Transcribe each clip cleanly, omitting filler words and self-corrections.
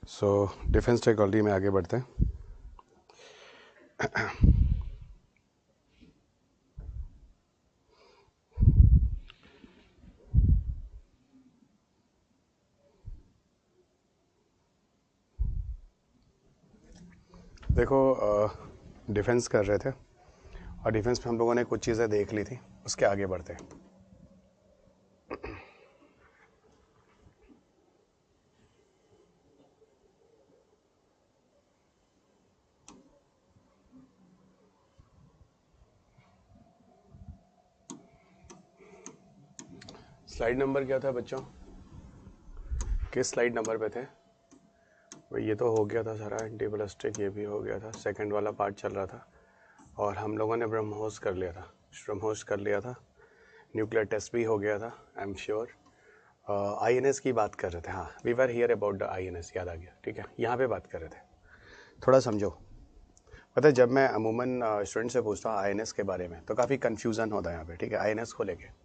So defence technology में आगे बढ़ते हैं। देखो, डिफेंस कर रहे थे और डिफेंस में हम लोगों ने कुछ चीज़ें देख ली थी, उसके आगे बढ़ते हैं। स्लाइड नंबर क्या था बच्चों? किस स्लाइड नंबर पे थे? भाई ये तो हो गया था सारा, एंटी बैलिस्टिक ये भी हो गया था, सेकंड वाला पार्ट चल रहा था और हम लोगों ने ब्रह्मोस कर लिया था, न्यूक्लियर टेस्ट भी हो गया था, आई एम श्योर। INS की बात कर रहे थे, हाँ, we were hear about the INS, याद आ गया, ठीक है, यहाँ पे बात कर रहे थे। थोड़ा समझो, पता है जब मैं अमूमन स्टूडेंट से पूछता हूँ INS के बारे में तो काफ़ी कन्फ्यूज़न होता है यहाँ पे, ठीक है। INS को लेके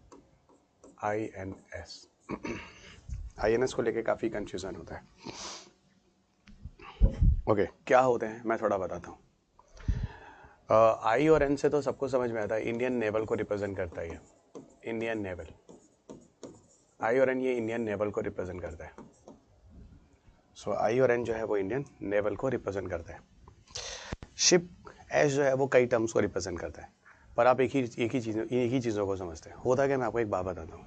INS को लेके काफ़ी कन्फ्यूज़न होता है। ओके, क्या होते हैं मैं थोड़ा बताता हूँ। I और N से तो सबको समझ में आता है, इंडियन नेवल को रिप्रेजेंट करता है ये, इंडियन नेवल। I और N ये इंडियन नेवल को रिप्रेजेंट करता है। सो I और N जो है वो इंडियन नेवल को रिप्रेजेंट करता है। शिप एस जो है वो कई टर्म्स को रिप्रेजेंट करता है, पर आप एक ही चीज़ों को समझते हैं। होता क्या, मैं आपको एक बात बताता हूँ।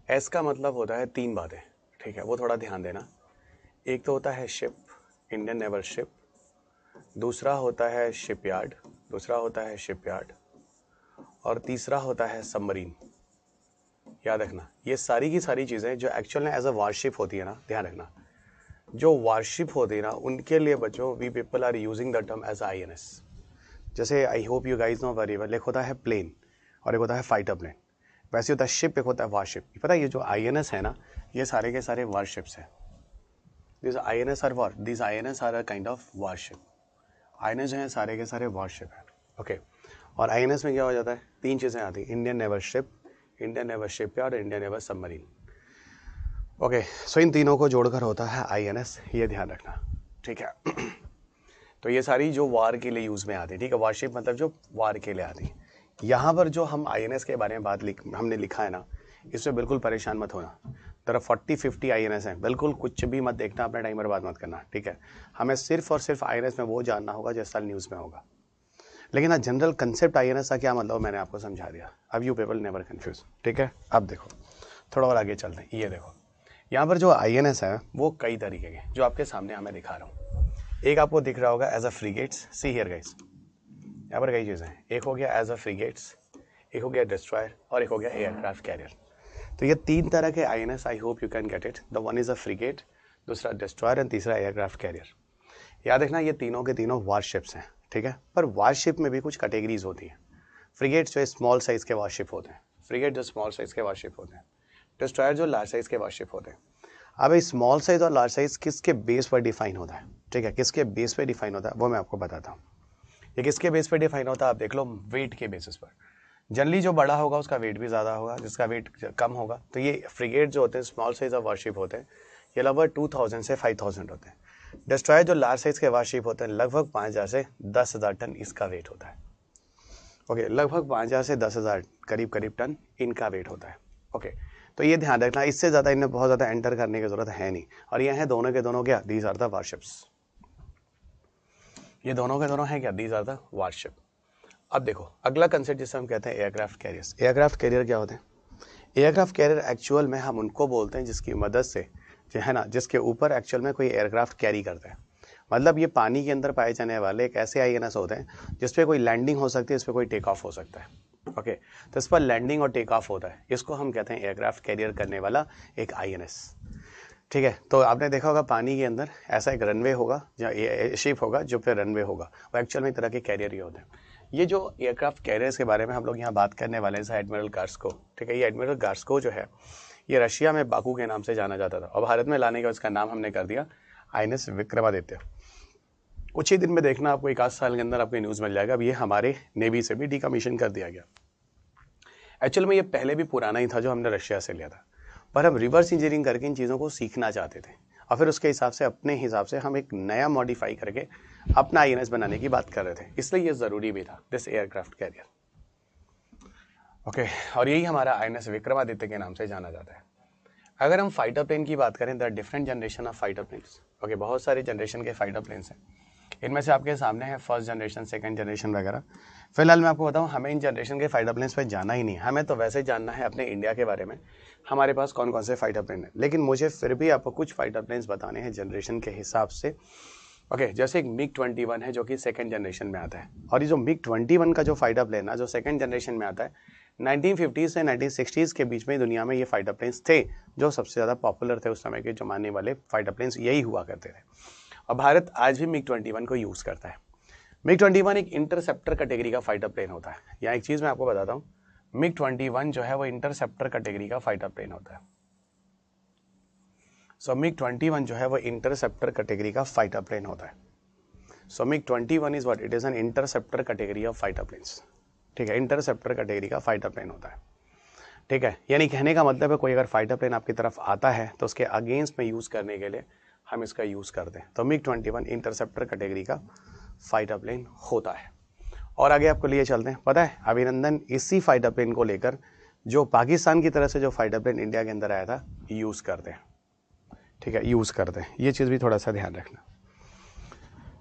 एस का मतलब होता है 3 बातें, ठीक है, वो थोड़ा ध्यान देना। एक तो होता है शिप, इंडियन नेवल शिप, दूसरा होता है शिपयार्ड, और तीसरा होता है सबमरीन। याद रखना, ये सारी की सारी चीज़ें जो एक्चुअल में एज अ वारशिप होती है ना, ध्यान रखना, जो वारशिप होती है ना, उनके लिए बच्चों we people are using the term as INS। जैसे I hope you guys know very well, एक होता है प्लेन और एक होता है फाइटर प्लेन, वैसे होता है शिप, एक होता है वारशिप। पता है ये जो INS है ना, ये सारे के सारे वारशिप्स हैं। This INS are war, this INS are a kind of warship. INS जो है सारे के सारे वारशिप है, ओके। और INS में क्या हो जाता है, 3 चीज़ें आती हैं, Indian naval ship, Indian naval shipyard, Indian naval submarine. Okay, so इन तीनों को जोड़कर होता है INS, ये ध्यान रखना, ठीक है। तो ये सारी जो वार के लिए यूज़ में आती है, ठीक है, वारशिप मतलब जो वार के लिए आती है। यहाँ पर जो हम INS के बारे में हमने लिखा है ना, इसमें बिल्कुल परेशान मत होना। तरह 40-50 INS हैं, बिल्कुल कुछ भी मत देखना, अपना टाइम बर्बाद मत करना, ठीक है। हमें सिर्फ और सिर्फ INS में वो जानना होगा जिस साल न्यूज़ में होगा। लेकिन ना जनरल कंसेप्ट INS का क्या मतलब मैंने आपको समझा दिया, अब यू पीपल नेवर कंफ्यूज, ठीक है। अब देखो थोड़ा और आगे चलते हैं। ये देखो यहाँ पर जो INS है वो कई तरीके के, जो आपके सामने हमें दिखा रहा हूँ। एक आपको दिख रहा होगा as a frigates, see here guys, यहाँ पर कई चीज़ें हैं। एक हो गया एज अ फ्रीगेट्स, एक हो गया डिस्ट्रॉयर और एक हो गया एयरक्राफ्ट कैरियर। तो ये 3 तरह के INS, I hope you can get it. The one is a freight, दूसरा डिस्ट्रॉयर एंड तीसरा एयरक्राफ्ट कैरियर। याद रखना ये तीनों के तीनों वारशिप्स हैं, ठीक है। पर वारशिप में भी कुछ कैटेगरीज होती हैं। फ्रीगेट जो स्मॉल साइज के वारशिप होते हैं, डिस्ट्रॉयर जो लार्ज साइज के वारशिप होते हैं। अब स्मॉल साइज और लार्ज साइज किसके बेस पर डिफाइन होता है, ठीक है, किसके बेस पे डिफाइन होता है वो मैं आपको बताता हूँ। ये किसके बेस पे डिफाइन होता है, आप देख लो, वेट के बेसिस पर। जनरली जो बड़ा होगा उसका वेट भी ज़्यादा होगा, जिसका वेट कम होगा। तो ये फ्रिगेट जो होते हैं स्मॉल साइज ऑफ वारशिप होते हैं, ये लगभग 2000 से 5000 होते हैं। डिस्ट्रॉयर जो लार्ज साइज के वारशिप होते हैं, लगभग 5000 से 10,000 टन इसका वेट होता है। ओके, लगभग 5000 से 10,000 करीब टन इनका वेट होता है। ओके, तो ये ध्यान रखना, इससे ज़्यादा इनमें बहुत ज़्यादा एंटर करने की जरूरत है नहीं। और ये हैं दोनों के दोनों क्या, दीज आर द वारशिप्स। ये दोनों के दोनों हैं क्या, दीज आर द वारशिप। अब देखो अगला कंसेप्ट जिसे हम कहते हैं एयरक्राफ्ट कैरियर्स। एयरक्राफ्ट कैरियर क्या होते हैं? एयरक्राफ्ट कैरियर एक्चुअल में हम उनको बोलते हैं जिसकी मदद से, जो है ना, जिसके ऊपर एक्चुअल में कोई एयरक्राफ्ट कैरी करता है। मतलब ये पानी के अंदर पाए जाने वाले एक ऐसे INS होते हैं जिस पे कोई लैंडिंग हो सकती है, इस पर कोई टेक ऑफ हो सकता है। ओके, तो इस पर लैंडिंग और टेक ऑफ होता है, इसको हम कहते हैं एयरक्राफ्ट कैरियर करने वाला एक INS, ठीक है। तो आपने देखा होगा पानी के अंदर ऐसा एक रनवे होगा, जहाँ शिप होगा जो पे रनवे होगा, वो एक्चुअल में एक तरह के कैरियर ही होते हैं। ये जो एयरक्राफ्ट कैरियर्स के बारे में हम लोग यहाँ बात करने वाले हैं, एडमिरल गार्स्को, ठीक है। ये एडमिरल गार्स्को जो है, ये रशिया में बाकू के नाम से जाना जाता था और भारत में लाने का इसका नाम हमने कर दिया INS विक्रमादित्य। कुछ ही दिन में देखना आपको, 1 आध साल के अंदर आपको न्यूज़ मिल जाएगा। अब ये हमारे नेवी से भी डिकमीशन कर दिया गया। एक्चुअल में ये पहले भी पुराना ही था जो हमने रशिया से लिया था, पर हम रिवर्स इंजीनियरिंग करके इन चीज़ों को सीखना चाहते थे और फिर उसके हिसाब से अपने हिसाब से हम एक नया मॉडिफाई करके अपना INS बनाने की बात कर रहे थे, इसलिए ये ज़रूरी भी था, दिस एयरक्राफ्ट कैरियर। ओके, और यही हमारा INS विक्रमादित्य के नाम से जाना जाता है। अगर हम फाइटर प्लेन की बात करें, the different generation of fighter planes. Okay, बहुत सारे जनरेशन के फाइटर प्लेन्स हैं, इनमें से आपके सामने है फर्स्ट जनरेशन, सेकंड जनरेशन वगैरह। फिलहाल मैं आपको बताऊं, हमें इन जनरेशन के फाइटर प्लेन्स पे जाना ही नहीं, हमें तो वैसे जानना है अपने इंडिया के बारे में, हमारे पास कौन कौन से फाइटर प्लेन है। लेकिन मुझे फिर भी आपको कुछ फाइटर प्लेन्स बताने हैं जनरेशन के हिसाब से। ओके, जैसे एक MiG-21 है जो कि सेकंड जनरेशन में आता है, और ये जो MiG-21 का जो फाइटर प्लेन है जो सेकंड जनरेशन में आता है, 1950 से 1960s के बीच में दुनिया में ये फाइटर प्लेन्स थे जो सबसे ज़्यादा पॉपुलर थे। उस समय के जमाने वाले फाइटर प्लेन्स यही हुआ करते थे, और भारत आज भी MiG-21 को यूज़ करता है। MiG-21 एक इंटरसेप्टर कैटेगरी का फाइटर प्लेन होता है। यहाँ एक चीज़ मैं आपको बताता हूँ, MiG-21 जो है वो इंटरसेप्टर कैटेगरी का फाइटर प्लेन होता है। सो MiG-21 जो है वो इंटरसेप्टर कैटेगरी का फाइटर प्लेन होता है। So MiG-21 is what, it is an interceptor category of fighter planes. ठीक है, इंटरसेप्टर कैटेगरी का फाइटर प्लेन होता है। ठीक है, यानी कहने का मतलब है कोई अगर फाइटर प्लेन आपकी तरफ आता है तो उसके अगेंस्ट में यूज़ करने के लिए हम इसका यूज़ करते हैं। तो MiG-21 इंटरसेप्टर कैटेगरी का फाइटर प्लेन होता है। और आगे आपको लिए चलते हैं, पता है अभिनंदन इसी फाइटर प्लेन को लेकर जो पाकिस्तान की तरफ से जो फाइटर प्लेन इंडिया के अंदर आया था यूज़ करते हैं। ठीक है, यूज़ करते हैं, ये चीज़ भी थोड़ा सा ध्यान रखना।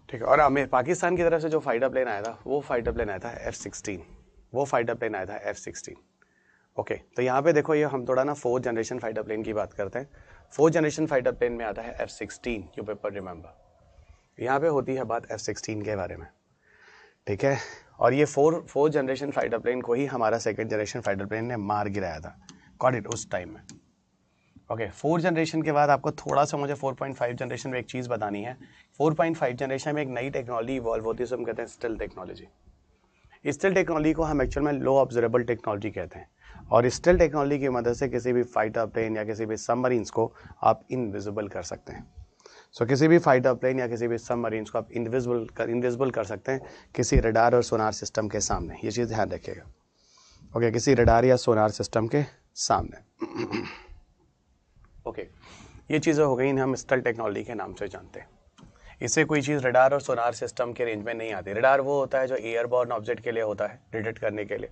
ठीक है, और हमें पाकिस्तान की तरफ से जो फाइटर प्लेन आया था वो फाइटर प्लेन आया था F-16, वो फाइटर प्लेन आया था F-16। ओके, तो यहाँ पे देखो, ये हम थोड़ा ना फोर्थ जनरेशन फाइटर प्लेन की बात करते हैं। फोर्थ जनरेशन फाइटर प्लेन में आता है F-16, यू पेपर रिमेंबर। यहाँ पे होती है बात F-16 के बारे में। ठीक है, और ये फोर्थ जनरेशन फाइटर प्लेन को ही हमारा सेकंड जनरेशन फाइटर प्लेन ने मार गिराया था, गॉट इट, उस टाइम में। ओके, 4 जनरेशन के बाद आपको थोड़ा सा मुझे 4.5 जनरेशन में एक चीज़ बतानी है। 4.5 जनरेशन में एक नई टेक्नोलॉजी इवॉल्व होती है, उसे हम कहते हैं स्टेल्थ टेक्नोलॉजी। स्टेल्थ टेक्नोलॉजी को हम एक्चुअल में लो ऑब्जर्वेबल टेक्नोलॉजी कहते हैं, और स्टेल्थ टेक्नोलॉजी की मदद से किसी भी फाइटर प्लेन या किसी भी सबमरीन्स को आप इनविजिबल कर सकते हैं। सो किसी भी फाइटर प्लेन या किसी भी सबमरीन्स को आप इनविजिबल कर सकते हैं किसी रडार और सोनार सिस्टम के सामने, ये चीज़ ध्यान रखिएगा। ओके, किसी रडार या सोनार सिस्टम के सामने। ओके, ये चीज़ें हो गई, हम स्टेल्थ टेक्नोलॉजी के नाम से जानते हैं। इससे कोई चीज़ रडार और सोनार सिस्टम के रेंज में नहीं आती। रडार वो होता है जो एयरबॉर्न ऑब्जेक्ट के लिए होता है, डिटेक्ट करने के लिए,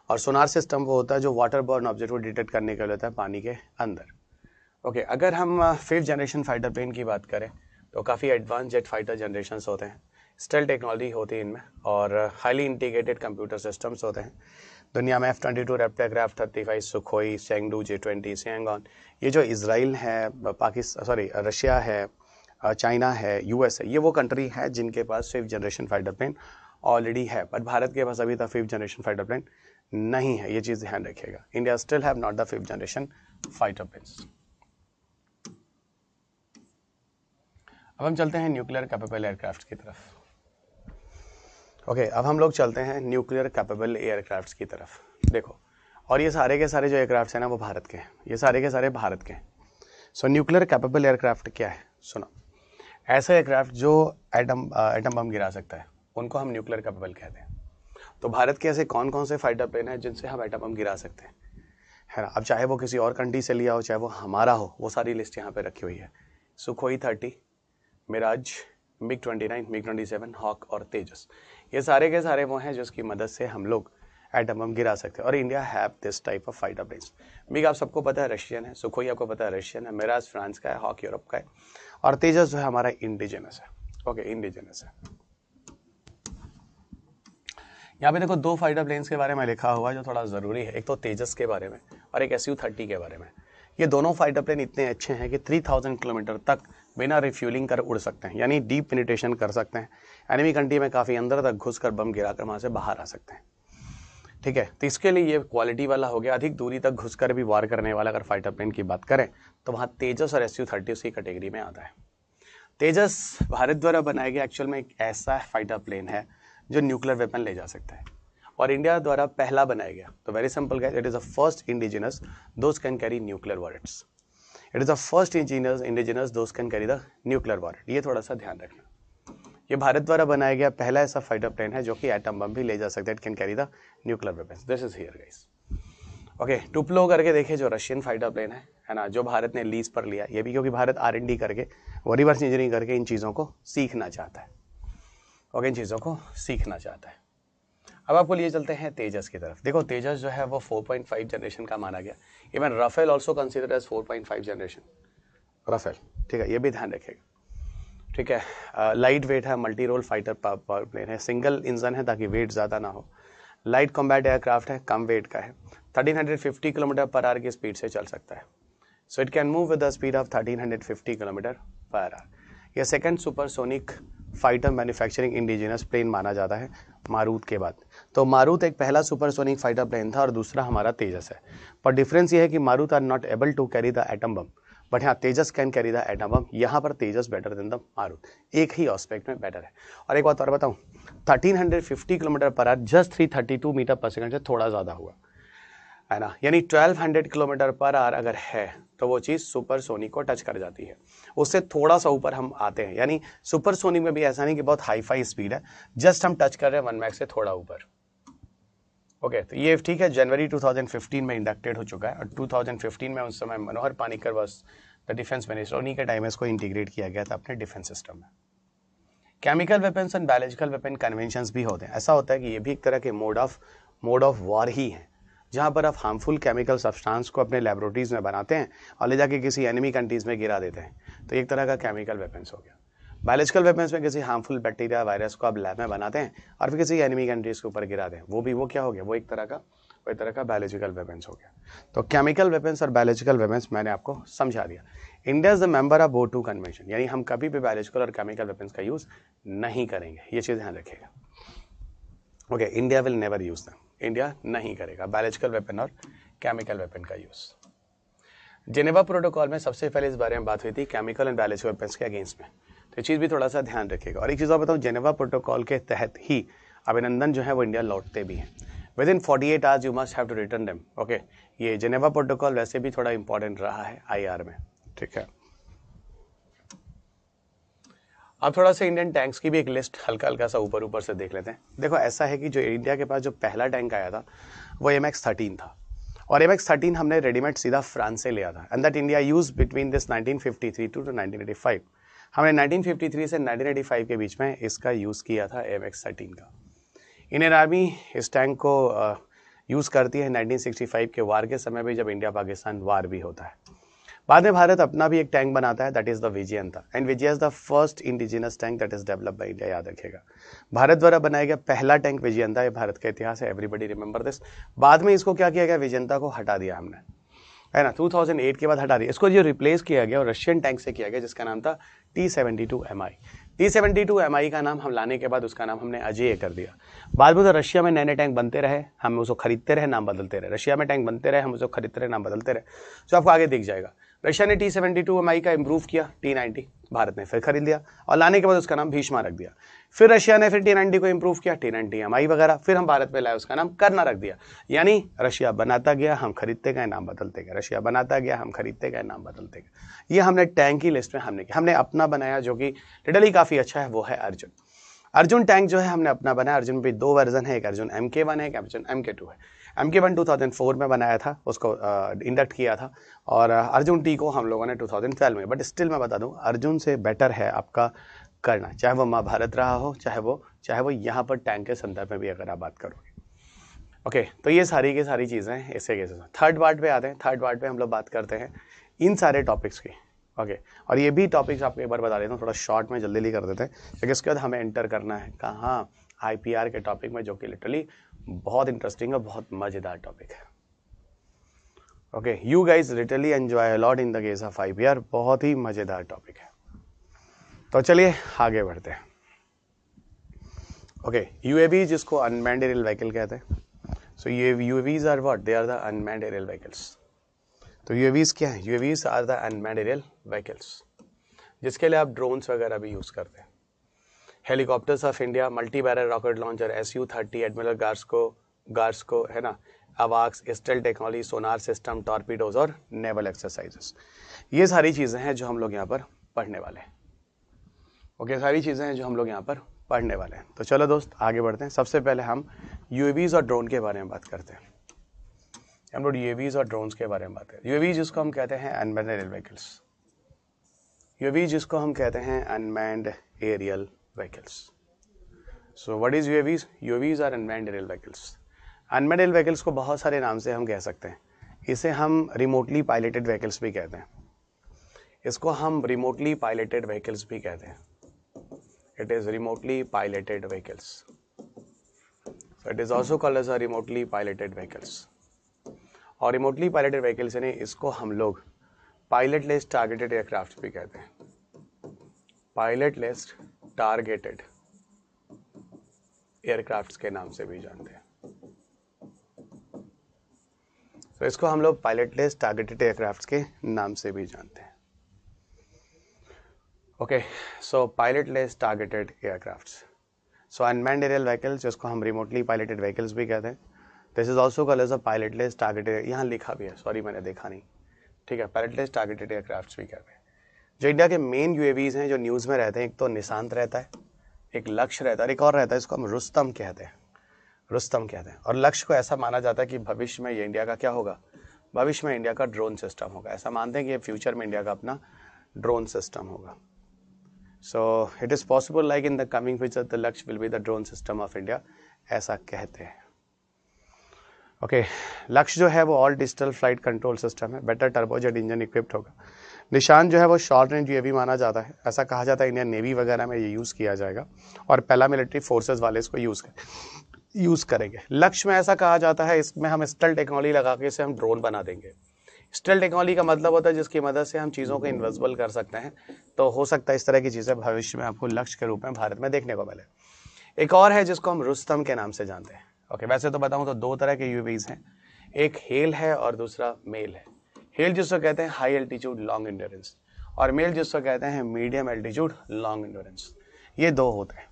और सोनार सिस्टम वो होता है जो वाटरबॉर्न ऑब्जेक्ट को डिटेक्ट करने के लिए होता है पानी के अंदर। ओके, अगर हम फिफ्थ जनरेशन फाइटर प्लेन की बात करें तो काफ़ी एडवांस जेट फाइटर जनरेशन्स होते हैं, स्टेल्थ टेक्नोलॉजी होती है इनमें, और हाईली इंटीग्रेटेड कंप्यूटर सिस्टम्स होते हैं। दुनिया में F-22 Raptor aircraft, 35 Sukhoi, Chengdu, J-20, सैंगॉन, ये जो इसराइल है, रशिया है, चाइना है, US है, ये वो कंट्री है जिनके पास fifth generation fighter plane already है। बट भारत के पास अभी तक फिफ्थ जनरेशन फाइटर प्लेन नहीं है, ये चीज़ ध्यान रखिएगा। India still have not the fifth generation fighter planes. अब हम चलते हैं न्यूक्लियर कैपेबल एयरक्राफ्ट की तरफ। ओके, अब हम लोग चलते हैं न्यूक्लियर कैपेबल एयरक्राफ्ट की तरफ। देखो, और ये सारे के सारे जो एयरक्राफ्ट हैं ना वो भारत के हैं, ये सारे के सारे भारत के हैं। सो न्यूक्लियर कैपेबल एयरक्राफ्ट क्या है, सुनो। ऐसा एयरक्राफ्ट जो एटम बम गिरा सकता है उनको हम न्यूक्लियर कैपेबल कहते हैं। तो भारत के ऐसे कौन कौन से फाइटर प्लेन हैं जिनसे हम एटम बम गिरा सकते हैं, है ना। अब चाहे वो किसी और कंट्री से लिया हो, चाहे वो हमारा हो, वो सारी लिस्ट यहाँ पे रखी हुई है। Sukhoi 30, Miraj, MiG-29, MiG-27, hoc और तेजस, ये सारे के सारे वो हैं जिसकी मदद से हम लोग एटम बम गिरा सकते हैं। और India have this type of fighter planes. MiG आप सबको पता है रशियन है, सुखोई आपको पता है रशियन है, मिराज फ्रांस का है, हॉक यूरोप का है, और तेजस जो है हमारा इंडिजिनस है। ओके, इंडिजिनस है। यहाँ पे देखो 2 फाइटर प्लेन्स के बारे में लिखा हुआ है जो थोड़ा ज़रूरी है, एक तो तेजस के बारे में और एक Su-30 के बारे में। ये दोनों फाइटर प्लेन इतने अच्छे हैं कि 3000 किलोमीटर तक बिना रिफ्यूलिंग कर उड़ सकते हैं, यानी डीप पेनिट्रेशन कर सकते हैं, एनिमी कंट्री में काफ़ी अंदर तक घुसकर बम गिराकर वहाँ से बाहर आ सकते हैं। ठीक है, तो इसके लिए ये क्वालिटी वाला हो गया। अधिक दूरी तक घुसकर भी वार करने वाला अगर फाइटर प्लेन की बात करें तो वहाँ तेजस और Su-30 उसकी कैटेगरी में आता है। तेजस भारत द्वारा बनाया गया एक्चुअल में एक ऐसा फाइटर प्लेन है जो न्यूक्लियर वेपन ले जा सकता है, और इंडिया द्वारा पहला बनाया गया। तो very simple guys, it is the first indigenous those can carry nuclear warheads. It is the first indigenous those can carry the nuclear warhead. ये थोड़ा सा ध्यान रखना, ये भारत द्वारा बनाया गया पहला ऐसा फाइटर प्लेन है जो कि एटम बम भी ले जा सकता है, it can carry the nuclear weapons. This is here guys. Okay, टुप्लो करके देखिए जो रशियन फाइटर प्लेन है, है ना, जो भारत ने लीज पर लिया, ये भी क्योंकि भारत R&D करके वो रिवर्स इंजीनियरिंग करके इन चीज़ों को सीखना चाहता है। ओके, इन चीज़ों को सीखना चाहता है। अब आपको लिए चलते हैं तेजस की तरफ। देखो तेजस जो है वो 4.5 जनरेशन का माना गया। Even Rafale also consider as 4.5 generation Rafale, ठीक है, ये भी ध्यान रखेगा, ठीक है। लाइट वेट है, multi role fighter power plane है, सिंगल इंजन है ताकि वेट ज़्यादा ना हो, लाइट कॉम्बैट एयरक्राफ्ट है, कम वेट का है, 1350 किलोमीटर पर आवर की स्पीड से चल सकता है। So it can move with the speed of 1350 kilometre per hour. यह second supersonic fighter manufacturing indigenous plane माना जाता है मारुत के बाद। तो मारुत एक पहला सुपरसोनिक फाइटर प्लेन था और दूसरा हमारा तेजस है। पर डिफरेंस ये है कि Marut are not able to carry the atom bomb, but हाँ Tejas can carry the atom bomb. यहाँ पर Tejas better than the Marut, एक ही एस्पेक्ट में बेटर है। और एक बात और बताऊँ, 1350 kilometre per hour just 332 metre per second से थोड़ा ज़्यादा हुआ है ना, यानी 1200 किलोमीटर पर आवर अगर है तो वो चीज़ सुपरसोनिक को टच कर जाती है, उससे थोड़ा सा ऊपर हम आते हैं। यानी सुपरसोनिक में भी ऐसा नहीं कि बहुत हाई फाई स्पीड है, जस्ट हम टच कर रहे हैं 1 मैक से थोड़ा ऊपर। ओके, तो ये ठीक है, जनवरी 2015 में इंडक्टेड हो चुका है और 2015 में उस समय मनोहर Panicker was the defence minister, उन्हीं के टाइम में इसको इंटीग्रेट किया गया था अपने डिफेंस सिस्टम में। Chemical weapons and biological weapon conventions भी होते हैं। ऐसा होता है कि ये भी एक तरह के मोड ऑफ वॉर ही है, जहाँ पर आप हार्मफुल केमिकल सब्सटेंस को अपने लेबोरेटरीज में बनाते हैं और ले जाके किसी एनिमी कंट्रीज में गिरा देते हैं, तो एक तरह का केमिकल वेपन्स हो गया। बायोलॉजिकल वेपन्स में किसी हार्मफुल बैक्टीरिया वायरस को आप लैब में बनाते हैं और फिर किसी एनिमी कंट्रीज के ऊपर गिरा दें, वो क्या हो गया, वो एक तरह का बायोलॉजिकल वेपन्स हो गया। तो केमिकल वेपन्स और बायोलॉजिकल वेपन्स मैंने आपको समझा दिया। India is the member of both two convention, यानी हम कभी भी बायोलॉजिकल और केमिकल वेपन्स का यूज नहीं करेंगे, ये चीज़ ध्यान रखिएगा। Okay, India will never use them, India नहीं करेगा बायोलॉजिकल वेपन और केमिकल वेपन का यूज। जेनेवा प्रोटोकॉल में सबसे पहले इस बारे में बात हुई थी केमिकल एंड बायोलॉजिकल वेपन्स के अगेंस्ट में, तो ये चीज़ भी थोड़ा सा ध्यान रखिएगा। और एक चीज़ और बताऊँ, जेनेवा प्रोटोकॉल के तहत ही अभिनंदन जो है वो इंडिया लौटते भी हैं। Within 48 hours you must have to return them. Okay, ये जेनेवा प्रोटोकॉल वैसे भी थोड़ा इंपॉर्टेंट रहा है IR में, ठीक है। अब थोड़ा सा इंडियन टैंक्स की भी एक लिस्ट हल्का सा ऊपर से देख लेते हैं। देखो ऐसा है कि जो इंडिया के पास जो पहला टैंक आया था वो MX-13 था, और MX-13 हमने रेडीमेड सीधा फ्रांस से लिया था, and that India use between this 1953 to 1985। हमने 1953 से 1985 के बीच में इसका यूज़ किया था MX-13 का। इंडियन आर्मी इस टैंक को यूज़ करती है 1965 के वार के समय भी, जब इंडिया पाकिस्तान वार भी होता है। बाद में भारत अपना भी एक टैंक बनाता है, that is the Vijayanta, and Vijay is the first indigenous tank that is developed by India, याद रखिएगा। भारत द्वारा बनाया गया पहला टैंक विजयंता, ये भारत का इतिहास है, एवरीबॉडी रिमेंबर दिस। बाद में इसको क्या किया गया, विजयंता को हटा दिया हमने, है ना, 2008 के बाद हटा दिया इसको। जो रिप्लेस किया गया और रशियन टैंक से किया गया, जिसका नाम था T-72MI। T-72MI का नाम हम लाने के बाद उसका नाम हमने अजेय कर दिया। बाद में तो रशिया में नए नए टैंक बनते रहे, हम उसको खरीदते रहे, नाम बदलते रहे, रशिया में टैंक बनते रहे, हम उसको खरीदते रहे, नाम बदलते रहे। तो आपको आगे दिख जाएगा, रशिया ने T-72MI का इम्प्रूव किया, T-90 भारत ने फिर खरीद लिया और लाने के बाद उसका नाम भीष्मा रख दिया। फिर रशिया ने फिर T-90 को इम्प्रूव किया, T-90MI वगैरह, फिर हम भारत में लाए, उसका नाम करना रख दिया। यानी रशिया बनाता गया, हम खरीदते गए, नाम बदलते गए, रशिया बनाता गया, हम खरीदते गए, नाम बदलते गए। ये हमने टैंक की लिस्ट में हमने अपना बनाया, जो कि लिटरली काफ़ी अच्छा है, वो है अर्जुन। अर्जुन टैंक जो है हमने अपना बनाया। अर्जुन में भी 2 वर्जन है, एक अर्जुन MK1 है, एक अर्जुन MK2 है। MK1 2004 में बनाया था, उसको इंडक्ट किया था, और अर्जुन T को हम लोगों ने 2012 में। बट स्टिल मैं बता दूं, अर्जुन से बेटर है आपका करना, चाहे वो महाभारत रहा हो, चाहे वो यहाँ पर टैंक के संदर्भ में भी अगर आप बात करोगे। ओके, तो ये सारी की सारी चीज़ें ऐसे कैसे। थर्ड पार्ट पे आते हैं। थर्ड पार्ट पे हम लोग बात करते हैं इन सारे टॉपिक्स की। ओके, और ये भी टॉपिक्स आपको एक बार बता देता हूँ, थोड़ा शॉर्ट में जल्दी कर देते हैं, क्योंकि इसके बाद हमें एंटर करना है कहाँ, IPR के टॉपिक में, जो कि लिटरली बहुत इंटरेस्टिंग और बहुत मज़ेदार टॉपिक है। Okay, you guys literally enjoy a lot in the case of IPR, बहुत ही मज़ेदार टॉपिक है। तो चलिए आगे बढ़ते हैं। ओके, UAV जिसको अनमैन्ड एरियल व्हीकल कहते हैं। So UAVs are what, they are the unmanned aerial vehicles. तो UAVs क्या है, UAVs are the unmanned aerial vehicles, जिसके लिए आप ड्रोन्स वगैरह भी यूज़ करते हैं। Helicopters of India, multi barrel rocket launcher SU-30, admiral Gorshkov है ना, अवाक्स, stealth technology, sonar system, torpedoes और नेवल एक्सरसाइजेस, ये सारी चीज़ें हैं जो हम लोग यहाँ पर पढ़ने वाले हैं। ओके, सारी चीज़ें हैं जो हम लोग यहाँ पर पढ़ने वाले हैं। तो चलो दोस्त आगे बढ़ते हैं। सबसे पहले हम UAVs और ड्रोन के बारे में बात करते हैं। हम लोग यूएवीज और ड्रोन्स के बारे में बात करें। यूएवी जिसको हम कहते हैं अनमैन्ड एरियल व्हीकल्स, यूएवी जिसको हम कहते हैं unmanned aerial vehicles. So what is UAVs? UAVs are unmanned aerial vehicles. Unmanned aerial vehicles को बहुत सारे नाम से हम कह सकते हैं। इसे हम रिमोटली पायलटेड व्हीकल्स भी कहते हैं, इसको हम रिमोटली पायलटेड व्हीकल्स भी कहते हैं। It is remotely piloted vehicles, so it is also called as a remotely piloted vehicles. और रिमोटली पायलटेड व्हीकल्स यानी इसको हम लोग पायलटलेस टारगेटेड एयरक्राफ्ट भी कहते हैं। पायलटलेस टारगेटेड एयरक्राफ्ट के नाम से भी जानते हैं। तो इसको हम लोग पायलटलेस टारगेटेड एयरक्राफ्ट के नाम से भी जानते हैं। Okay, so pilotless targeted aircrafts, so unmanned aerial vehicles जिसको हम रिमोटली पायलटेड व्हीकल्स भी कहते हैं। This is also called as a pilotless targeted, यहाँ लिखा भी है, सॉरी मैंने देखा नहीं, ठीक है, पायलटलेस टारगेटेड एयरक्राफ्ट्स भी कहते हैं। जो इंडिया के मेन यूएवीज हैं जो न्यूज़ में रहते हैं, एक तो निशांत रहता है, एक लक्ष्य रहता है, और एक और रहता है, इसको हम रुस्तम कहते हैं। रुस्तम कहते हैं। और लक्ष्य को ऐसा माना जाता है कि भविष्य में ये इंडिया का क्या होगा, भविष्य में इंडिया का ड्रोन सिस्टम होगा। ऐसा मानते हैं कि ये फ्यूचर में इंडिया का अपना ड्रोन सिस्टम होगा। So it is possible like in the coming future the Lakshya will be the drone system of India, ऐसा कहते हैं। ओके, लक्ष्य जो है वो all digital flight control system है, बेटर टर्बोजेट इंजन इक्विप्ड होगा। निशान जो है वो शॉर्ट रेंज यूएवी माना जाता है, ऐसा कहा जाता है इंडियन नेवी वगैरह में ये यूज़ किया जाएगा, और पैरामिलिट्री फोर्सेस वाले इसको यूज़ करेंगे। लक्ष्य में ऐसा कहा जाता है इसमें हम स्टेल्थ टेक्नोलॉजी लगा के इसे हम ड्रोन बना देंगे। स्टेल्थ टेक्नोलॉजी का मतलब होता है जिसकी मदद से हम चीज़ों को इन्विजिबल कर सकते हैं। तो हो सकता है इस तरह की चीज़ें भविष्य में आपको लक्ष्य के रूप में भारत में देखने को मिले। एक और है जिसको हम रुस्तम के नाम से जानते हैं। ओके, वैसे तो बताऊं तो दो तरह के यूएवीज हैं, एक हेल है और दूसरा मेल है। हेल जिसको कहते हैं हाई एल्टीट्यूड लॉन्ग एंड्योरेंस, और मेल जिसको कहते हैं मीडियम एल्टीट्यूड लॉन्ग एंड्योरेंस। ये दो होते हैं,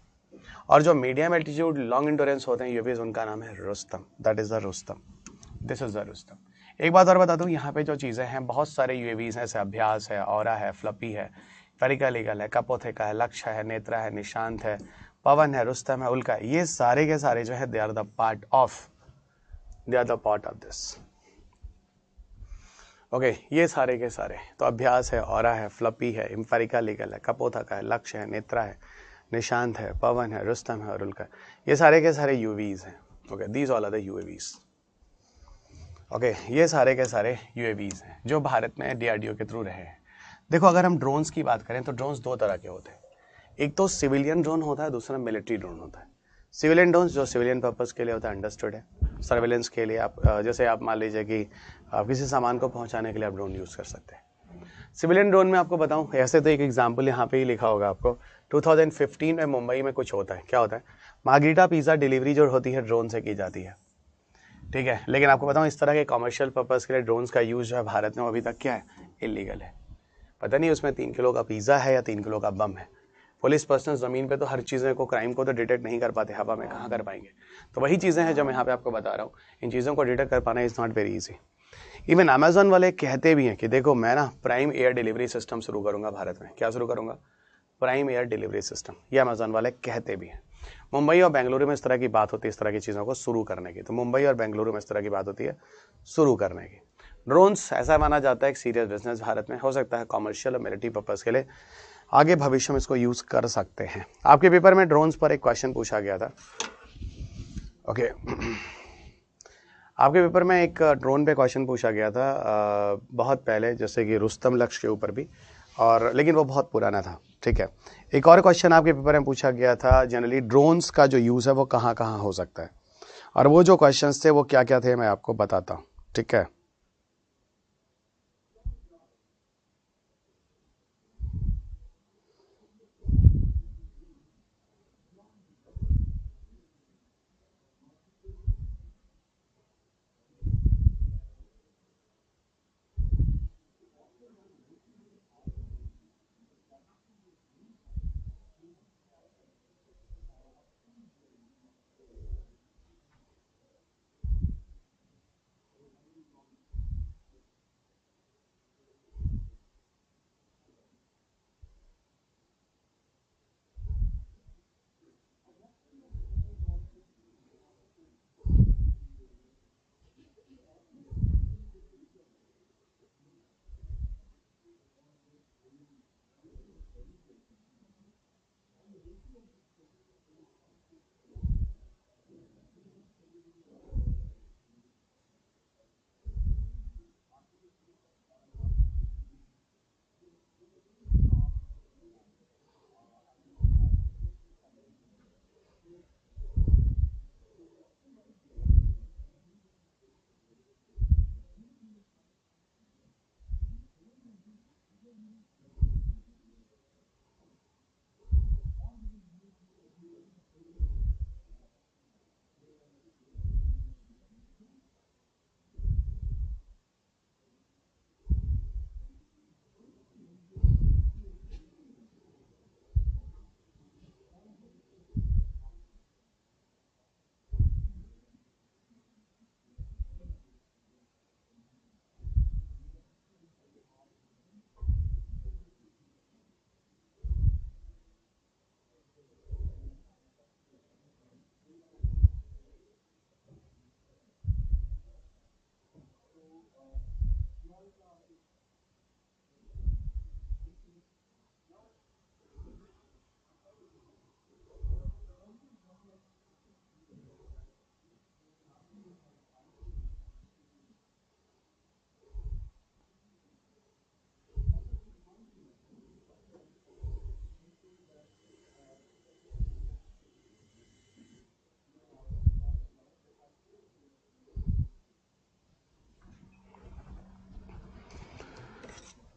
और जो मीडियम एल्टीट्यूड लॉन्ग एंड्योरेंस होते हैं यूएवीज, उनका नाम है Rustam. That is the Rustam, this is the Rustam. एक बात और बता दूं, यहाँ पे जो चीज़ें हैं, बहुत सारे यूएवीज हैं, जैसे अभ्यास है, औरा है, फ्लपी है, फेरिका लीगल है, कपोथिका है, लक्ष्य है, नेत्रा है, निशांत है, पवन है, रुस्तम है, उल्का है। ये सारे के सारे जो है they are the part of this. Okay, ये सारे के सारे तो अभ्यास है, औरा है, फ्लपी है, इम्फेरिका लीगल है, कपोथिका है, लक्ष्य है, नेत्रा है, निशांत है, पवन है, रुस्तम है और उल्का, ये सारे के सारे यूएवीज हैं। Okay, these all are the UAVs. Okay, ये सारे के सारे यूएवीज हैं जो भारत में डीआरडीओ के थ्रू रहे हैं। देखो, अगर हम ड्रोन्स की बात करें तो ड्रोन्स दो तरह के होते हैं, एक तो सिविलियन ड्रोन होता है, दूसरा मिलिट्री ड्रोन होता है। सिविलियन ड्रोन जो सिविलियन पर्पस के लिए होता है, अंडरस्टूड है। सर्वेलेंस के लिए आप जैसे आप मान लीजिए कि आप किसी सामान को पहुंचाने के लिए आप ड्रोन यूज़ कर सकते हैं। सिविलियन ड्रोन में आपको बताऊं, ऐसे तो एक एग्जांपल यहाँ पे ही लिखा होगा आपको, 2015 में मुंबई में कुछ होता है। क्या होता है? मार्गरीटा पिज़्ज़ा डिलीवरी जो होती है ड्रोन से की जाती है, ठीक है। लेकिन आपको बताऊं, इस तरह के कमर्शियल पर्पस के लिए ड्रोन्स का यूज़ जो है भारत में अभी तक क्या है, इलीगल है। पता नहीं उसमें 3 किलो का पिज़्ज़ा है या 3 किलो का बम है। पुलिस पर्सनल ज़मीन पे तो हर चीज़ें को, क्राइम को तो डिटेक्ट नहीं कर पाते, हवा में कहाँ कर पाएंगे। तो वही चीज़ें हैं जो मैं यहाँ पे आपको बता रहा हूँ, इन चीज़ों को डिटेक्ट कर पाना is not very easy. Even Amazon वाले कहते भी हैं कि देखो मैं ना प्राइम एयर डिलीवरी सिस्टम शुरू करूँगा भारत में। क्या शुरू करूँगा? Prime air delivery system. ये अमेजोन वाले कहते भी हैं। मुंबई और बेंगलुरु में इस तरह की बात होती है, इस तरह की चीज़ों को शुरू करने की। तो मुंबई और बेंगलुरु में इस तरह की बात होती है शुरू करने की। ड्रोन्स ऐसा माना जाता है एक सीरियस बिजनेस भारत में, हो सकता है कॉमर्शियल और मिलिट्री पर्पज़ के लिए आगे भविष्य में इसको यूज़ कर सकते हैं। आपके पेपर में ड्रोन्स पर एक क्वेश्चन पूछा गया था। ओके, आपके पेपर में एक ड्रोन पे क्वेश्चन पूछा गया था बहुत पहले, जैसे कि रुस्तम लक्ष्य के ऊपर भी, और लेकिन वो बहुत पुराना था, ठीक है। एक और क्वेश्चन आपके पेपर में पूछा गया था, जनरली ड्रोन्स का जो यूज़ है वो कहाँ कहाँ हो सकता है, और वो जो क्वेश्चंस थे वो क्या क्या थे मैं आपको बताता हूँ, ठीक है।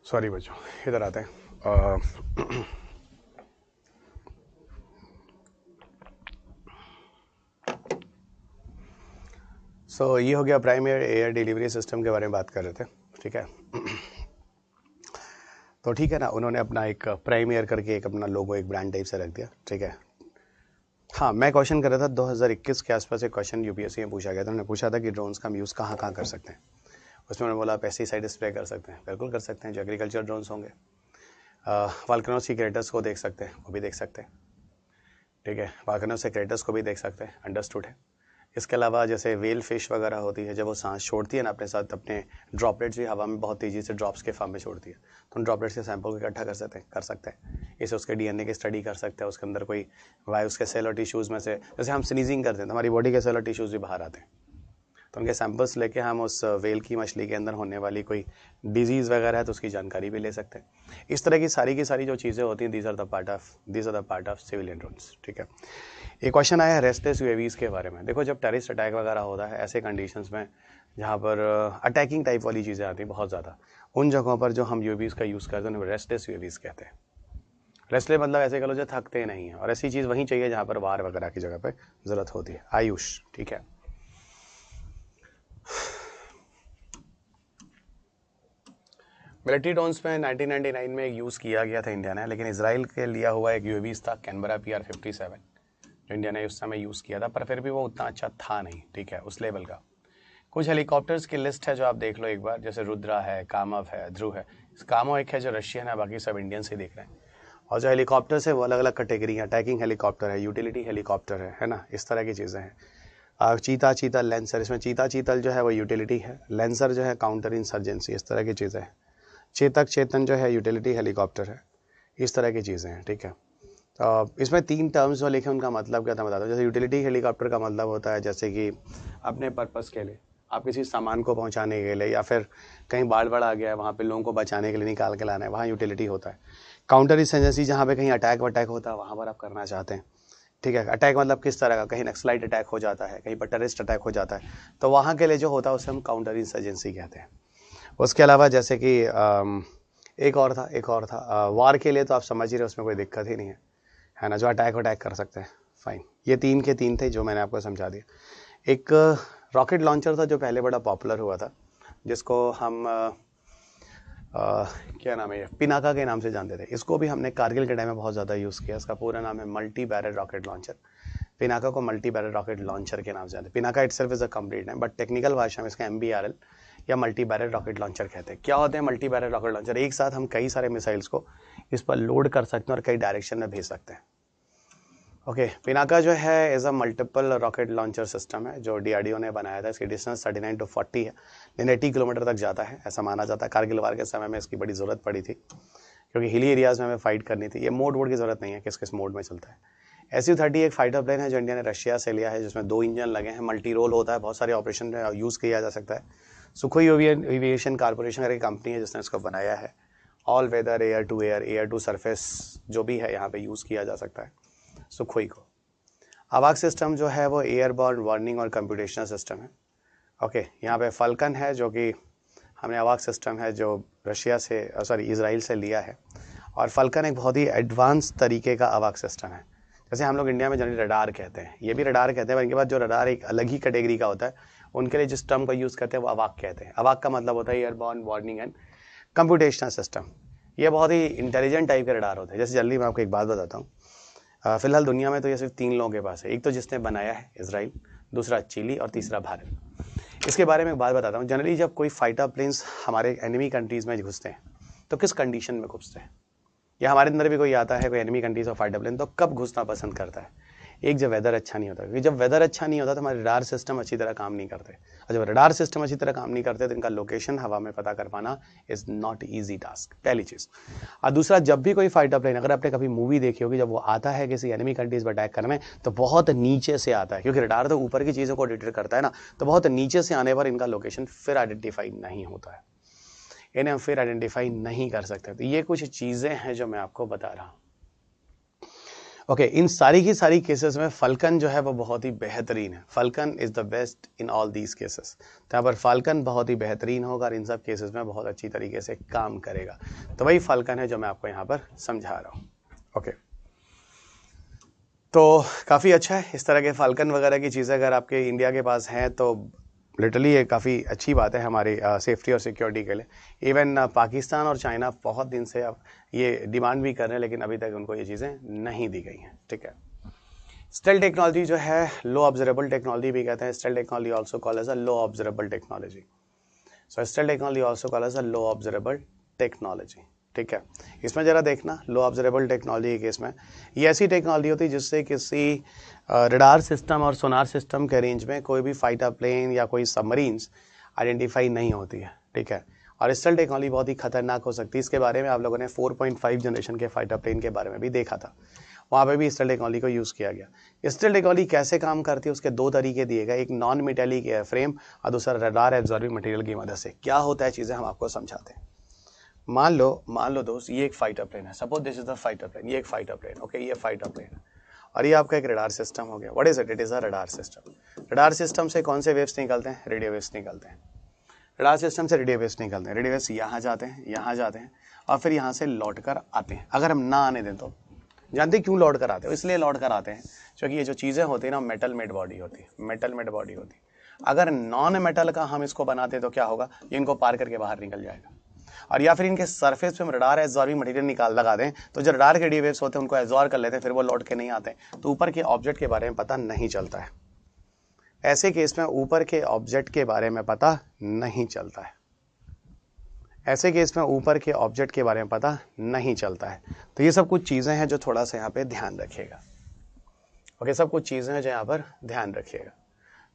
सॉरी बच्चों, इधर आते हैं। सो ये हो गया प्राइम एयर डिलीवरी सिस्टम के बारे में बात कर रहे थे, ठीक है। तो ठीक है ना, उन्होंने अपना एक प्राइम एयर करके एक अपना लोगो एक ब्रांड टाइप से रख दिया, ठीक है। हाँ, मैं क्वेश्चन कर रहा था 2021 के आसपास एक क्वेश्चन यूपीएससी में पूछा गया था। उन्होंने पूछा था कि ड्रोन्स का हम यूज़ कहाँ कहाँ कर सकते हैं। उसमें उन्होंने बोला पेस्टिसाइड स्प्रे कर सकते हैं, बिल्कुल कर सकते हैं, जो एग्रीकल्चर ड्रोन्स होंगे। वॉल्केनोस की क्रेटर्स को देख सकते हैं, वो भी देख सकते हैं, ठीक है। वॉल्केनोस के क्रेटर्स को भी देख सकते हैं, अंडरस्टूड है। इसके अलावा जैसे वेल फिश वगैरह होती है, जब वो सांस छोड़ती है ना अपने साथ, अपने ड्रॉपलेट्स भी हवा में बहुत तेज़ी से ड्रॉप्स के फॉर्म में छोड़ती है, तो उन ड्रॉपलेट्स के सैंपल को इकट्ठा कर सकते हैं। इसे उसके डीएनए की स्टडी कर सकते हैं, उसके अंदर कोई वायरस के सेल और टिश्यूज़ में से, जैसे हम स्नीजिंग करते हैं तो हमारी बॉडी के सेल और टिश्यूज़ भी बाहर आते हैं, तो उनके सैंपल्स लेके हम उस वेल की मछली के अंदर होने वाली कोई डिजीज़ वगैरह है तो उसकी जानकारी भी ले सकते हैं। इस तरह की सारी जो चीज़ें होती हैं, these are the part of civilian drones, ठीक है। एक क्वेश्चन आया है रेस्टलेस यूएवीज़ के बारे में। देखो, जब टेररिस्ट अटैक वगैरह होता है ऐसे कंडीशंस में जहाँ पर अटैकिंग टाइप वाली चीज़ें आती हैं बहुत ज़्यादा, उन जगहों पर जो हम यूएवीज़ का यूज़ करते हैं उन्हें रेस्टलेस यूएवीज़ कहते हैं। रेस्टलेस मतलब ऐसे कह लो जो थकते नहीं हैं, और ऐसी चीज़ वहीं चाहिए जहाँ पर वार वगैरह की जगह पर ज़रूरत होती है। आयुष, ठीक है। मिलिट्री ड्रोन्स में 1999 में एक यूज़ किया गया था इंडिया ने, लेकिन इसराइल के लिया हुआ एक यूएवीज़ था कैनबरा PR-57 जो इंडिया ने उस समय यूज़ किया था, पर फिर भी वो उतना अच्छा था नहीं, ठीक है, उस लेवल का। कुछ हेलीकॉप्टर्स की लिस्ट है जो आप देख लो एक बार, जैसे रुद्रा है, कामव है, ध्रुव है। कामव एक है जो रशियन है, बाकी सब इंडियन से दिख रहे हैं। और जो हेलीकॉप्टर्स है वो अलग अलग कैटेगरी हैं, अटैकिंग हेलीकॉप्टर है, यूटिलिटी हेलीकॉप्टर है ना, इस तरह की चीज़ें हैं। चीता लेंसर, इसमें चीतल जो है वो यूटिलिटी है, लेंसर जो है काउंटर इंसर्जेंसी, इस तरह की चीज़ें हैं। चेतन जो है यूटिलिटी हेलीकॉप्टर है, इस तरह की चीज़ें हैं, ठीक है। तो इसमें 3 टर्म्स जो लिखे उनका मतलब क्या था बताता हूँ। जैसे यूटिलिटी हेलीकॉप्टर का मतलब होता है जैसे कि अपने पर्पस के लिए, आप किसी सामान को पहुंचाने के लिए, या फिर कहीं बाढ़ आ गया है वहाँ पे लोगों को बचाने के लिए निकाल के लाना है, वहाँ यूटिलिटी होता है। काउंटर इंसर्जेंसी जहाँ पे कहीं अटैक होता है वहाँ पर आप करना चाहते हैं, ठीक है। अटैक मतलब किस तरह का, कहीं नक्सलाइट अटैक हो जाता है, कहीं पर टेररिस्ट अटैक हो जाता है, तो वहाँ के लिए जो होता है उसे हम काउंटर इंसर्जेंसी कहते हैं। उसके अलावा जैसे कि एक और था वार के लिए, तो आप समझ ही रहे उसमें कोई दिक्कत ही नहीं है ना, जो अटैक कर सकते हैं, फाइन। ये 3 के 3 थे जो मैंने आपको समझा दिया। एक रॉकेट लॉन्चर था जो पहले बड़ा पॉपुलर हुआ था, जिसको हम क्या नाम है, पिनाका के नाम से जानते थे। इसको भी हमने कारगिल के टाइम में बहुत ज़्यादा यूज़ किया। इसका पूरा नाम है multi barrel rocket launcher. Pinaka को मल्टी बैरल रॉकेट लॉन्चर के नाम से जानते हैं। Pinaka itself is a complete name, but technical भाषा में इसका MBRL या मल्टी बैरल रॉकेट लॉन्चर कहते हैं। क्या होते हैं मल्टी बैरल रॉकेट लॉन्चर? एक साथ हम कई सारे मिसाइल्स को इस पर लोड कर सकते हैं और कई डायरेक्शन में भेज सकते हैं। ओके, पिनाका जो है as a multiple rocket launcher system है जो DRDO ने बनाया था। इसकी डिस्टेंस 39 to 40 है, लेकिन 80 किलोमीटर तक जाता है, ऐसा माना जाता है। कारगिल वार के समय में इसकी बड़ी ज़रूरत पड़ी थी क्योंकि हिली एरियाज़ में हमें फाइट करनी थी। ये मोड की ज़रूरत नहीं है, किस मोड में चलता है। SU-30 एक फाइटर प्लेन है जो इंडिया ने रशिया से लिया है, जिसमें 2 इंजन लगे हैं, मल्टी रोल होता है, बहुत सारे ऑपरेशन में यूज़ किया जा सकता है। सुखोई एविएशन कॉर्पोरेशन करके कंपनी है जिसने इसको बनाया है। All weather, air to air, air to surface जो भी है यहाँ पे यूज़ किया जा सकता है सुखोई को। अवाक सिस्टम जो है वो एयरबॉर्न वार्निंग और कंप्यूटेशनल सिस्टम है। ओके, यहाँ पे फल्कन है जो कि हमने अवाक सिस्टम है जो इजराइल से लिया है। और फल्कन एक बहुत ही एडवांस तरीके का अवाक सिस्टम है। जैसे हम लोग इंडिया में जनरली रडार कहते हैं, ये भी रडार कहते हैं, पर इनके बाद जो रडार एक अलग ही कैटेगरी का होता है, उनके लिए जिस टर्म का यूज़ करते हैं वो अवाक कहते हैं। अवाक का मतलब होता है airborne warning and computational system. ये बहुत ही इंटेलिजेंट टाइप के रडार होते हैं। जैसे जल्दी मैं आपको एक बात बताता हूँ। फिलहाल दुनिया में तो ये सिर्फ 3 लोगों के पास है। एक तो जिसने बनाया है इजराइल, दूसरा चिली और तीसरा भारत। इसके बारे में एक बात बताता हूँ। जनरली जब कोई फाइटर प्लेन्स हमारे एनिमी कंट्रीज़ में घुसते हैं तो किस कंडीशन में घुसते हैं, या हमारे अंदर भी कोई आता है कोई एनिमी कंट्रीज और फाइटर प्लेन, तो कब घुसना पसंद करता है? एक जब वेदर अच्छा नहीं होता, क्योंकि जब वेदर अच्छा नहीं होता तो हमारे रडार सिस्टम अच्छी तरह काम नहीं करते, और जब रडार सिस्टम अच्छी तरह काम नहीं करते तो इनका लोकेशन हवा में पता कर पाना इज नॉट ईजी टास्क, पहली चीज़। और दूसरा, जब भी कोई फाइटर प्लेन, अगर आपने कभी मूवी देखी होगी, जब वो आता है किसी एनिमी कंट्रीज पर अटैक करने तो बहुत नीचे से आता है, क्योंकि रडार तो ऊपर की चीज़ों को डिटेक्ट करता है ना, तो बहुत नीचे से आने पर इनका लोकेशन फिर आइडेंटिफाई नहीं होता है, इन्हें हम फिर आइडेंटिफाई नहीं कर सकते। तो ये कुछ चीज़ें हैं जो मैं आपको बता रहा हूँ। ओके, इन सारी की सारी केसेस में फाल्कन जो है वो बहुत ही बेहतरीन है। Falcon is the best in all these cases. तो यहाँ पर फाल्कन बहुत ही बेहतरीन होगा और इन सब केसेस में बहुत अच्छी तरीके से काम करेगा। तो वही फाल्कन है जो मैं आपको यहाँ पर समझा रहा हूँ। ओके, तो काफ़ी अच्छा है इस तरह के फाल्कन वगैरह की चीज़ें अगर आपके इंडिया के पास हैं तो लिटरली ये काफ़ी अच्छी बात है हमारी सेफ्टी और सिक्योरिटी के लिए। इवन पाकिस्तान और चाइना बहुत दिन से अब ये डिमांड भी कर रहे हैं, लेकिन अभी तक उनको ये चीज़ें नहीं दी गई हैं। ठीक है, स्टेल टेक्नोलॉजी जो है लो ऑब्जर्वेबल टेक्नोलॉजी भी कहते हैं। Stealth technology also called as a low observable technology. So stealth technology also called as a low observable technology. ठीक है, इसमें जरा देखना, लो ऑब्जर्वेबल टेक्नोलॉजी के केस में ये ऐसी टेक्नोलॉजी होती है जिससे किसी रडार सिस्टम और सोनार सिस्टम के रेंज में कोई भी फाइटर प्लेन या कोई सबमरीन्स आइडेंटिफाई नहीं होती है। ठीक है, और स्टेल टेक्नोलॉजी बहुत ही खतरनाक हो सकती है। इसके बारे में आप लोगों ने 4.5 जनरेशन के फाइटर प्लेन के बारे में भी देखा था, वहाँ पे भी स्टेल टेक्नोलॉजी को यूज़ किया गया। स्टेल टेक्नोलॉजी कैसे काम करती है उसके दो तरीके दिए गए, एक नॉन मेटेलिक एयर फ्रेम और दूसरा रडार एब्जॉर्बिंग मटेरियल की मदद से। क्या होता है चीज़ें हम आपको समझाते हैं। मान लो दोस्त, ये एक फाइटर प्लेन है, suppose this is the fighter plane, ये एक फाइटर प्लेन, ओके, ये फाइटर प्लेन है और ये आपका एक रडार सिस्टम हो गया। What is it? It is a radar system. Radar system से कौन से वेव्स निकलते हैं? रेडियो वेव्स निकलते हैं। रडार सिस्टम से रेडियो वेव्स निकलते हैं। रेडियो वेव्स यहाँ जाते हैं और फिर यहाँ से लौट कर आते हैं। अगर हम ना आने दें तो जानते क्यों लौट कर आते हैं? इसलिए लौट कर आते हैं क्योंकि ये जो चीज़ें होती है ना, मेटल मेड बॉडी होती है, मेटल मेड बॉडी होती है। अगर नॉन मेटल का हम इसको बनाते तो क्या होगा, ये इनको पार करके बाहर निकल जाएगा। और या फिर इनके सरफेस पे हम रडार एब्जॉर्बिंग मटेरियल लगा दें तो जो रडार के रेडियो वेव्स होते हैं उनको एब्जॉर्ब कर लेते हैं, फिर वो लौट के नहीं आते, तो ऊपर के ऑब्जेक्ट के बारे में पता नहीं चलता है। ऐसे केस में ऊपर के ऑब्जेक्ट के बारे में पता नहीं चलता है। ऐसे केस में ऊपर के ऑब्जेक्ट के बारे में पता नहीं चलता है। तो ये सब कुछ चीज़ें हैं जो थोड़ा सा यहाँ पे ध्यान रखिएगा। ओके, सब कुछ चीज़ें हैं जो यहाँ पर ध्यान रखिएगा।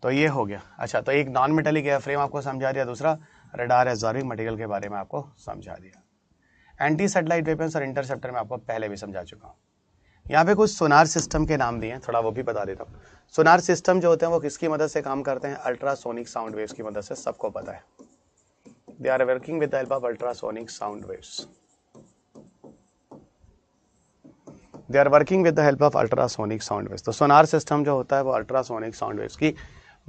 तो ये हो गया। अच्छा, तो एक नॉन मेटेलिक एयर फ्रेम आपको समझा दिया, दूसरा रडार एब्जॉर्बिंग मटेरियल के बारे में आपको समझा दिया। एंटी सैटेलाइट वेपन्स और इंटरसेप्टर में आपको पहले भी समझा चुका हूँ। यहाँ पे कुछ सोनार सिस्टम के नाम दिए हैं, थोड़ा वो भी बता देता हूँ। सोनार सिस्टम जो होते हैं वो किसकी मदद से काम करते हैं? अल्ट्रासोनिक साउंड वेव्स की मदद से, सबको पता है। They are working with the help of ultrasonic sound waves. They are working with the help of ultrasonic sound waves. तो सोनार सिस्टम जो होता है वो अल्ट्रासोनिक साउंड वेव्स की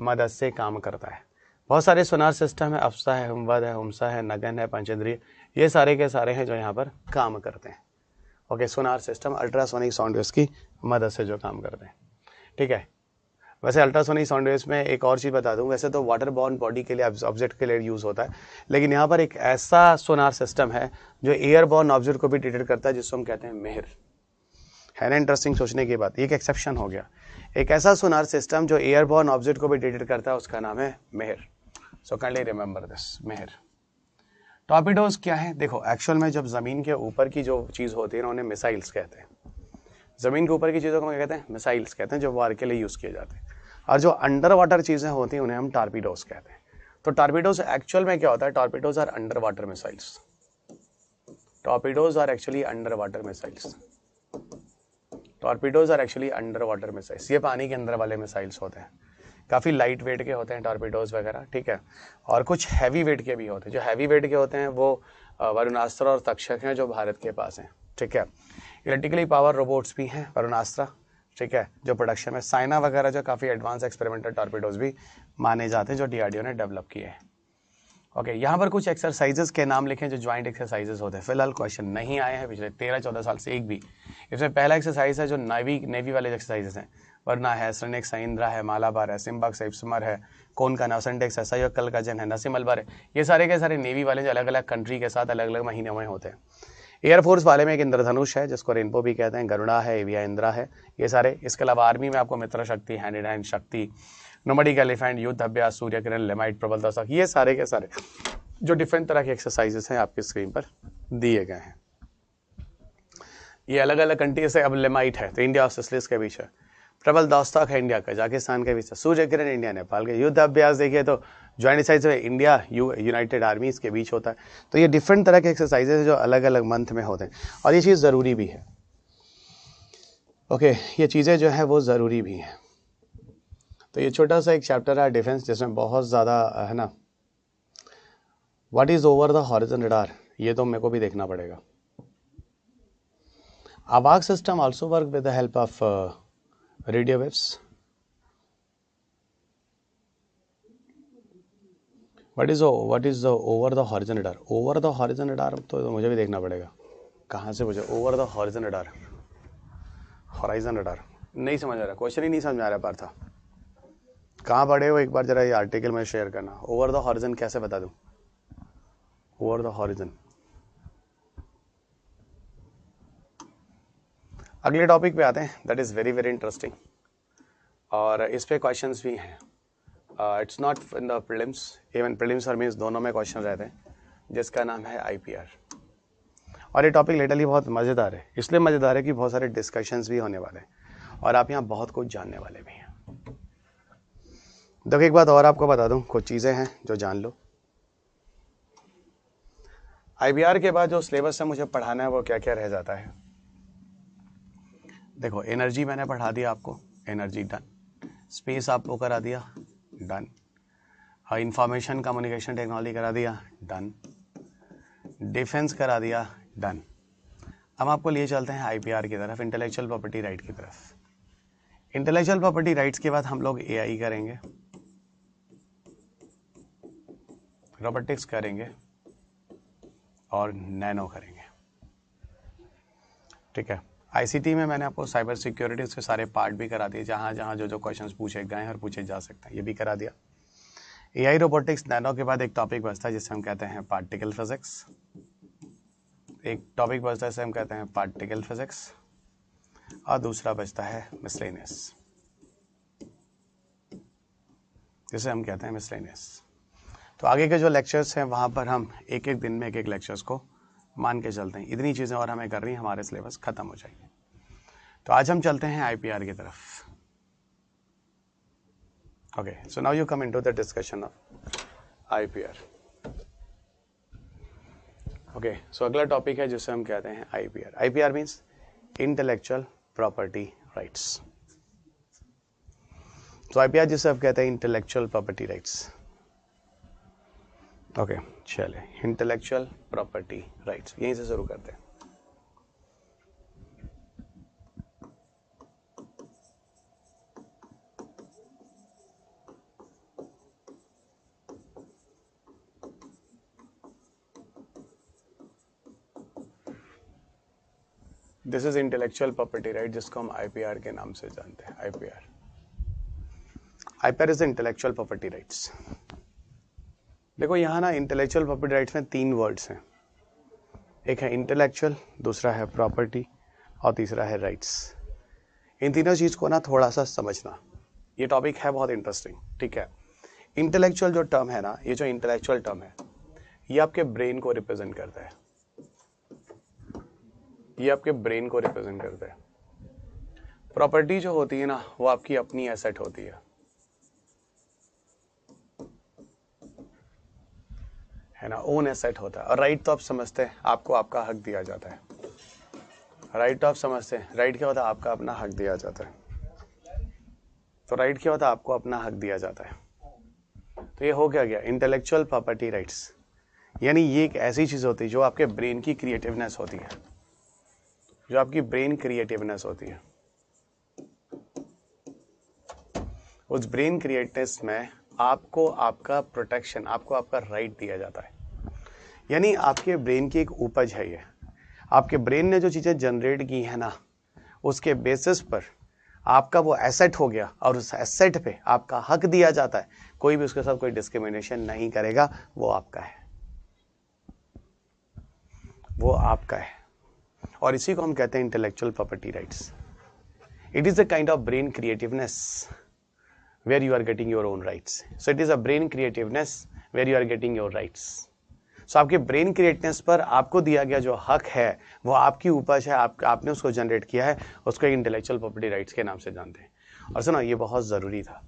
मदद से काम करता है। बहुत सारे सोनार सिस्टम है, अफ्सा है, हुम्वद है, हुम्सा है, नगन है, पंचेंद्रिय, ये सारे के सारे हैं जो यहाँ पर काम करते हैं। Okay, sonar system ultrasonic sound waves की मदद से जो काम करते हैं। ठीक है, वैसे अल्ट्रासोनिक साउंड वेव्स में एक और चीज़ बता दूं, वैसे तो वाटर बॉर्न बॉडी के लिए, ऑब्जेक्ट के लिए यूज़ होता है, लेकिन यहाँ पर एक ऐसा सोनार सिस्टम है जो एयर बॉर्न ऑब्जेक्ट को भी डिटेक्ट करता है, जिसको हम कहते हैं मेहर। है ना इंटरेस्टिंग सोचने की बात, एक एक्सेप्शन हो गया। एक ऐसा सोनार सिस्टम जो एयर बॉर्न ऑब्जेक्ट को भी डिटेक्ट करता है, उसका नाम है मेहर। सो काइंडली रिमेंबर दिस, मेहर। टॉर्पिडोज क्या है? देखो, एक्चुअल में जब ज़मीन के ऊपर की जो चीज़ होती है ना, उन्हें मिसाइल्स कहते हैं। ज़मीन के ऊपर की चीज़ों को क्या कहते हैं? मिसाइल्स कहते हैं, जो वार के लिए यूज़ किए जाते हैं। और जो अंडर वाटर चीज़ें होती हैं उन्हें हम टॉर्पिडोज कहते हैं। तो टॉर्पिडोज एक्चुअल में क्या होता है? Torpedoes are under water missiles. Torpedoes are actually under water missiles. Torpedoes are actually under water missiles. ये पानी के अंदर वाले मिसाइल्स होते हैं, काफ़ी लाइट वेट के होते हैं टॉर्पिडोज वगैरह। ठीक है, और कुछ हैवी वेट के भी होते हैं। जो हैवी वेट के होते हैं वो वरुणास्त्र और तक्षक हैं जो भारत के पास हैं। ठीक है, इलेक्ट्रिकली पावर रोबोट्स भी हैं वरुणास्त्र। ठीक है, जो प्रोडक्शन में साइना वगैरह जो काफ़ी एडवांस एक्सपेरिमेंटल टॉर्पिडोज भी माने जाते हैं, जो DRDO ने डेवलप किए हैं। ओके, यहाँ पर कुछ एक्सरसाइजेस के नाम लिखें जो ज्वाइंट एक्सरसाइजेस होते हैं। फिलहाल क्वेश्चन नहीं आए हैं पिछले 13-14 साल से एक भी। इसमें पहला एक्सरसाइज है जो नेवी वाले एक्सरसाइजेस हैं, वरना है, श्रेनिक सैंद्रा है, मालाबार है, सिम्बक सेप्समर है, कौन का नवसंडेक्स है, सहयोग कल का जन है, नसीम अलबर है। ये सारे के सारे नेवी वाले जो अलग अलग कंट्री के साथ अलग अलग महीने में होते हैं। एयरफोर्स वाले में एक इंद्रधनुष है जिसको रेनबो भी कहते हैं, गरुड़ा है, एविया इंद्रा है, ये सारे। इसके अलावा आर्मी में आपको मित्र शक्ति, हैंड शक्ति, नोमैडिक एलिफेंट, युद्ध अभ्यास, सूर्य किरण, लेमाइट, प्रबल दशक, ये सारे के सारे जो डिफरेंट तरह के एक्सरसाइजेस हैं आपकी स्क्रीन पर दिए गए हैं। ये अलग अलग कंट्री से, अब लेमाइट है तो इंडिया और सिसिलिस के बीच है। प्रबल दौस्ताख है इंडिया, कजाकिस्तान का विस्तार, सूर्य किरण इंडिया, नेपाल के, युद्ध अभ्यास देखिए तो ज्वाइंट एक्सरसाइज में इंडिया यूनाइटेड आर्मीज के बीच होता है। तो ये डिफरेंट तरह के एक्सरसाइजेज जो अलग अलग मंथ में होते हैं, और ये चीज़ ज़रूरी भी है। ओके, ये चीज़ें जो है वो ज़रूरी भी हैं। तो ये छोटा सा एक चैप्टर है डिफेंस, जिसमें बहुत ज़्यादा है ना, what is over the horizon radar, ये तो मेरे को भी देखना पड़ेगा। AWACS system also work with the help of radio waves. What is the over the horizon radar? Over the horizon radar तो मुझे भी देखना पड़ेगा, कहाँ से मुझे over the horizon radar, horizon radar नहीं समझ आ रहा, क्वेश्चन ही नहीं समझ आ रहा पार था, कहाँ पढ़े हो एक बार जरा ये आर्टिकल में शेयर करना। ओवर द हॉरिजन कैसे बता दूँ? Over the horizon. अगले टॉपिक पे आते हैं, that is very very interesting, और इस पे क्वेश्चंस भी हैं। It's not in the prelims, even prelims और मीन्स दोनों में क्वेश्चन रहते हैं, जिसका नाम है IPR। और ये टॉपिक लिटरली बहुत मज़ेदार है, इसलिए मज़ेदार है कि बहुत सारे डिस्कशंस भी होने वाले हैं और आप यहाँ बहुत कुछ जानने वाले भी हैं। देखो एक बात और आपको बता दूँ, कुछ चीज़ें हैं जो जान लो। IPR के बाद जो सिलेबस है मुझे पढ़ाना है वो क्या क्या रह जाता है। देखो एनर्जी मैंने पढ़ा दिया आपको, एनर्जी डन। स्पेस आपको करा दिया, डन। इंफॉर्मेशन कम्युनिकेशन टेक्नोलॉजी करा दिया, डन। डिफेंस करा दिया, डन। अब आपको लिए चलते हैं IPR की तरफ, इंटेलेक्चुअल प्रॉपर्टी राइट की तरफ। इंटेलेक्चुअल प्रॉपर्टी राइट्स के बाद हम लोग AI करेंगे, रोबोटिक्स करेंगे और नैनो करेंगे, ठीक है। ICT में मैंने आपको साइबर सिक्योरिटी के सारे पार्ट भी करा दिए, जहाँ जहाँ जो जो क्वेश्चंस पूछे गए हैं और पूछे जा सकते हैं, ये भी करा दिया। AI रोबोटिक्स नैनो के बाद एक टॉपिक बचता है जिसे हम कहते हैं पार्टिकल फिजिक्स, एक टॉपिक बचता है जिसे हम कहते हैं पार्टिकल फिजिक्स, और दूसरा बचता है मिसलेनियस, जिसे हम कहते हैं मिसलेनियस। तो आगे के जो लेक्चर्स हैं वहाँ पर हम एक एक दिन में एक एक लेक्चर्स को मान के चलते हैं, इतनी चीज़ें और हमें करनी, हमारे सिलेबस खत्म हो जाएंगे। तो आज हम चलते हैं IPR की तरफ। Okay, so now you come into the discussion of IPR। Okay, so अगला टॉपिक है जिसे हम कहते हैं IPR। IPR means intellectual property rights. तो IPR जिसे आप कहते हैं इंटेलेक्चुअल प्रॉपर्टी राइट्स। ओके, चले इंटेलेक्चुअल प्रॉपर्टी राइट्स यहीं से शुरू करते हैं। This is intellectual property right, जिसको हम IPR के नाम से जानते हैं। IPR is intellectual property rights. देखो यहाँ ना इंटेलेक्चुअल प्रॉपर्टी राइट्स में 3 वर्ड्स हैं, एक है इंटेलेक्चुअल, दूसरा है प्रॉपर्टी और तीसरा है राइट्स। इन तीनों चीज़ को ना थोड़ा सा समझना, ये टॉपिक है बहुत इंटरेस्टिंग, ठीक है। इंटेलेक्चुअल जो टर्म है ना, ये जो इंटेलेक्चुअल टर्म है, ये आपके ब्रेन को रिप्रेजेंट करता है, ये आपके ब्रेन को रिप्रेजेंट करता है। प्रॉपर्टी जो होती है ना, वो आपकी अपनी एसेट होती है ना, ओन एसेट होता है। और राइट तो आप समझते हैं, आपको आपका हक दिया जाता है। राइट तो आप समझते हैं, राइट क्या होता है? आपका अपना हक दिया जाता है। तो राइट क्या होता है? आपको अपना हक दिया जाता है। तो ये हो क्या गया? इंटेलेक्चुअल प्रॉपर्टी राइट्स, यानी ये एक ऐसी चीज होती है जो आपके ब्रेन की क्रिएटिवनेस होती है, जो आपकी ब्रेन क्रिएटिवनेस होती है। उस ब्रेन क्रिएटिवनेस में आपको आपका प्रोटेक्शन, आपको आपका राइट दिया जाता है। यानी आपके ब्रेन की एक उपज है ये, आपके ब्रेन ने जो चीज़ें जनरेट की है ना, उसके बेसिस पर आपका वो एसेट हो गया और उस एसेट पे आपका हक दिया जाता है। कोई भी उसके साथ कोई डिस्क्रिमिनेशन नहीं करेगा, वो आपका है, वो आपका है। और इसी को हम कहते हैं intellectual property rights. It is a kind of brain creativeness where you are getting your own rights. So it is a brain creativeness where you are getting your rights. So आपके ब्रेन क्रिएटिवनेस पर आपको दिया गया जो हक है वो आपकी उपज है, आपने उसको जनरेट किया है, उसको इंटेलेक्चुअल प्रॉपर्टी राइट्स के नाम से जानते हैं। और सुनो, ये बहुत ज़रूरी था।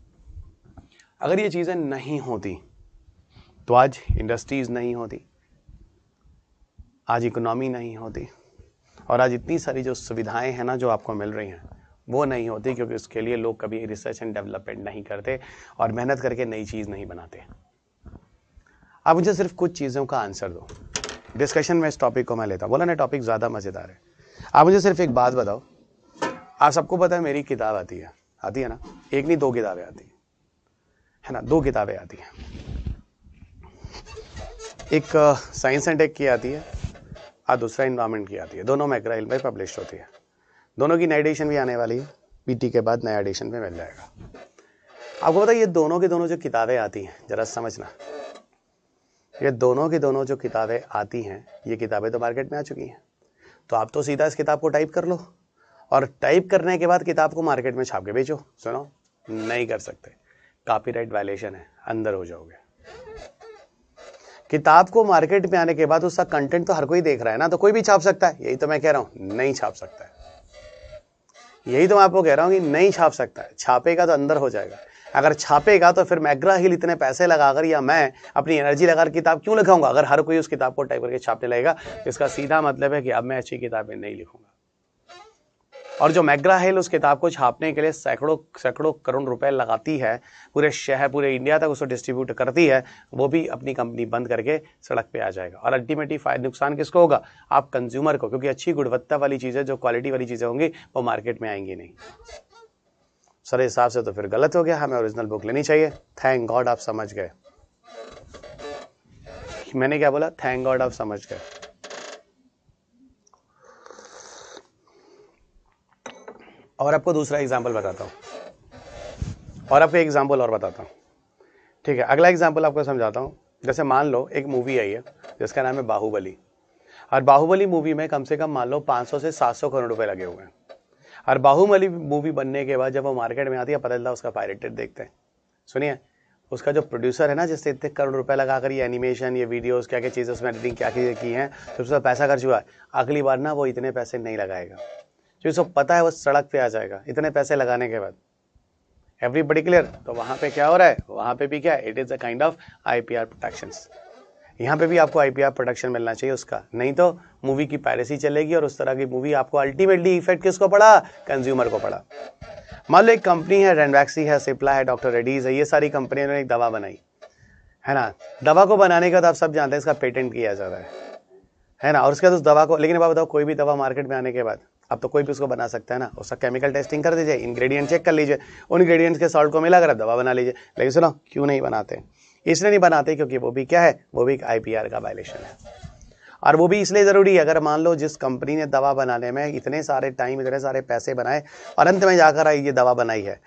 अगर ये चीज़ें नहीं होती तो आज इंडस्ट्रीज नहीं होती, आज इकोनॉमी नहीं होती, और आज इतनी सारी जो सुविधाएं हैं ना जो आपको मिल रही हैं वो नहीं होती, क्योंकि उसके लिए लोग कभी रिसर्च एंड डेवलपमेंट नहीं करते और मेहनत करके नई चीज़ नहीं बनाते। आप मुझे सिर्फ कुछ चीज़ों का आंसर दो, डिस्कशन में इस टॉपिक को मैं लेता हूँ। बोला ना टॉपिक ज़्यादा मज़ेदार है। आप मुझे सिर्फ एक बात बताओ, आप सबको पता है मेरी किताब आती है ना, एक नहीं 2 किताबें आती है ना, 2 किताबें आती हैं, एक साइंस एंड टेक की आती है और दूसरा इन्वायरमेंट की आती है। दोनों मैकग्रा हिल में पब्लिश होती है। दोनों की नई एडिशन भी आने वाली है, पीटी के बाद नया एडिशन भी मिल जाएगा। आपको पता है ये दोनों की दोनों जो किताबें आती हैं, जरा समझना, ये दोनों की दोनों जो किताबें आती हैं, ये किताबें तो मार्केट में आ चुकी हैं। तो आप तो सीधा इस किताब को टाइप कर लो और टाइप करने के बाद किताब को मार्केट में छाप के बेचो। सुनो, नहीं कर सकते, कॉपीराइट वायलेशन है, अंदर हो जाओगे। किताब को मार्केट में आने के बाद उसका कंटेंट तो हर कोई देख रहा है ना, तो कोई भी छाप सकता है। यही तो मैं कह रहा हूं, नहीं छाप सकता है। यही तो मैं आपको कह रहा हूं कि नहीं छाप सकता है। छापेगा तो अंदर हो जाएगा। अगर छापेगा तो फिर मैकग्रा हिल इतने पैसे लगाकर या मैं अपनी एनर्जी लगाकर किताब क्यों लिखाऊंगा? अगर हर कोई उस किताब को टाइप करके छापने लगेगा, इसका सीधा मतलब है कि अब मैं अच्छी किताबें नहीं लिखूंगा। और जो मैकग्रा हिल उस किताब को छापने के लिए सैकड़ों करोड़ रुपए लगाती है, पूरे शहर पूरे इंडिया तक उसको डिस्ट्रीब्यूट करती है, वो भी अपनी कंपनी बंद करके सड़क पे आ जाएगा। और अल्टीमेटली नुकसान किसको होगा? आप कंज्यूमर को, क्योंकि अच्छी गुणवत्ता वाली चीज़ें, जो क्वालिटी वाली चीज़ें होंगी वो मार्केट में आएंगी नहीं। सर हिसाब से तो फिर गलत हो गया, हमें ओरिजिनल बुक लेनी चाहिए। थैंक गॉड आप समझ गए। मैंने क्या बोला? थैंक गॉड आप समझ गए। और आपको दूसरा एग्जाम्पल बताता हूँ, और आपको एग्जाम्पल और बताता हूँ, ठीक है? अगला एग्जाम्पल आपको समझाता हूँ। जैसे मान लो एक मूवी आई है जिसका नाम है बाहुबली, और बाहुबली मूवी में कम से कम मान लो 500 से 700 करोड़ रुपए लगे हुए हैं। और बाहुबली मूवी बनने के बाद जब वो मार्केट में आती है, पता चलता है उसका पायरेटेड देखते हैं। सुनिए, उसका जो प्रोड्यूसर है ना, जिससे इतने करोड़ रुपए लगाकर ये एनिमेशन, ये वीडियोस, क्या क्या चीज़ें उसमें एडिटिंग क्या क्या की हैं, तो उसका पैसा खर्च हुआ है, अगली बार ना वो इतने पैसे नहीं लगाएगा, जो सब पता है वो सड़क पे आ जाएगा इतने पैसे लगाने के बाद। Everybody clear? तो वहाँ पे क्या हो रहा है? वहाँ पे भी क्या है? It is a kind of IPR protections. यहाँ पे भी आपको IPR प्रोटेक्शन मिलना चाहिए उसका, नहीं तो मूवी की पायरेसी चलेगी और उस तरह की मूवी आपको अल्टीमेटली इफेक्ट किसको पड़ा? कंज्यूमर को पड़ा। मान लो एक कंपनी है, रेनवैक्सी है, सिप्ला है, डॉक्टर रेड्डीज है, ये सारी कंपनियों ने एक दवा बनाई है ना। दवा को बनाने के बाद आप सब जानते हैं इसका पेटेंट किया जाता है ना। और उसके बाद उस दवा को, लेकिन अब बताओ कोई भी दवा मार्केट में आने के बाद अब तो कोई भी उसको बना सकता है ना। उसका केमिकल टेस्टिंग कर दीजिए, इंग्रेडिएंट चेक कर लीजिए, उन इंग्रेडिएंट्स के सॉल्ट को मिलाकर दवा बना लीजिए। लेकिन सुनो, क्यों नहीं बनाते? इसलिए नहीं बनाते क्योंकि वो भी क्या है? वो भी एक IPR का वायलेशन है। और वो भी इसलिए ज़रूरी है, अगर मान लो जिस कंपनी ने दवा बनाने में इतने सारे टाइम, इतने सारे पैसे बनाए और अंत में जाकर ये दवा बनाई है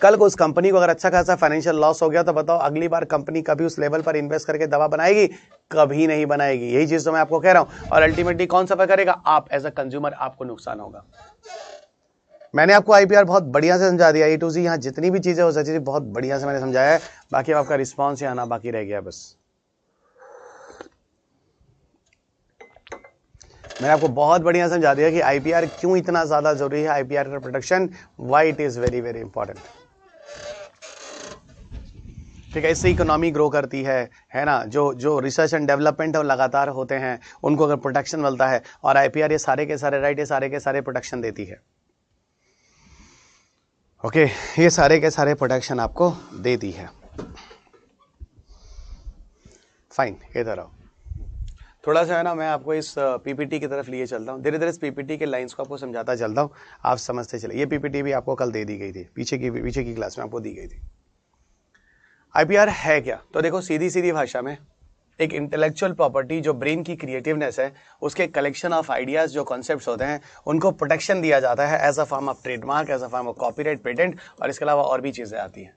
कल को उस कंपनी को अगर अच्छा खासा फाइनेंशियल लॉस हो गया तो बताओ अगली बार कंपनी कभी उस लेवल पर इन्वेस्ट करके दवा बनाएगी? कभी नहीं बनाएगी। यही चीज तो मैं आपको कह रहा हूं। और अल्टीमेटली कौन सफर करेगा? आप एज अ कंज्यूमर, आपको नुकसान होगा। मैंने आपको IPR बहुत बढ़िया से समझा दिया, A to Z। यहाँ जितनी भी चीजें हो सकती थी बहुत बढ़िया से मैंने समझाया है। बाकी आपका रिस्पॉन्स ही आना बाकी रह गया बस। मैंने आपको बहुत बढ़िया समझा दिया कि IPR क्यों इतना ज्यादा जरूरी है, IPR का protection, why it is very very important. ठीक है, इससे इकोनॉमी ग्रो करती है ना। जो रिसर्च एंड डेवलपमेंट लगातार होते हैं उनको अगर प्रोटेक्शन मिलता है, और IPR ये सारे के सारे राइट, ये सारे के सारे प्रोटेक्शन देती है। ओके, ये सारे के सारे प्रोटेक्शन आपको देती है। फाइन, इधर आओ। थोड़ा सा है ना, मैं आपको इस PPT की तरफ लिए चलता हूँ। धीरे धीरे इस PPT के लाइंस को आपको समझाता चलता हूँ, आप समझते चले। ये PPT भी आपको कल दे दी गई थी, पीछे की क्लास में आपको दी गई थी। IPR है क्या? तो देखो, सीधी सीधी भाषा में एक इंटेलेक्चुअल प्रॉपर्टी, जो ब्रेन की क्रिएटिवनेस है, उसके कलेक्शन ऑफ आइडियाज, जो कॉन्सेप्ट्स होते हैं, उनको प्रोटेक्शन दिया जाता है as a form of trademark, as a form of copyright, patent, और इसके अलावा और भी चीजें आती हैं।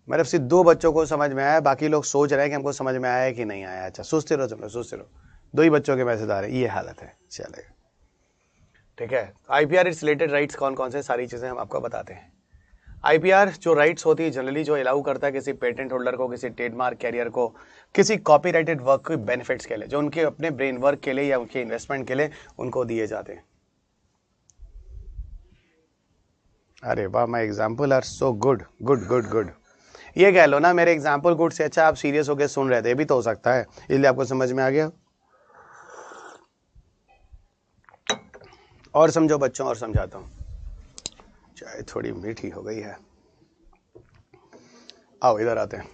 मेरे सिर्फ 2 बच्चों को समझ में आया, बाकी लोग सोच रहे हैं कि हमको समझ में आया है कि नहीं आया। अच्छा, सोचते रहो, चलो सोचते रहो। 2 ही बच्चों के मैसेज आ रहे हैं, ये हालत है। चलेगा, ठीक है। IPR इट्स रिलेटेड राइट्स कौन कौन से, सारी चीजें हम आपको बताते हैं। आईपीआर जो राइट्स होती है जनरली जो अलाउ करता है किसी पेटेंट होल्डर को, किसी ट्रेडमार्क कैरियर को, किसी कॉपीराइटेड वर्क के बेनिफिट्स के लिए, जो उनके अपने ब्रेन वर्क के लिए या उनके इन्वेस्टमेंट के लिए उनको दिए जाते हैं। अरे वाह, my example are so good good good good. ये कह लो ना मेरे एग्जांपल गुड से अच्छा आप सीरियस होकर सुन रहे थे, ये भी तो हो सकता है, इसलिए आपको समझ में आ गया। और समझो बच्चों, और समझाता हूं, चाय थोड़ी मीठी हो गई है। आओ इधर आते हैं।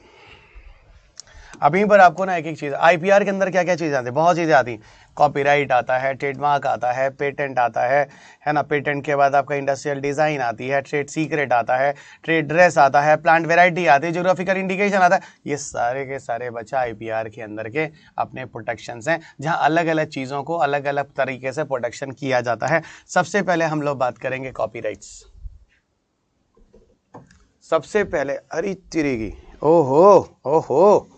अभी पर आपको ना एक एक चीज, आईपीआर के अंदर क्या क्या चीजें आती है, बहुत चीजें आती हैं। कॉपीराइट आता है, ट्रेडमार्क आता है, पेटेंट आता है ना। पेटेंट के बाद आपका इंडस्ट्रियल डिजाइन आती है, ट्रेड सीक्रेट आता है, ट्रेड ड्रेस आता है, प्लांट वेराइटी आती है, ज्योग्राफिकल इंडिकेशन आता है। ये सारे के सारे बच्चा आईपीआर के अंदर के अपने प्रोटेक्शंस हैं, जहां अलग अलग चीजों को अलग अलग तरीके से प्रोटेक्शन किया जाता है। सबसे पहले हम लोग बात करेंगे कॉपीराइट्स। सबसे पहले, अरे तिरेगी, ओहो ओहो,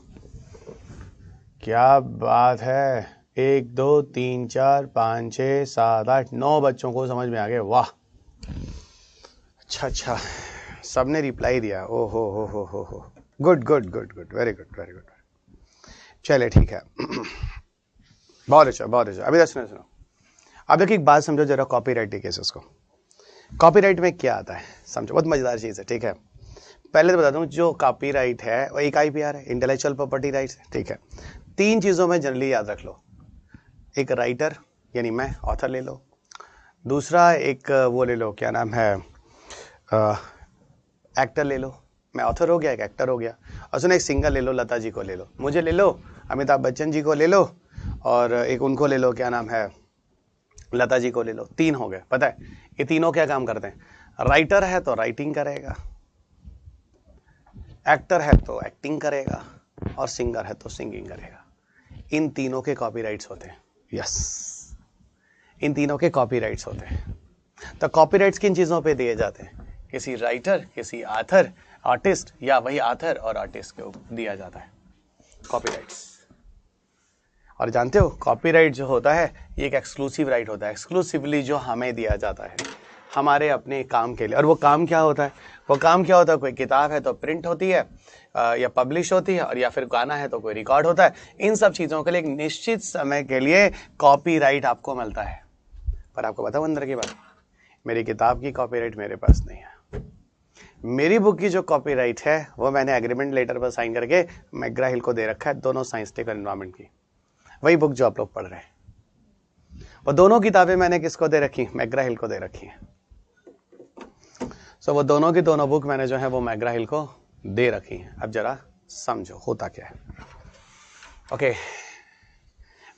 क्या बात है। 1 2 3 4 5 6 7 8 9 बच्चों को समझ में आ गया, वाह। अच्छा, सबने रिप्लाई दिया, ओहो हो, good good good good, very good very good. चले ठीक है, बहुत अच्छा बहुत अच्छा। अभी सुनो, अब एक बात समझो जरा, कॉपीराइट के केसेस को। कॉपीराइट में क्या आता है समझो, बहुत मजेदार चीज है, ठीक है। पहले तो बता दूं, जो कॉपीराइट है वो एक आईपीआर है, इंटेलेक्चुअल प्रॉपर्टी राइट्स, ठीक है। 3 चीजों में जनरली याद रख लो। एक राइटर यानी मैं, ऑथर ले लो। दूसरा एक वो ले लो, क्या नाम है, एक्टर ले लो। मैं ऑथर हो गया, एक एक्टर हो गया। और सुनो, एक सिंगर ले लो, लता जी को ले लो, मुझे ले लो, अमिताभ बच्चन जी को ले लो, और एक उनको ले लो, क्या नाम है, लता जी को ले लो। 3 हो गए। पता है ये तीनों क्या काम करते हैं? राइटर है तो राइटिंग करेगा, एक्टर है तो एक्टिंग करेगा, और सिंगर है तो सिंगिंग करेगा। इन तीनों के कॉपीराइट्स होते हैं। यस, इन तीनों के कॉपीराइट्स होते हैं। तो कॉपीराइट्स किन चीजों पे दिए जाते हैं? किसी राइटर, किसी आथर, आर्टिस्ट, या वही आथर और आर्टिस्ट को दिया जाता है कॉपीराइट्स। और जानते हो कॉपीराइट जो होता है ये एक एक्सक्लूसिव राइट होता है, एक्सक्लूसिवली जो हमें दिया जाता है हमारे अपने काम के लिए। और वो काम क्या होता है? वो काम क्या होता है? कोई किताब है तो प्रिंट होती है या पब्लिश होती है, और या फिर गाना है तो कोई रिकॉर्ड होता है। इन सब चीज़ों के लिए एक निश्चित समय के लिए कॉपीराइट आपको मिलता है। पर आपको बताओ अंदर की बात, मेरी किताब की कॉपीराइट मेरे पास नहीं है। मेरी बुक की जो कॉपीराइट है वो मैंने एग्रीमेंट लेटर पर साइन करके मैकग्रा हिल को दे रखा है, दोनों साइंस टेक और एनवायरमेंट की। वही बुक जो आप लोग पढ़ रहे हैं, वो दोनों किताबें मैंने किसको दे रखी? मैकग्रा हिल को दे रखी है। सो वो दोनों की दोनों बुक मैंने जो है वो मैकग्रा हिल को दे रखी है। अब जरा समझो होता क्या है। ओके,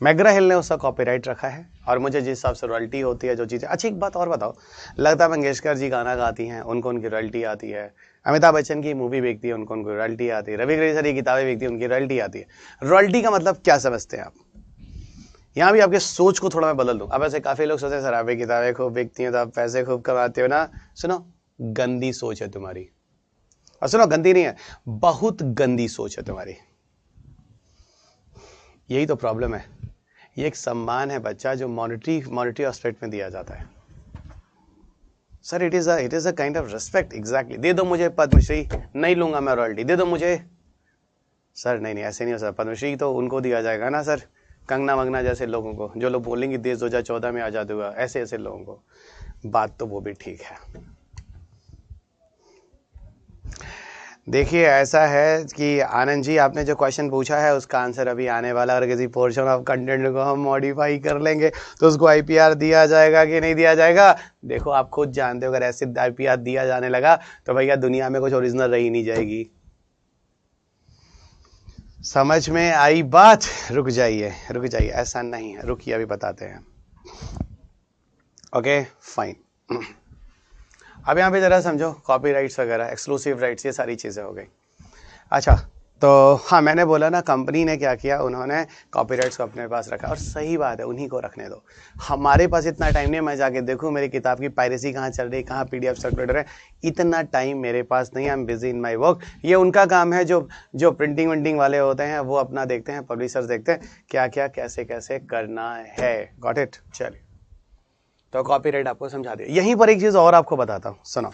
मैकग्रा हिल ने उसका कॉपीराइट रखा है, और मुझे जिस हिसाब से रॉयल्टी होती है जो चीज़ें। अच्छा एक बात और बताओ, लता मंगेशकर जी गाना गाती हैं, उनको उनकी रॉयल्टी आती है। अमिताभ बच्चन की मूवी बेचती है, उनको उनकी रॉयल्टी आती है। रवि ग्रेसर की किताबें बेचती है, उनकी रॉयल्टी आती है। रॉयल्टी का मतलब क्या समझते हैं आप? यहाँ भी आपके सोच को थोड़ा मैं बदल दूं। अब ऐसे काफी लोग सोचते हैं सर आप किताबें खूब बिकती हैं तो आप पैसे खूब कमाते हो ना। सुनो, गंदी सोच है तुम्हारी। और सुनो, गंदी नहीं है, बहुत गंदी सोच है तुम्हारी। यही तो प्रॉब्लम है। ये एक सम्मान है बच्चा जो मॉनेटरी एस्पेक्ट में दिया जाता है। Sir it is a kind of respect. Exactly, दे दो मुझे पद्मश्री, नहीं लूंगा मैं रॉयल्टी, दे दो मुझे। सर नहीं ऐसे नहीं हो सर, पद्मश्री तो उनको दिया जाएगा ना सर, कंगना मंगना जैसे लोगों को, जो लोग बोलेंगे देश 2014 में आजाद हुआ, ऐसे लोगों को। बात तो वो भी ठीक है। देखिए ऐसा है कि आनंद जी आपने जो क्वेश्चन पूछा है उसका आंसर अभी आने वाला। अगर किसी पोर्शन ऑफ कंटेंट को हम मॉडिफाई कर लेंगे तो उसको आईपीआर दिया जाएगा कि नहीं दिया जाएगा? देखो आप खुद जानते हो, अगर ऐसे आईपीआर दिया जाने लगा तो भैया दुनिया में कुछ ओरिजिनल रही नहीं जाएगी। समझ में आई बात? रुक जाइए, ऐसा नहीं है, रुकिए अभी बताते हैं। Okay fine. अब यहाँ पे जरा समझो, कॉपीराइट्स वगैरह, एक्सक्लूसिव राइट्स, ये सारी चीजें हो गई। अच्छा तो हाँ, मैंने बोला ना कंपनी ने क्या किया, उन्होंने कॉपीराइट्स को अपने पास रखा, और सही बात है, उन्हीं को रखने दो। हमारे पास इतना टाइम नहीं है मैं जाके देखूं मेरी किताब की पायरेसी कहाँ चल रही, कहाँ पीडीएफ सर्कुलेटर है, इतना टाइम मेरे पास नहीं है। I am busy in my work. ये उनका काम है, जो प्रिंटिंग विंटिंग वाले होते हैं वो अपना देखते हैं, पब्लिशर्स देखते हैं क्या क्या कैसे कैसे करना है। Got it? चलिए, तो कॉपीराइट आपको समझा दिया। यहीं पर एक चीज और आपको बताता हूँ, सुनो।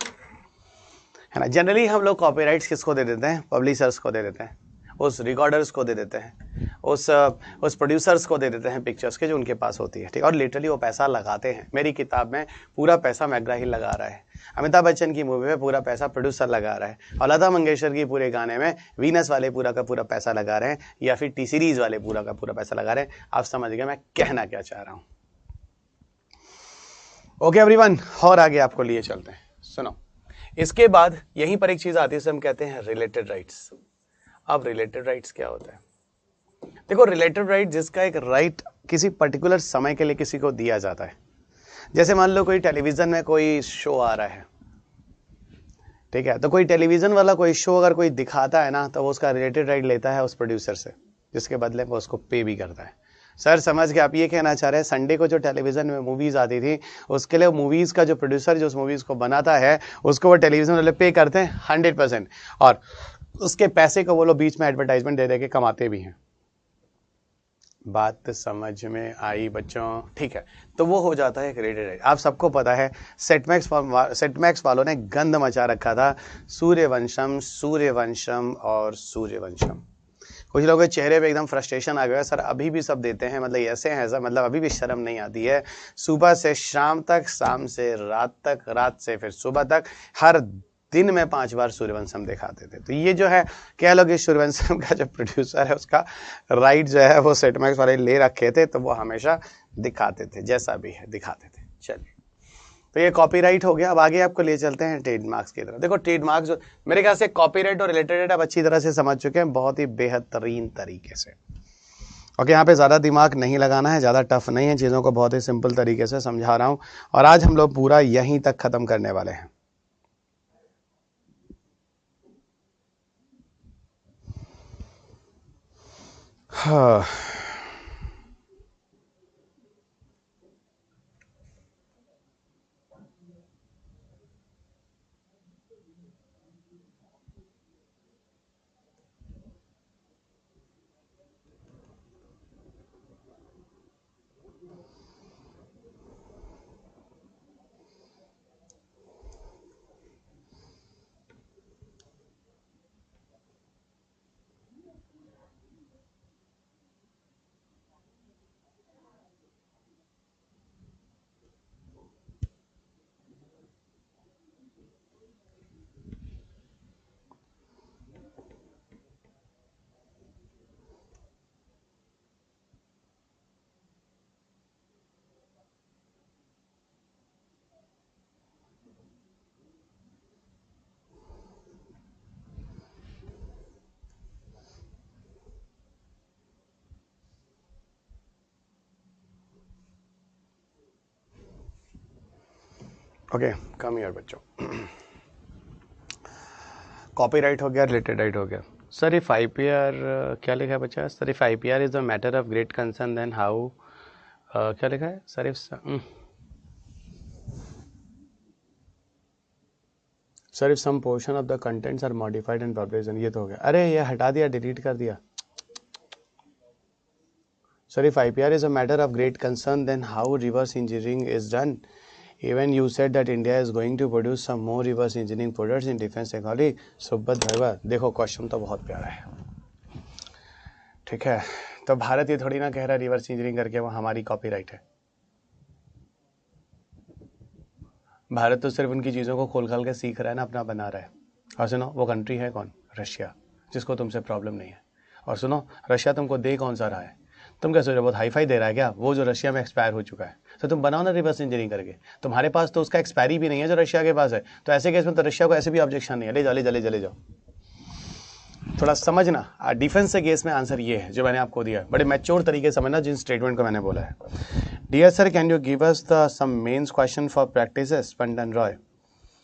है ना। जनरली हम लोग कॉपीराइट्स किसको दे देते हैं? पब्लिशर्स को दे देते हैं, उस रिकॉर्डर्स को दे देते हैं, उस प्रोड्यूसर्स को दे देते हैं पिक्चर्स के जो उनके पास होती है, ठीक। और लिटरली वो पैसा लगाते हैं। मेरी किताब में पूरा पैसा मैकग्रा हिल लगा रहा है, अमिताभ बच्चन की मूवी में पूरा पैसा प्रोड्यूसर लगा रहा है, और लता मंगेशकर की पूरे गाने में वीनस वाले पूरा का पूरा पैसा लगा रहे हैं, या फिर टी सीरीज वाले पूरा का पूरा पैसा लगा रहे हैं। आप समझ गए मैं कहना क्या चाह रहा हूँ? ओके एवरीवन, और आगे आपको लिए चलते हैं। सुनो, इसके बाद यहीं पर एक चीज आती है, हम कहते हैं रिलेटेड राइट्स। अब रिलेटेड राइट्स क्या होता है? देखो, रिलेटेड राइट जिसका एक राइट किसी पर्टिकुलर समय के लिए किसी को दिया जाता है। जैसे मान लो कोई टेलीविजन में कोई शो आ रहा है, ठीक है, तो कोई टेलीविजन वाला कोई शो अगर कोई दिखाता है ना, तो वो उसका रिलेटेड राइट लेता है उस प्रोड्यूसर से, जिसके बदले वो उसको पे भी करता है। सर समझ के आप ये कहना चाह रहे हैं संडे को जो टेलीविजन में मूवीज आती थी, उसके लिए मूवीज का जो प्रोड्यूसर जो उस मूवीज को बनाता है, उसको वो टेलीविजन वाले पे करते हैं 100%, और उसके पैसे को वो लोग बीच में एडवर्टाइजमेंट दे दे के कमाते भी हैं। बात समझ में आई बच्चों? ठीक है, तो वो हो जाता है रिलेटेड राइट। आप सबको पता है सेटमैक्स वालों ने गंद मचा रखा था, सूर्यवंशम सूर्यवंशम और सूर्यवंशम। कुछ लोगों के चेहरे पे एकदम फ्रस्ट्रेशन आ गया, सर अभी भी सब देते हैं, मतलब ऐसे हैं सर, मतलब अभी भी शर्म नहीं आती है? सुबह से शाम तक, शाम से रात तक, रात से फिर सुबह तक, हर दिन में 5 बार सूर्यवंशम दिखाते थे। तो ये जो है कह लो कि सूर्यवंशम का जो प्रोड्यूसर है उसका राइट जो है वो सेटमैक्स वाले ले रखे थे, तो वो हमेशा दिखाते थे, जैसा भी है दिखाते थे। चलिए, तो ये कॉपीराइट हो गया। अब आगे आपको ले चलते हैं ट्रेडमार्क्स की तरफ। देखो ट्रेडमार्क्स जो मेरे ख्याल से कॉपीराइट और रिलेटेड आप अच्छी तरह से समझ चुके हैं, बहुत ही बेहतरीन तरीके से। ओके, यहाँ पे ज़्यादा दिमाग नहीं लगाना है, ज़्यादा टफ नहीं है, चीज़ों को बहुत ही सिंपल तरीके से समझा रहा हूँ, और आज हम लोग पूरा यहीं तक ख़त्म करने वाले हैं। हाँ, ओके कम हियर बच्चों। कॉपीराइट हो गया, रिलेटेड राइट हो गया। सर इफ IPR क्या लिखा है बच्चा? Sir if IPR is a matter of great concern then how, क्या लिखा है sir? If sir if some portion of the contents are modified and publish, ये तो हो गया। अरे ये हटा दिया, डिलीट कर दिया। Sir if IPR is a matter of great concern then how reverse engineering is done? Even you said that India is going to produce some more reverse engineering products in defense technology. सुब्बत भरवा, देखो question तो बहुत प्यारा है, ठीक है। तो भारत ये थोड़ी ना कह रहा है रिवर्स इंजीनियरिंग करके वो हमारी कॉपीराइट है। भारत तो सिर्फ उनकी चीज़ों को खोल खाल के सीख रहा है ना, अपना बना रहा है। और सुनो, वो कंट्री है कौन? रशिया, जिसको तुमसे प्रॉब्लम नहीं है। और सुनो, रशिया तुमको दे कौन सा रहा है? तुम क्या सोच रहे हो बहुत हाई फाई दे रहा है क्या? वो जो रशिया में एक्सपायर हो चुका है, तो तुम बनाओ ना रिवर्स इंजीनियरिंग करके। तुम्हारे पास तो उसका एक्सपायरी भी नहीं है जो रशिया के पास है, तो ऐसे केस में तो रशिया को ऐसे भी ऑब्जेक्शन नहीं है। ले जाओ ले जाओ ले जाओ ले जाओ। थोड़ा समझना, डिफेंस से केस में आंसर ये है जो मैंने आपको दिया, बड़े मैच्योर तरीके से समझना जिन स्टेटमेंट को मैंने बोला है। Dear sir can you give us the some mains question for practice? Spandan Roy,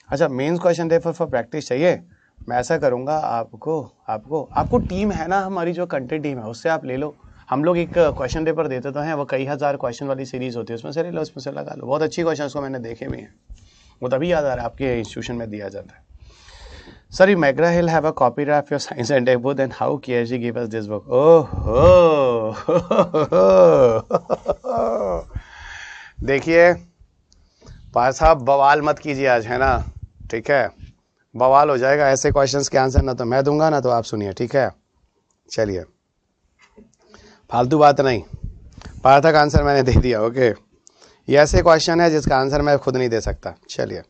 अच्छा मेंस क्वेश्चन दे फॉर प्रैक्टिस चाहिए। मैं ऐसा करूँगा, आपको टीम है ना हमारी जो कंटेंट टीम है, उससे आप ले लो। हम लोग एक क्वेश्चन पेपर देते तो हैं, वो कई हज़ार क्वेश्चन वाली सीरीज होती है, उसमें से ले लो, उसमें से लगा लो। बहुत अच्छी क्वेश्चन उसको मैंने देखे भी हैं, वो तभी याद आ रहा है, आपके इंस्टीट्यूशन में दिया जाता है। Sir you McGraw Hill have a copyright of your science and tech book, then how KSG give us this book? ओहो देखिए पास साहब, बवाल मत कीजिए आज, है ना, ठीक है, बवाल हो जाएगा, ऐसे क्वेश्चंस के आंसर ना तो मैं दूंगा ना तो आप सुनिए, ठीक है। चलिए, फालतू बात नहीं, पार्थक आंसर मैंने दे दिया, ओके। ये ऐसे क्वेश्चन है जिसका आंसर मैं खुद नहीं दे सकता। चलिए,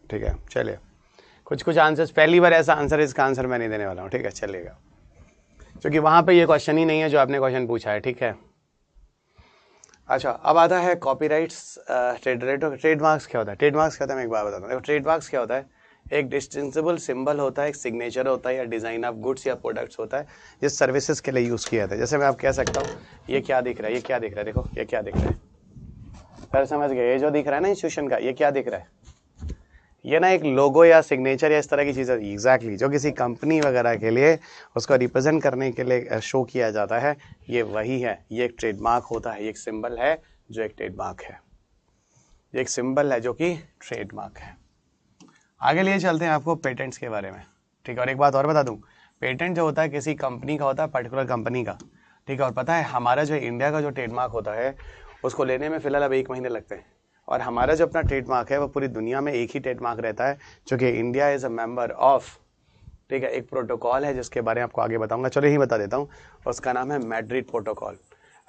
ठीक है। चलिए, कुछ कुछ आंसर्स, पहली बार ऐसा आंसर, इसका आंसर मैं नहीं देने वाला हूँ, ठीक है। चलिएगा, क्योंकि वहां पे ये क्वेश्चन ही नहीं है जो आपने क्वेश्चन पूछा है, ठीक है। अच्छा, अब आता है कॉपीराइट्स, ट्रेडमार्क्स क्या होता है? ट्रेडमार्क्स क्या होता है मैं एक बार बताता हूँ। देखो, ट्रेडमार्क्स क्या होता है? एक डिस्टिंग्विशेबल सिंबल होता है, एक सिग्नेचर होता है या डिजाइन ऑफ गुड्स या प्रोडक्ट्स होता है जिस सर्विसेज के लिए यूज किया जाता है। जैसे मैं आप कह सकता हूँ, ये क्या दिख रहा है, ये क्या दिख रहा है, देखो ये क्या दिख रहा है, सर समझ गए? ये जो दिख रहा है ना इंस्टीट्यूशन का, ये क्या दिख रहा है? ये ना एक लोगो या सिग्नेचर या इस तरह की चीज़ है, एग्जैक्टली जो किसी कंपनी वगैरह के लिए उसको रिप्रेजेंट करने के लिए शो किया जाता है, ये वही है। ये एक ट्रेडमार्क होता है, ये एक सिंबल है जो एक ट्रेडमार्क है, ये एक सिंबल है जो कि ट्रेडमार्क है। आगे लिए चलते हैं आपको पेटेंट्स के बारे में, ठीक है। और एक बात और बता दूं, पेटेंट जो होता है किसी कंपनी का होता है, पर्टिकुलर कंपनी का, ठीक है। और पता है हमारा जो इंडिया का जो ट्रेडमार्क होता है उसको लेने में फिलहाल अब 1 महीने लगते हैं, और हमारा जो अपना ट्रेडमार्क है वो पूरी दुनिया में एक ही ट्रेडमार्क रहता है, जो कि India is a member of, ठीक है। एक प्रोटोकॉल है जिसके बारे में आपको आगे बताऊंगा, चलो यही बता देता हूँ, उसका नाम है मैड्रिड प्रोटोकॉल।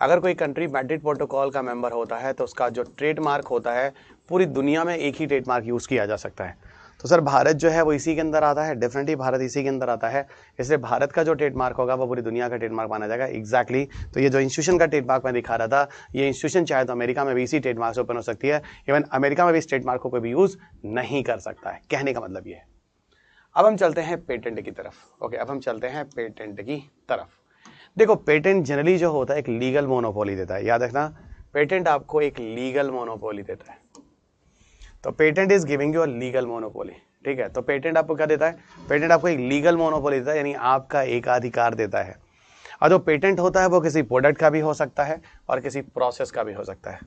अगर कोई कंट्री मैड्रिड प्रोटोकॉल का मेंबर होता है तो उसका जो ट्रेडमार्क होता है पूरी दुनिया में एक ही ट्रेडमार्क यूज़ किया जा सकता है। तो सर भारत जो है वो इसी के अंदर आता है, डेफिनेटली भारत इसी के अंदर आता है, इसलिए भारत का जो ट्रेडमार्क होगा वो पूरी दुनिया का ट्रेडमार्क माना जाएगा, एग्जैक्टली। तो ये जो इंस्टीट्यूशन का ट्रेडमार्क मैं दिखा रहा था, ये इंस्टीट्यूशन चाहे तो अमेरिका में भी इसी ट्रेडमार्क से ओपन हो सकती है, इवन अमेरिका में भी इस ट्रेडमार्क को कोई भी यूज़ नहीं कर सकता है, कहने का मतलब ये है। अब हम चलते हैं पेटेंट की तरफ, ओके। अब हम चलते हैं पेटेंट की तरफ। देखो, पेटेंट जनरली जो होता है एक लीगल मोनोपोली देता है, याद रखना, पेटेंट आपको एक लीगल मोनोपोली देता है। तो patent is giving you a legal monopoly, ठीक है। तो पेटेंट आपको क्या देता है? पेटेंट आपको एक लीगल मोनोपोली देता है, यानी आपका एकाधिकार देता है। और जो पेटेंट होता है वो किसी प्रोडक्ट का भी हो सकता है और किसी प्रोसेस का भी हो सकता है।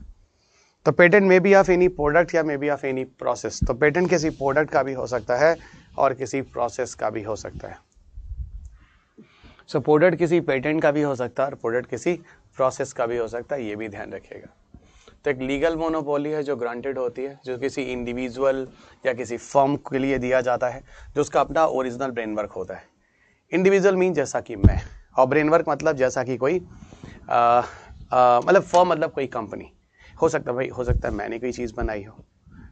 तो patent may be of any product या may be of any process. तो पेटेंट किसी प्रोडक्ट का भी हो सकता है और किसी प्रोसेस का भी हो सकता है। सो प्रोडक्ट किसी पेटेंट का भी हो सकता है और प्रोडक्ट किसी प्रोसेस का भी हो सकता है, ये भी ध्यान रखिएगा। तो एक लीगल मोनोपोली है जो ग्रांटेड होती है, जो किसी इंडिविजुअल या किसी फर्म के लिए दिया जाता है, जो उसका अपना ओरिजिनल ब्रेनवर्क होता है। इंडिविजुअल मीन जैसा कि मैं, और ब्रेनवर्क मतलब जैसा कि कोई मतलब फर्म मतलब कोई कंपनी हो सकता है, भाई हो सकता है मैंने कोई चीज़ बनाई हो,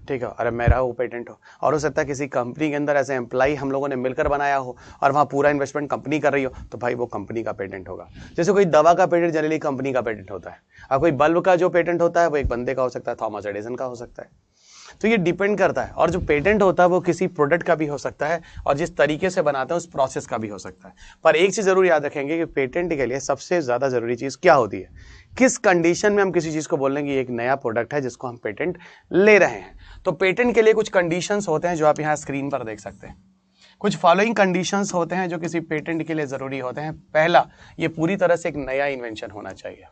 ठीक है, अरे मेरा वो पेटेंट हो, और हो सकता है किसी कंपनी के अंदर ऐसे एम्प्लॉई हम लोगों ने मिलकर बनाया हो और वहाँ पूरा इन्वेस्टमेंट कंपनी कर रही हो, तो भाई वो कंपनी का पेटेंट होगा। जैसे कोई दवा का पेटेंट जनरली कंपनी का पेटेंट होता है, और कोई बल्ब का जो पेटेंट होता है वो एक बंदे का हो सकता है, थॉमस एडिसन का हो सकता है। तो ये डिपेंड करता है, और जो पेटेंट होता है वो किसी प्रोडक्ट का भी हो सकता है और जिस तरीके से बनाते हैं उस प्रोसेस का भी हो सकता है। पर एक चीज जरूर याद रखेंगे कि पेटेंट के लिए सबसे ज्यादा जरूरी चीज क्या होती है, किस कंडीशन में हम किसी चीज को बोल रहे हैं कि एक नया प्रोडक्ट है जिसको हम पेटेंट ले रहे हैं। तो पेटेंट के लिए कुछ कंडीशंस होते हैं जो आप यहाँ स्क्रीन पर देख सकते हैं। कुछ फॉलोइंग कंडीशंस होते हैं जो किसी पेटेंट के लिए जरूरी होते हैं। पहला, ये पूरी तरह से एक नया इन्वेंशन होना चाहिए,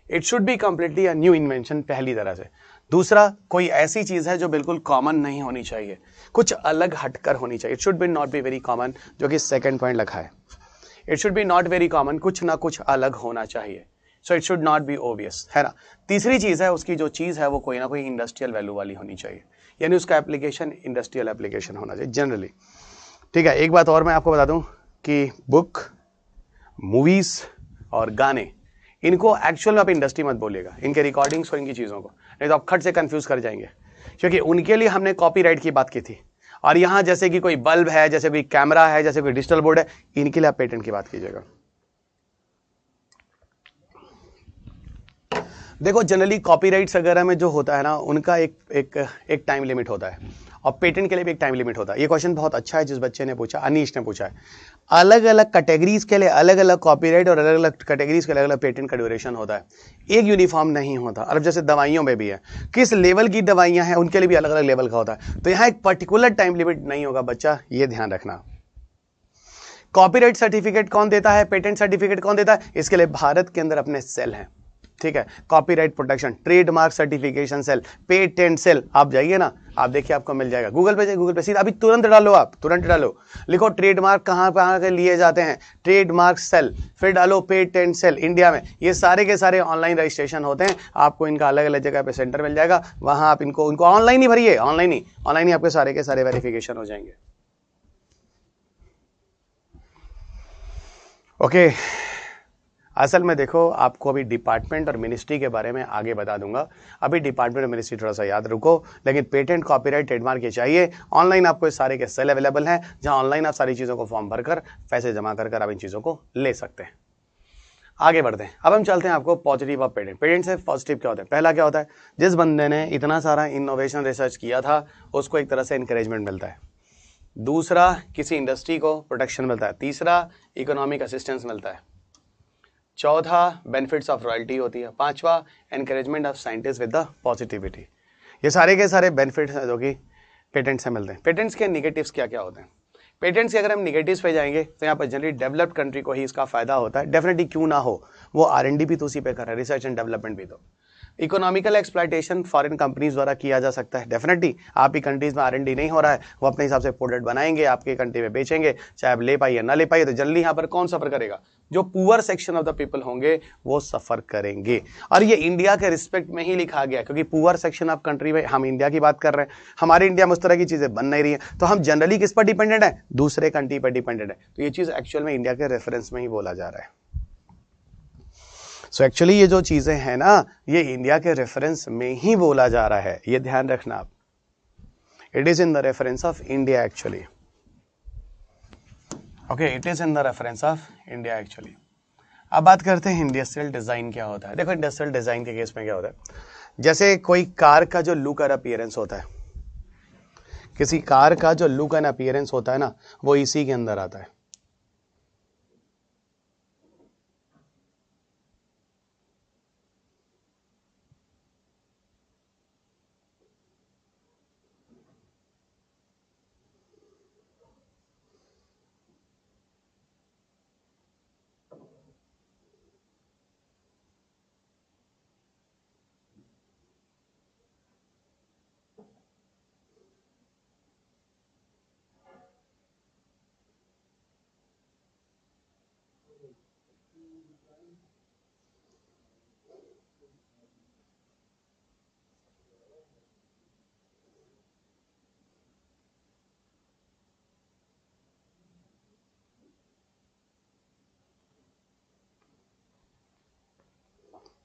it should be completely a new invention, पहली तरह से। दूसरा, कोई ऐसी चीज है जो बिल्कुल कॉमन नहीं होनी चाहिए, कुछ अलग हटकर होनी चाहिए, it should be not be very common, जो कि सेकंड पॉइंट लिखा है, it should be not very common, कुछ ना कुछ अलग होना चाहिए, so it should not be obvious, है ना। तीसरी चीज है, उसकी जो चीज है वो कोई ना कोई इंडस्ट्रियल वैल्यू वाली होनी चाहिए, यानी उसका एप्लीकेशन इंडस्ट्रियल एप्लीकेशन होना चाहिए जनरली, ठीक है। एक बात और मैं आपको बता दूं कि बुक, मूवीज और गाने, इनको एक्चुअल में आप इंडस्ट्री मत बोलिएगा, इनके रिकॉर्डिंग्स और इनकी चीज़ों को, नहीं तो आप खट से कंफ्यूज कर जाएंगे, क्योंकि उनके लिए हमने कॉपीराइट की बात की थी, और यहाँ जैसे कि कोई बल्ब है, जैसे कोई कैमरा है, जैसे कोई डिजिटल बोर्ड है, इनके लिए आप पेटेंट की बात कीजिएगा। देखो, जनरली कॉपीराइट्स वगैरह में जो होता है ना, उनका एक टाइम लिमिट होता है, और पेटेंट के लिए भी एक टाइम लिमिट होता है। ये क्वेश्चन बहुत अच्छा है जिस बच्चे ने पूछा, अनीश ने पूछा है। अलग अलग कैटेगरीज के लिए अलग अलग कॉपीराइट और अलग अलग कैटेगरीज के अलग अलग पेटेंट का ड्यूरेशन होता है, एक यूनिफॉर्म नहीं होता। और जैसे दवाइयों में भी है, किस लेवल की दवाइयां हैं उनके लिए भी अलग अलग लेवल का होता है, तो यहाँ एक पर्टिकुलर टाइम लिमिट नहीं होगा बच्चा, ये ध्यान रखना। कॉपीराइट सर्टिफिकेट कौन देता है, पेटेंट सर्टिफिकेट कौन देता है, इसके लिए भारत के अंदर अपने सेल हैं, ठीक है, copyright protection, trademark certification cell, patent cell, आप जाइए ना, आप देखिए आपको मिल जाएगा, गूगल पे जाइए, गूगल पे सीधा अभी तुरंत डालो, आप तुरंत डालो, लिखो ट्रेडमार्क कहाँ के लिए जाते हैं, ट्रेडमार्क सेल, फिर डालो पेटेंट सेल इंडिया में, ये सारे के सारे ऑनलाइन रजिस्ट्रेशन होते हैं, आपको इनका अलग अलग जगह पे सेंटर मिल जाएगा, वहां आप इनको ऑनलाइन ही भरिए, ऑनलाइन ही आपके सारे के सारे वेरिफिकेशन हो जाएंगे। ओके असल में देखो, आपको अभी डिपार्टमेंट और मिनिस्ट्री के बारे में आगे बता दूंगा, अभी डिपार्टमेंट और मिनिस्ट्री थोड़ा सा याद रखो, लेकिन पेटेंट, कॉपीराइट, ट्रेडमार्क ये चाहिए। ऑनलाइन आपको इस सारे के सेल अवेलेबल हैं, जहां ऑनलाइन आप सारी चीज़ों को फॉर्म भरकर पैसे जमा कर आप इन चीज़ों को ले सकते हैं। आगे बढ़ते हैं, अब हम चलते हैं आपको पॉजिटिव ऑफ पेटेंट। पेटेंट से पॉजिटिव क्या होता है? पहला क्या होता है, जिस बंदे ने इतना सारा इनोवेशन रिसर्च किया था उसको एक तरह से इंकरेजमेंट मिलता है। दूसरा, किसी इंडस्ट्री को प्रोटेक्शन मिलता है। तीसरा, इकोनॉमिक असिस्टेंस मिलता है। चौथा, बेनिफिट्स ऑफ रॉयल्टी होती है। पांचवा, encouragement of scientist with the positivity. ये सारे के सारे बेनिफिट्स हैं जो कि पेटेंट से मिलते हैं। पेटेंट्स के निगेटिव्स क्या क्या होते हैं? पेटेंट्स के अगर हम निगेटिव्स पे जाएंगे तो यहाँ पर जनरली डेवलप्ड कंट्री को ही इसका फायदा होता है, डेफिनेटली क्यों ना हो, वो R&D भी तो उसी पे कर रहा है, रिसर्च एंड डेवलपमेंट भी। तो इकोनॉमिकल एक्सप्लॉयटेशन फॉरेन कंपनीज द्वारा किया जा सकता है, डेफिनेटली आपकी कंट्रीज में R&D नहीं हो रहा है, वो अपने हिसाब से प्रोडक्ट बनाएंगे, आपके कंट्री में बेचेंगे, चाहे आप ले पाइए ना ले पाइए, तो जल्दी यहाँ पर कौन सफर करेगा? जो poor section of the people होंगे वो सफर करेंगे। और ये इंडिया के रिस्पेक्ट में ही लिखा गया, क्योंकि पुअर सेक्शन ऑफ कंट्री में हम इंडिया की बात कर रहे हैं, हमारे इंडिया में उस तरह की चीजें बन नहीं रही है, तो हम जनरली किस पर डिपेंडेंट है? दूसरे कंट्री पर डिपेंडेंट है। तो ये चीज एक्चुअल में इंडिया के रेफरेंस में ही बोला जा रहा है। सो एक्चुअली ये जो चीजें हैं ना, ये इंडिया के रेफरेंस में ही बोला जा रहा है, ये ध्यान रखना आप। It is in the reference of India actually. Okay, it is in the reference of India actually. अब बात करते हैं इंडस्ट्रियल डिजाइन क्या होता है। देखो, इंडस्ट्रियल डिजाइन के केस में क्या होता है, जैसे कोई कार का जो लुक और अपीयरेंस होता है, किसी कार का जो लुक एंड अपीयरेंस होता है ना, वो इसी के अंदर आता है।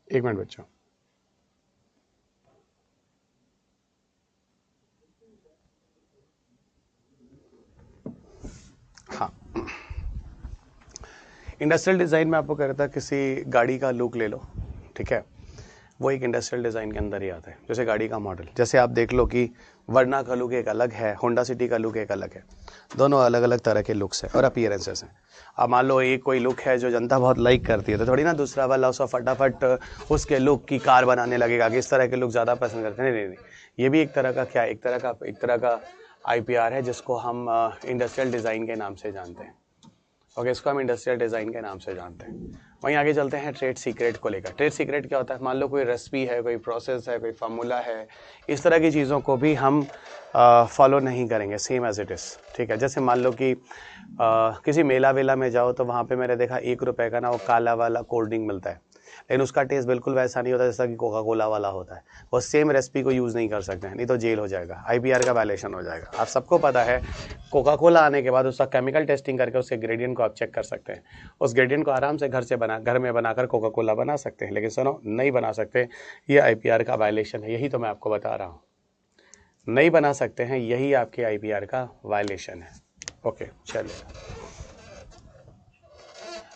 एक मिनट बच्चों, हाँ, इंडस्ट्रियल डिजाइन में आपको कहता है किसी गाड़ी का लुक ले लो, ठीक है, वो एक इंडस्ट्रियल डिजाइन के अंदर ही आता है। जैसे गाड़ी का मॉडल, जैसे आप देख लो कि वर्ना का लुक एक अलग है, होंडा सिटी का लुक एक अलग है, दोनों अलग अलग तरह के लुक्स हैं और अपीयरेंसेस हैं। अब मान लो एक कोई लुक है जो जनता बहुत लाइक करती है, तो थोड़ी ना दूसरा वाला उसका फटाफट उसके लुक की कार बनाने लगेगा कि इस तरह के लुक ज़्यादा पसंद करते हैं। नहीं, ये भी एक तरह का क्या, एक तरह का IPR है, जिसको हम इंडस्ट्रियल डिज़ाइन के नाम से जानते हैं। ओके, इसको हम इंडस्ट्रियल डिज़ाइन के नाम से जानते हैं। वहीं आगे चलते हैं ट्रेड सीक्रेट को लेकर। ट्रेड सीक्रेट क्या होता है? मान लो कोई रेसिपी है, कोई प्रोसेस है, कोई फार्मूला है, इस तरह की चीज़ों को भी हम फॉलो नहीं करेंगे, सेम एज इट इज़, ठीक है। जैसे मान लो कि किसी मेला वेला में जाओ तो वहाँ पे मैंने देखा 1 रुपए का ना वो काला वाला कोल्ड ड्रिंक मिलता है, लेकिन उसका टेस्ट बिल्कुल वैसा नहीं होता जैसा कि कोका कोला वाला होता है। वो सेम रेसिपी को यूज़ नहीं कर सकते हैं, नहीं तो जेल हो जाएगा, IPR का वायलेशन हो जाएगा। आप सबको पता है, कोका कोला आने के बाद उसका केमिकल टेस्टिंग करके उसके ग्रेडियंट को आप चेक कर सकते हैं, उस ग्रेडियंट को आराम से घर में बनाकर कोका कोला बना सकते हैं, लेकिन सुनो, नहीं बना सकते, ये IPR का वायलेशन है। यही तो मैं आपको बता रहा हूँ, नहीं बना सकते हैं, यही आपके IPR का वायलेशन है। ओके, चलिए।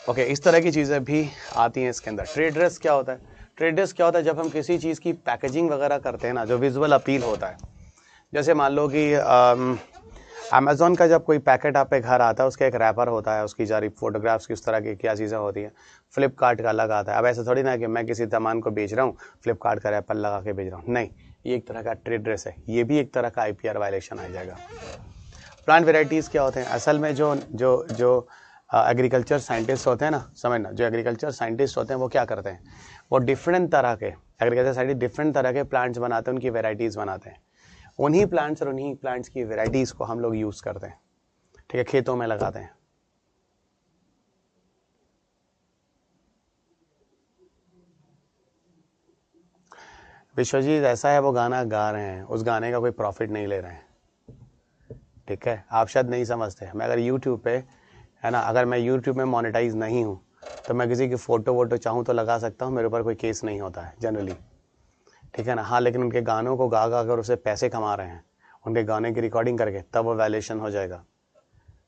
ओके, इस तरह की चीज़ें भी आती हैं इसके अंदर। ट्रेड ड्रेस क्या होता है? ट्रेड ड्रेस क्या होता है? जब हम किसी चीज़ की पैकेजिंग वगैरह करते हैं ना, जो विजुअल अपील होता है, जैसे मान लो कि अमेज़ॉन का जब कोई पैकेट आप पे घर आता है, उसका एक रैपर होता है, उसकी सारी फोटोग्राफ्स की उस तरह की क्या चीज़ें होती हैं। फ्लिपकार्ट का अलग आता है। अब ऐसे थोड़ी ना कि मैं किसी सामान को बेच रहा हूँ, फ्लिपकार्ट का रैपर लगा के बेच रहा हूँ, नहीं, ये एक तरह का ट्रेड ड्रेस है, ये भी एक तरह का IPR वायलेशन आ जाएगा। प्लांट वेराइटीज़ क्या होते हैं? असल में जो एग्रीकल्चर साइंटिस्ट होते हैं ना, समझना, जो एग्रीकल्चर साइंटिस्ट होते हैं वो क्या करते हैं, वो डिफरेंट तरह के एग्रीकल्चर साइंटिस्ट डिफरेंट तरह के प्लांट्स बनाते हैं, उनकी वेराइटीज़ बनाते हैं। उन्हीं प्लांट्स और उन्हीं प्लांट्स की वेराइटीज़ को हम लोग यूज़ करते हैं, ठीक है, खेतों में लगाते हैं। विश्वजीत ऐसा है, वो गाना गा रहे हैं, उस गाने का कोई प्रॉफिट नहीं ले रहे हैं, ठीक है, आप शायद नहीं समझते। मैं अगर यूट्यूब पे, है ना, अगर मैं यूट्यूब में मोनेटाइज नहीं हूँ तो मैं किसी की फ़ोटो वोटो चाहूँ तो लगा सकता हूँ, मेरे ऊपर कोई केस नहीं होता है जनरली, ठीक है ना। हाँ, लेकिन उनके गानों को गा गा कर उससे पैसे कमा रहे हैं, उनके गाने की रिकॉर्डिंग करके, तब वो वैल्यूएशन हो जाएगा,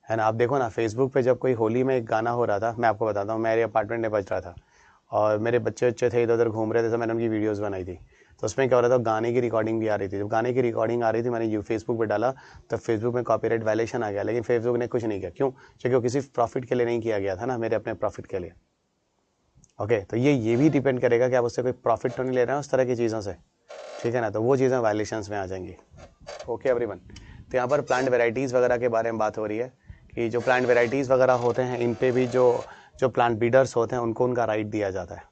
है ना। आप देखो ना, फेसबुक पे जब कोई होली में एक गाना हो रहा था, मैं आपको बताता हूँ, मेरे अपार्टमेंट में बज रहा था और मेरे बच्चे थे इधर उधर घूम रहे थे, तो मैंने उनकी वीडियोज़ बनाई थी। तो उसमें क्या हो रहा था, गाने की रिकॉर्डिंग भी आ रही थी। जब गाने की रिकॉर्डिंग आ रही थी, मैंने फेसबुक पे डाला तो फेसबुक में कॉपीराइट वायलेशन आ गया, लेकिन फेसबुक ने कुछ नहीं किया। क्यों? क्योंकि वो किसी प्रॉफिट के लिए नहीं किया गया था ना, मेरे अपने प्रॉफिट के लिए। ओके, तो ये भी डिपेंड करेगा कि आप उससे कोई प्रॉफिट तो नहीं ले रहे हैं उस तरह की चीज़ों से, ठीक है ना, तो वो चीज़ें वायलेशंस में आ जाएंगी। ओके एवरीवन, तो यहाँ पर प्लांट वेराइटीज़ वगैरह के बारे में बात हो रही है कि जो प्लांट वेराइटीज़ वगैरह होते हैं, इन पे भी जो प्लांट ब्रीडर्स होते हैं उनको उनका राइट दिया जाता है।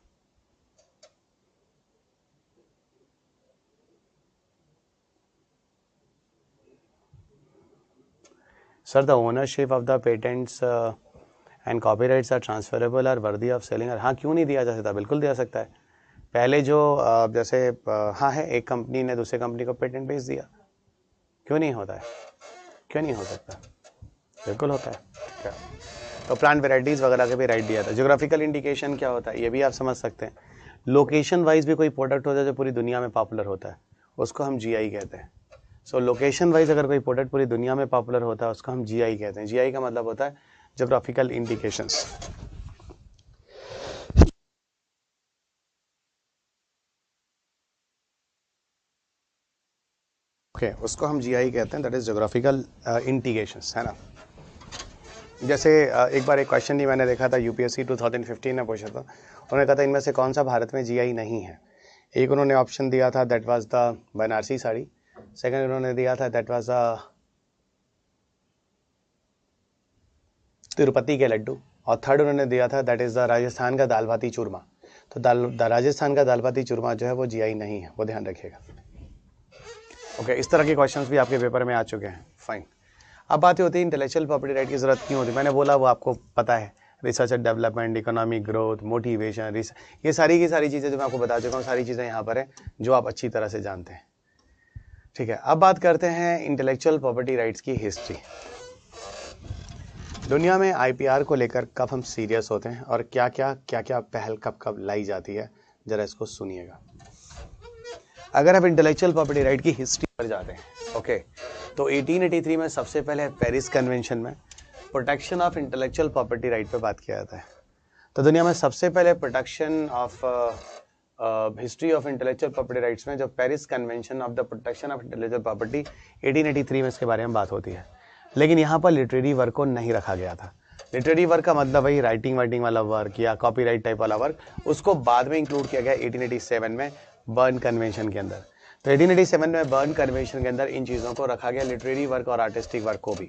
Sir, the ownership of the patents and copyrights are transferable are worthy of selling. हाँ, क्यों नहीं दिया जा सकता, बिल्कुल दिया सकता है। पहले जो जैसे हाँ है, एक कंपनी ने दूसरे कंपनी को पेटेंट बेच दिया, क्यों नहीं होता है, क्यों नहीं हो सकता, बिल्कुल होता है, ठीक है। तो प्लांट वेराइटीज़ वगैरह का भी राइट दिया था। ज्योग्राफिकल इंडिकेशन क्या होता है, ये भी आप समझ सकते हैं। लोकेशन वाइज भी कोई प्रोडक्ट होता है जो पूरी दुनिया में पॉपुलर होता है, उसको हम जीआई कहते हैं। सो लोकेशन वाइज अगर कोई प्रोडक्ट पूरी दुनिया में पॉपुलर होता है, उसको हम जीआई कहते हैं। जीआई का मतलब होता है ज्योग्राफिकल इंडिकेशंस। ओके, उसको हम जीआई कहते हैं, दैट इज ज्योग्राफिकल इंडिकेशंस, है ना। जैसे एक बार एक क्वेश्चन ही मैंने देखा था, यूपीएससी 2015 में पूछा था, उन्होंने कहा था इनमें से कौन सा भारत में जीआई नहीं है। एक उन्होंने ऑप्शन दिया था, that was the Banarasi sari. Second उन्होंने दिया था, दैट वाज द तिरुपति के लड्डू। और थर्ड उन्होंने दिया था, दैट इज द राजस्थान का दाल बाटी चूरमा। तो राजस्थान का दाल बाटी चूरमा जो है वो जीआई नहीं है, वो ध्यान रखिएगा। ओके, इस तरह के क्वेश्चंस भी आपके पेपर में आ चुके हैं, फाइन। अब बात होती है इंटेलेक्चुअल प्रॉपर्टी राइट की जरूरत क्यों होती है। मैंने बोला वो आपको पता है, research and development, economic growth, motivation, ये सारी की सारी चीज़ें जो मैं आपको बता चुका हूँ, सारी चीज़ें यहाँ पर है जो आप अच्छी तरह से जानते हैं, ठीक है। अब बात करते हैं इंटेलेक्चुअल प्रॉपर्टी राइट्स की हिस्ट्री। दुनिया में आईपीआर को लेकर कब हम सीरियस होते हैं और क्या क्या पहल कब कब लाई जाती है, जरा इसको सुनिएगा। अगर आप इंटेलेक्चुअल प्रॉपर्टी राइट की हिस्ट्री पर जाते हैं, ओके, तो 1883 में सबसे पहले पेरिस कन्वेंशन में protection of intellectual property right पे बात किया जाता है। तो दुनिया में सबसे पहले protection of history of intellectual property rights में जो Paris convention of the protection of intellectual property 1883 में इसके बारे में बात होती है। लेकिन यहाँ पर लिटरेरी वर्क को नहीं रखा गया था। लिटरेरी वर्क का मतलब वही राइटिंग वाइटिंग वाला वर्क या कॉपीराइट टाइप वाला वर्क, उसको बाद में इंक्लूड किया गया 1887 में बर्न कन्वेंशन के अंदर। तो 1887 में बर्न कन्वेंशन के अंदर इन चीज़ों को रखा गया, लिटरेरी वर्क और आर्टिस्टिक वर्क को भी,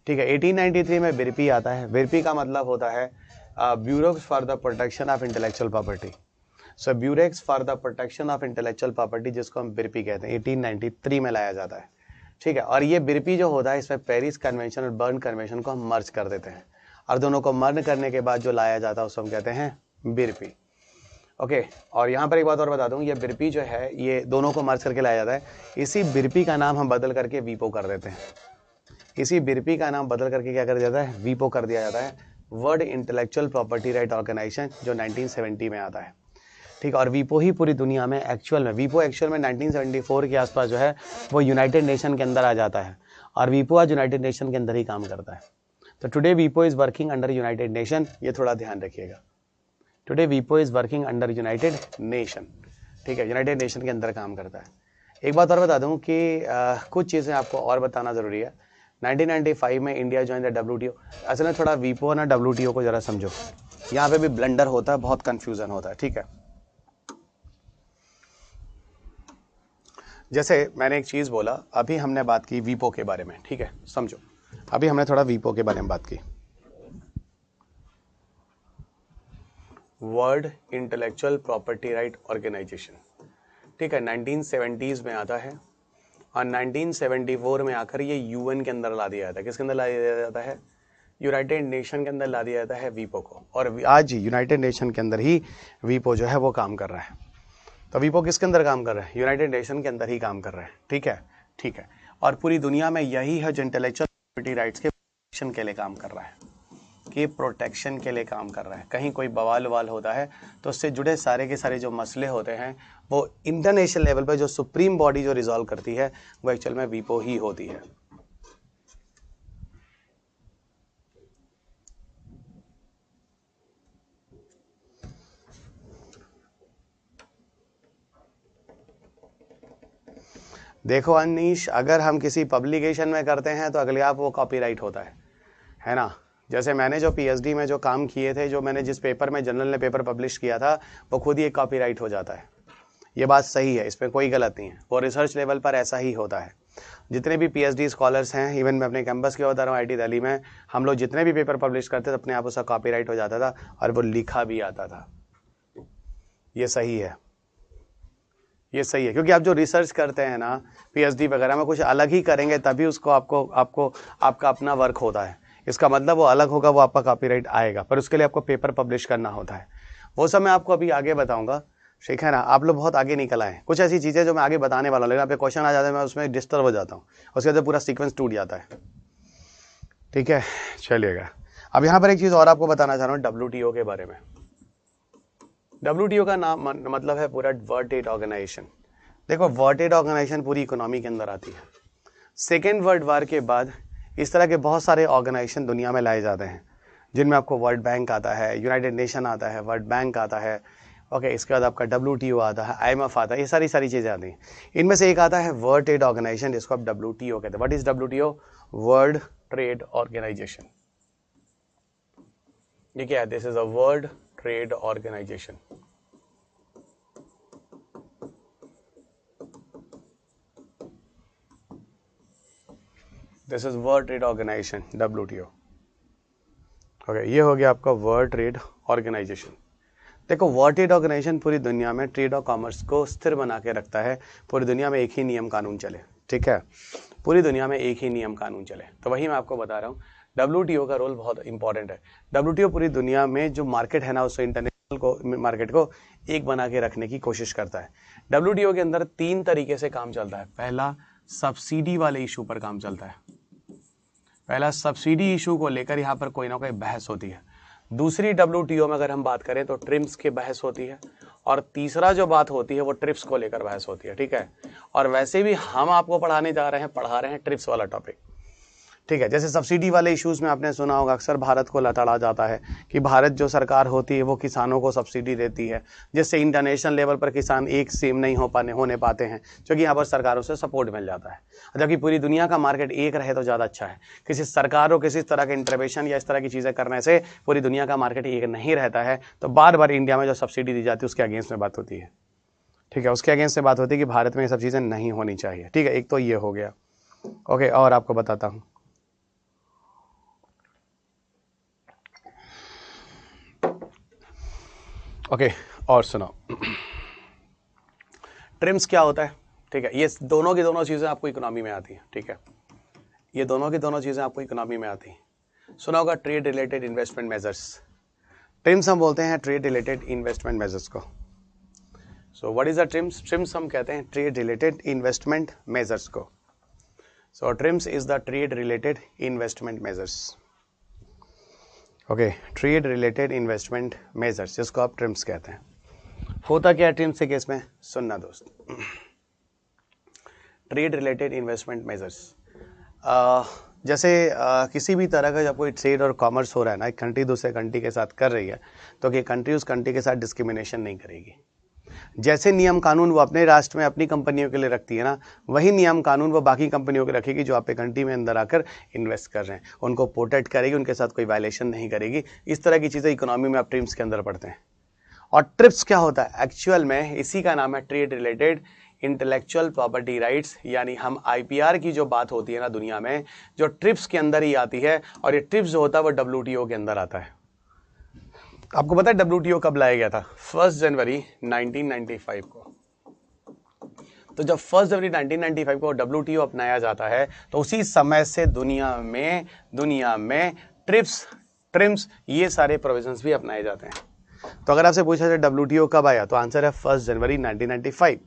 ठीक है। 1893 में बिरपी आता है। बिरपी का मतलब होता है bureaux for the protection of intellectual property. So bureaux for the protection of intellectual property, जिसको हम बिरपी कहते हैं, 1893 में लाया जाता है, ठीक है। और ये बिरपी जो होता है, इसमें पेरिस कन्वेंशन और बर्न कन्वेंशन को हम मर्ज कर देते हैं, और दोनों को मर्ज करने के बाद जो लाया जाता है उसको हम कहते हैं बिरपी। ओके, और यहाँ पर एक बात और बता दूँ, ये बिरपी जो है ये दोनों को मर्ज करके लाया जाता है। इसी बिरपी का नाम हम बदल करके वीपो कर देते हैं। इसी बिरपी का नाम बदल करके क्या कर दिया जाता है, वीपो कर दिया जाता है, world intellectual property right organisation, जो 1970 में आता है, ठीक। और वीपो ही पूरी दुनिया में एक्चुअल में, वीपो एक्चुअल में 1974 के आसपास जो है वो यूनाइटेड नेशन के अंदर आ जाता है, और वीपो आज यूनाइटेड नेशन के अंदर ही काम करता है। तो टुडे वीपो is working under United nation, ये थोड़ा ध्यान रखिएगा। टुडे वीपो is working under United nation, ठीक है, यूनाइटेड नेशन के अंदर काम करता है। एक बात और बता दूं कि कुछ चीज़ें आपको और बताना ज़रूरी है। 1995 में इंडिया ज्वाइन द WTO। असल में थोड़ा वीपो ना WTO को ज़रा समझो, यहाँ पे भी ब्लंडर होता है, बहुत कन्फ्यूज़न होता है, ठीक है। जैसे मैंने एक चीज़ बोला, अभी हमने बात की वीपो के बारे में, ठीक है, समझो, अभी हमने थोड़ा वीपो के बारे में बात की। World intellectual property right organisation, ठीक है, 1970s में आता है और 1974 में आकर ये यूएन के अंदर ला दिया जाता है। किसके अंदर ला दिया जाता है? यूनाइटेड नेशन के अंदर ला दिया जाता है वीपो को, और आज यूनाइटेड नेशन के अंदर ही वीपो जो है वो काम कर रहा है। तो वीपो किसके अंदर काम कर रहा है? यूनाइटेड नेशन के अंदर ही काम कर रहा है, ठीक है, ठीक है। और पूरी दुनिया में यही है जो इंटेलेक्चुअल प्रॉपर्टी राइट्स के प्रोटेक्शन के लिए काम कर रहा है, कि प्रोटेक्शन के लिए काम कर रहा है। कहीं कोई बवाल ववाल होता है तो उससे जुड़े सारे के सारे जो मसले होते हैं वो इंटरनेशनल लेवल पर जो सुप्रीम बॉडी जो रिजॉल्व करती है वो एक्चुअल में वीपो ही होती है। देखो अनीश, अगर हम किसी पब्लिकेशन में करते हैं तो अगले आप वो कॉपीराइट होता है ना। जैसे मैंने जो पीएचडी में जो काम किए थे, जो मैंने जिस पेपर में जर्नल ने पेपर पब्लिश किया था, वो खुद ही एक कॉपीराइट हो जाता है। ये बात सही है, इसमें कोई गलत नहीं है, वो रिसर्च लेवल पर ऐसा ही होता है। जितने भी पीएचडी स्कॉलर्स हैं, इवन मैं अपने कैंपस की बता रहा हूँ, आईटी दिल्ली में, हम लोग जितने भी पेपर पब्लिश करते थे अपने आप उसका कॉपीराइट हो जाता था और वो लिखा भी आता था। ये सही है, ये सही है, क्योंकि आप जो रिसर्च करते हैं ना पीएचडी वगैरह में, कुछ अलग ही करेंगे तभी उसको आपको आपका अपना वर्क होता है। इसका मतलब वो अलग होगा, वो आपका कॉपीराइट आएगा, पर उसके लिए आपको पेपर पब्लिश करना होता है। वो सब मैं आपको अभी आगे बताऊंगा, ठीक है ना। आप लोग बहुत आगे निकल आए, कुछ ऐसी चीज़ें जो मैं आगे बताने वाला हूँ, लेकिन आपके क्वेश्चन आ जाते हैं मैं उसमें डिस्टर्ब हो जाता हूँ, उसके बाद पूरा सीक्वेंस टूट जाता है, ठीक है। चलिएगा, अब यहाँ पर एक चीज़ और आपको बताना चाह रहा हूँ WTO के बारे में। WTO का नाम मतलब है पूरा वर्ल्ड ट्रेड ऑर्गेनाइजेशन। देखो, वर्ल्ड ट्रेड ऑर्गेनाइजेशन पूरी इकोनॉमी के अंदर आती है। सेकेंड वर्ल्ड वार के बाद इस तरह के बहुत सारे ऑर्गेनाइजेशन दुनिया में लाए जाते हैं, जिनमें आपको वर्ल्ड बैंक आता है, यूनाइटेड नेशन आता है, वर्ल्ड बैंक आता है, ओके। इसके बाद आपका WTO आता है, IMF आता है, ये सारी चीज़ें आती हैं। इनमें से एक आता है वर्ल्ड ट्रेड ऑर्गेनाइजेशन, जिसको आप WTO कहते हैं। What is WTO? World trade organisation. ये क्या है? This is a world trade organisation. This is world trade organisation, WTO, okay. ये हो गया आपका वर्ल्ड ट्रेड ऑर्गेनाइजेशन। देखो, वर्ल्ड ट्रेड ऑर्गेनाइजेशन पूरी दुनिया में ट्रेड और कॉमर्स को स्थिर बना के रखता है। पूरी दुनिया में एक ही नियम कानून चले, ठीक है, पूरी दुनिया में एक ही नियम कानून चले। तो वही मैं आपको बता रहा हूँ, WTO का रोल बहुत इंपॉर्टेंट है। WTO पूरी दुनिया में जो मार्केट है ना, उसको इंटरनेशनल को मार्केट को एक बना के रखने की कोशिश करता है। WTO के अंदर 3 तरीके से काम चलता है। पहला, सब्सिडी वाले इशू पर काम चलता है। पहला, सब्सिडी इशू को लेकर यहाँ पर कोई ना कोई बहस होती है। दूसरी, WTO में अगर हम बात करें तो ट्रिम्स की बहस होती है। और तीसरा जो बात होती है वो ट्रिप्स को लेकर बहस होती है, ठीक है। और वैसे भी हम आपको पढ़ा रहे हैं ट्रिप्स वाला टॉपिक, ठीक है। जैसे सब्सिडी वाले इश्यूज में आपने सुना होगा, अक्सर भारत को लताड़ा जाता है कि भारत जो सरकार होती है वो किसानों को सब्सिडी देती है, जिससे इंटरनेशनल लेवल पर किसान एक सेम नहीं होने पाते हैं, क्योंकि यहाँ पर सरकारों से सपोर्ट मिल जाता है। जबकि पूरी दुनिया का मार्केट एक रहे तो ज़्यादा अच्छा है। किसी सरकार को किसी तरह के इंटरवेंशन या इस तरह की चीज़ें करने से पूरी दुनिया का मार्केट एक नहीं रहता है। तो बार बार इंडिया में जो सब्सिडी दी जाती है उसके अगेंस्ट में बात होती है, ठीक है, उसके अगेंस्ट से बात होती है कि भारत में ये सब चीज़ें नहीं होनी चाहिए, ठीक है। एक तो ये हो गया, ओके। और आपको बताता हूँ, ओके, और सुनो, ट्रिम्स क्या होता है, ठीक है। ये दोनों की दोनों चीज़ें आपको इकोनॉमी में आती हैं, ठीक है। ये दोनों की दोनों चीज़ें आपको इकोनॉमी में आती हैं। सुना होगा trade related investment measures. TRIMs हम बोलते हैं ट्रेड रिलेटेड इन्वेस्टमेंट मेजर्स को। So what is the TRIMs? TRIMs हम कहते हैं ट्रेड रिलेटेड इन्वेस्टमेंट मेजर्स को। So TRIMs is the trade related investment measures, okay. Trade related investment measures, जिसको आप ट्रिम्स कहते हैं। होता क्या है ट्रिम्स के केस में? सुनना दोस्त, ट्रेड रिलेटेड इन्वेस्टमेंट मेजर्स, जैसे किसी भी तरह का जब कोई ट्रेड और कॉमर्स हो रहा है ना, एक कंट्री दूसरे कंट्री के साथ कर रही है, तो कि कंट्री उस कंट्री के साथ डिस्क्रिमिनेशन नहीं करेगी। जैसे नियम कानून वो अपने राष्ट्र में अपनी कंपनियों के लिए रखती है ना, वही नियम कानून वो बाकी कंपनियों के रखेगी जो आपके कंट्री में अंदर आकर इन्वेस्ट कर रहे हैं। उनको प्रोटेक्ट करेगी, उनके साथ कोई वायलेशन नहीं करेगी। इस तरह की चीज़ें इकोनॉमी में आप ट्रिम्स के अंदर पढ़ते हैं। और ट्रिप्स क्या होता है एक्चुअल में? इसी का नाम है trade related intellectual property rights, यानी हम IPR की जो बात होती है ना दुनिया में, जो ट्रिप्स के अंदर ही आती है। और ये ट्रिप्स जो होता है वो WTO के अंदर आता है। आपको पता है WTO कब लाया गया था? 1 जनवरी 1995 को। तो जब 1 जनवरी 1995 को WTO अपनाया जाता है तो उसी समय से दुनिया में ट्रिप्स ये सारे प्रोविजंस भी अपनाए जाते हैं। तो अगर आपसे पूछा जाए WTO कब आया तो आंसर है 1 जनवरी 1995।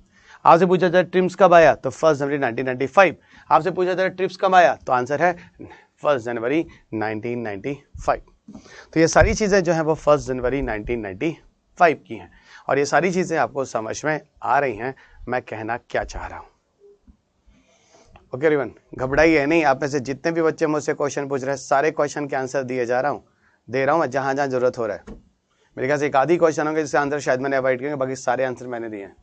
आपसे पूछा जाए ट्रिप्स कब आया तो 1 जनवरी 1995। आपसे पूछा जाए ट्रिप्स कब आया तो आंसर है 1 जनवरी 1995। तो ये सारी चीज़ें जो हैं वो 1 जनवरी 1995 की हैं और ये सारी चीज़ें आपको समझ में आ रही हैं मैं कहना क्या चाह रहा हूँ। ओके एवरीवन, घबराइए नहीं। आप में से जितने भी बच्चे मुझसे क्वेश्चन पूछ रहे हैं सारे क्वेश्चन के आंसर दे रहा हूँ जहाँ जहाँ जरूरत हो रहा है। मेरे ख्याल से एक आधी क्वेश्चन होंगे जिससे आंसर शायद मैंने अवॉइड किए, बाकी सारे आंसर मैंने दिए हैं।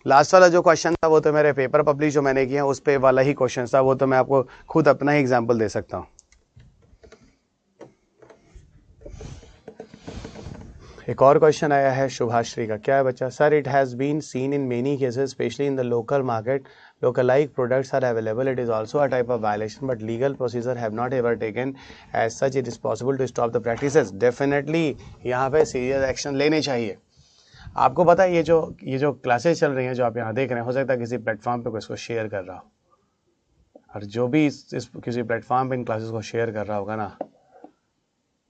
लास्ट वाला जो क्वेश्चन था वो तो मेरे पेपर पब्लिश जो मैंने किया उस पे वाला ही क्वेश्चन था, वो तो मैं आपको खुद अपना ही एग्जाम्पल दे सकता हूँ। एक और क्वेश्चन आया है शुभाश्री का। क्या है बच्चा? Sir, it has been seen in many cases specially in the local market lookalike products are available. It is also a type of violation, but legal procedure have not ever taken. As such, it is possible to stop the practices. Definitely यहाँ पे serious action लेने चाहिए। आपको पता है ये जो classes चल रही हैं जो आप यहाँ देख रहे हैं, हो सकता है किसी प्लेटफॉर्म पे कोई इसको शेयर कर रहा हो, और जो भी इस किसी प्लेटफॉर्म पे इन क्लासेस को शेयर कर रहा होगा ना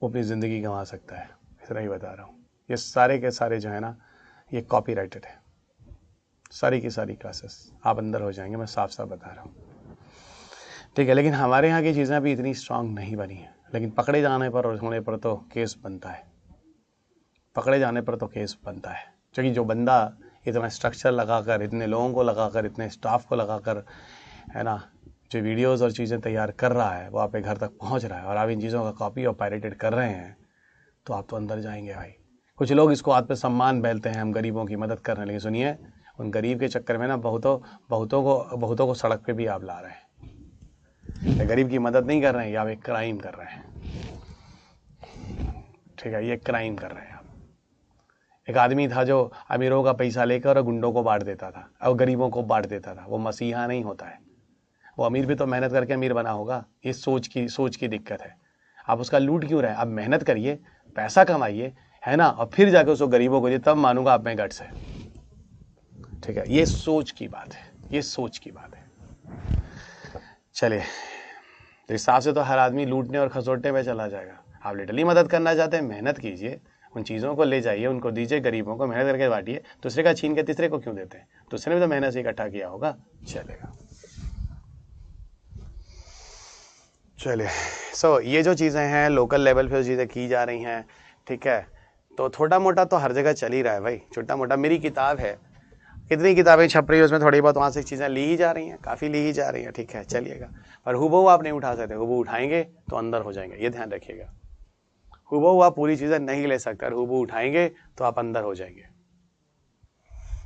वो अपनी ज़िंदगी गंवा सकता है। इतना ही बता रहा हूँ। ये सारे के सारे जो है ना ये कॉपीराइटेड है, सारी की सारी क्लासेस आप अंदर हो जाएंगे, मैं साफ साफ बता रहा हूँ, ठीक है। लेकिन हमारे यहाँ की चीज़ें अभी इतनी स्ट्रांग नहीं बनी है, लेकिन पकड़े जाने पर और होने पर तो केस बनता है, पकड़े जाने पर तो केस बनता है। क्योंकि जो बंदा इतना स्ट्रक्चर लगाकर, इतने लोगों को लगाकर, इतने स्टाफ को लगाकर, है ना, जो वीडियोज़ और चीज़ें तैयार कर रहा है वो आपके घर तक पहुँच रहा है और आप इन चीज़ों का कॉपी और पायरेटेड कर रहे हैं, तो आप तो अंदर जाएंगे भाई। कुछ लोग इसको आत्मसम्मान बैलते हैं, हम गरीबों की मदद कर रहे हैं, लेकिन सुनिए उन गरीब के चक्कर में ना बहुतों को सड़क पे भी आप ला रहे हैं। या गरीब की मदद नहीं कर रहे हैं या आप एक क्राइम कर रहे हैं, ठीक है, ये क्राइम कर रहे हैं आप। एक आदमी था जो अमीरों का पैसा लेकर और गुंडों को बांट देता था और गरीबों को बांट देता था, वो मसीहा नहीं होता है। वो अमीर भी तो मेहनत करके अमीर बना होगा, ये सोच की दिक्कत है। आप उसका लूट क्यों रहे? आप मेहनत करिए, पैसा कमाइए, है ना, और फिर जाकर उसको गरीबों को दिए, तब मानूंगा आप में गट्स है, ठीक है। ये सोच की बात है, ये सोच की बात है। चलिए, तो इस हिसाब से तो हर आदमी लूटने और खसोटने में चला जाएगा। आप लिटरली मदद करना चाहते हैं, मेहनत कीजिए, उन चीज़ों को ले जाइए, उनको दीजिए, गरीबों को मेहनत करके बांटिए। दूसरे का छीन के तीसरे को क्यों देते हैं? दूसरे ने भी तो मेहनत से इकट्ठा किया होगा। चलेगा, चलिए। सो ये जो चीज़ें हैं लोकल लेवल पे जो चीज़ें की जा रही हैं, ठीक है, तो छोटा मोटा तो हर जगह चल ही रहा है भाई। छोटा मोटा मेरी किताब है, कितनी किताबें छप रही है उसमें थोड़ी बहुत वहाँ से चीज़ें ली ही जा रही हैं, काफ़ी ली ही जा रही हैं, ठीक है, चलिएगा। पर हुबहू आप नहीं उठा सकते, हुबहू उठाएंगे तो अंदर हो जाएंगे, ये ध्यान रखिएगा। हुबहू आप पूरी चीज़ें नहीं ले सकते, और हुबहू उठाएंगे तो आप अंदर हो जाएंगे।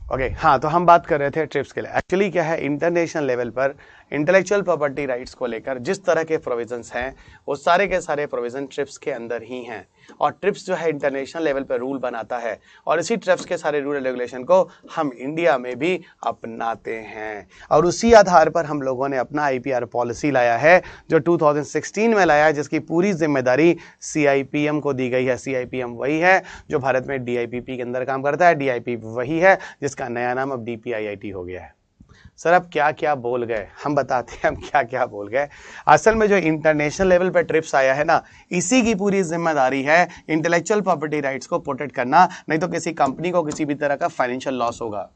ओके, हाँ, तो हम बात कर रहे थे ट्रिप्स के लिए। एक्चुअली क्या है, इंटरनेशनल लेवल पर इंटेलेक्चुअल प्रॉपर्टी राइट्स को लेकर जिस तरह के प्रोविजंस हैं वो सारे के सारे प्रोविजन ट्रिप्स के अंदर ही हैं, और ट्रिप्स जो है इंटरनेशनल लेवल पर रूल बनाता है, और इसी ट्रिप्स के सारे रूल रेगुलेशन को हम इंडिया में भी अपनाते हैं, और उसी आधार पर हम लोगों ने अपना IPR पॉलिसी लाया है जो 2016 में लाया है, जिसकी पूरी जिम्मेदारी CIPM को दी गई है। CIPM वही है जो भारत में DIPP के अंदर काम करता है, DIPP वही है जिसका नया नाम अब DPIIT हो गया है। सर अब क्या क्या बोल गए, हम बताते हैं हम क्या क्या बोल गए। असल में जो इंटरनेशनल लेवल पे ट्रिप्स आया है ना, इसी की पूरी जिम्मेदारी है इंटेलेक्चुअल प्रॉपर्टी राइट्स को प्रोटेक्ट करना, नहीं तो किसी कंपनी को किसी भी तरह का फाइनेंशियल लॉस होगा।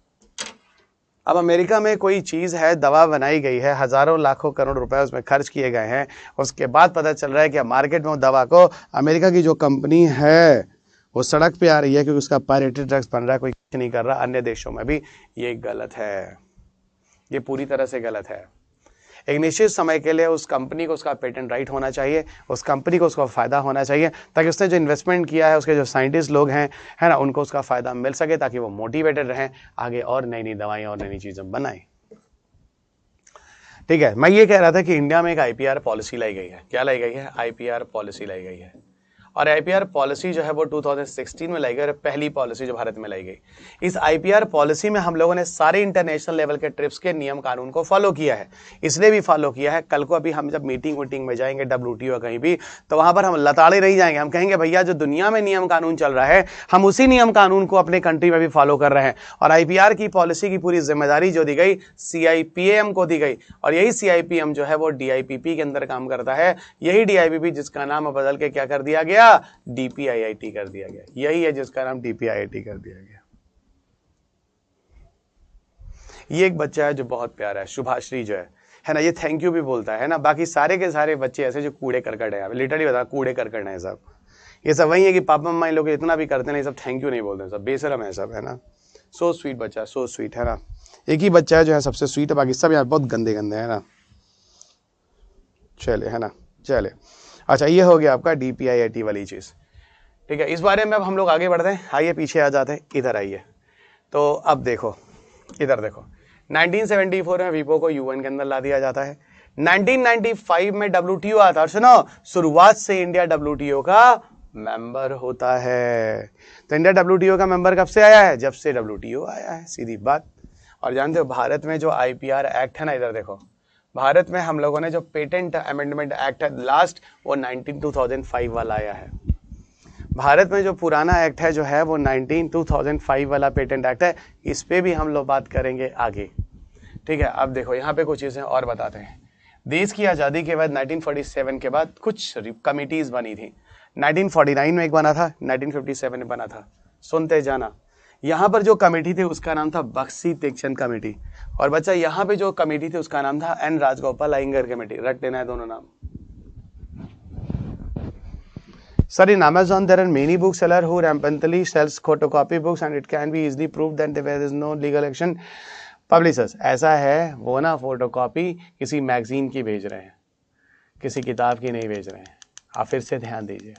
अब अमेरिका में कोई चीज़ है, दवा बनाई गई है, हज़ारों लाखों करोड़ रुपए उसमें खर्च किए गए हैं, उसके बाद पता चल रहा है कि मार्केट में वो दवा को अमेरिका की जो कंपनी है वो सड़क पे आ रही है क्योंकि उसका पायरेटेड ड्रग्स बन रहा है, कोई कुछ नहीं कर रहा। अन्य देशों में भी ये गलत है, ये पूरी तरह से गलत है। एक निश्चित समय के लिए उस कंपनी को उसका पेटेंट राइट होना चाहिए, उस कंपनी को उसका फ़ायदा होना चाहिए, ताकि उसने जो इन्वेस्टमेंट किया है, उसके जो साइंटिस्ट लोग हैं, है ना, उनको उसका फ़ायदा मिल सके, ताकि वो मोटिवेटेड रहें, आगे और नई नई दवाएं और नई नई चीज़ें बनाएं। ठीक है, मैं ये कह रहा था कि इंडिया में एक IPR पॉलिसी लाई गई है। क्या लाई गई है? IPR पॉलिसी लाई गई है, और आईपीआर पॉलिसी जो है वो 2016 में लाई गई और पहली पॉलिसी जो भारत में लाई गई। इस आईपीआर पॉलिसी में हम लोगों ने सारे इंटरनेशनल लेवल के ट्रिप्स के नियम कानून को फॉलो किया है, इसलिए भी फॉलो किया है। कल को अभी हम जब मीटिंग वीटिंग में जाएंगे WTO कहीं भी, तो वहां पर हम लताड़े नहीं जाएंगे, हम कहेंगे भैया जो दुनिया में नियम कानून चल रहा है हम उसी नियम कानून को अपने कंट्री में भी फॉलो कर रहे हैं। और आईपीआर की पॉलिसी की पूरी जिम्मेदारी जो दी गई CIPAM को दी गई, और यही CIPM जो है वो DIPP के अंदर काम करता है। यही DIPP जिसका नाम बदल के क्या कर दिया गया, DPIIT कर दिया गया, यही है जिसका नाम DPIIT कर दिया गया। ये एक बच्चा है जो बहुत प्यारा है, शुभाश्री जो है ना, ये थैंक यू भी बोलता है ना। बाकी सारे के सारे बच्चे ऐसे जो कूड़े करकट है, लिटरली बता कूड़े करकट है सब। ये सब वही है कि पापा मम्मा इन लोग इतना भी करते नहीं, सब थैंक यू नहीं बोलते, सब बेशरम है सब, है ना। सो स्वीट बच्चा, सो स्वीट, है ना। एक ही बच्चा है जो है सबसे स्वीट है, बाकी सब यार बहुत गंदे गंदे है ना। चले, है ना, चले। अच्छा, ये हो गया आपका DPIIT वाली चीज, ठीक है। इस बारे में अब हम लोग आगे बढ़ते हैं, आइए पीछे आ जाते हैं, इधर आइए। तो अब देखो, इधर देखो, 1974 में वीपो को UN के अंदर ला दिया जाता है। 1995 में WTO आता है, और सुनो शुरुआत से इंडिया WTO का मेंबर होता है। तो इंडिया WTO का मेंबर कब से आया है, जब से WTO आया है, सीधी बात। और जानते हो भारत में जो IPR एक्ट है ना, इधर देखो, भारत में हम लोगों ने जो पेटेंट अमेंडमेंट एक्ट है लास्ट, वो 2005 वाला आया है। भारत में जो पुराना एक्ट है जो है वो 2005 वाला पेटेंट एक्ट है, इस पे भी हम लोग बात करेंगे आगे, ठीक है। अब देखो यहाँ पे कुछ चीजें और बताते हैं। देश की आज़ादी के बाद 1947 के बाद कुछ कमिटीज बनी थी। 1949 में एक बना था, 1957 में बना था, सुनते जाना। यहाँ पर जो कमेटी थी उसका नाम था बक्सी तीक्ष्ण कमेटी, और बच्चा यहाँ पे जो कमेटी थी उसका नाम था N राजगोपाल अयंगर कमेटी। रट लेना है दोनों नाम। Sir, in Amazon there are many booksellers who rampantly sells photocopy books and it can be easily proved that there is no legal action. Publishers, ऐसा है वो ना फोटोकॉपी किसी मैगजीन की भेज रहे हैं, किसी किताब की नहीं भेज रहे हैं। आप फिर से ध्यान दीजिए,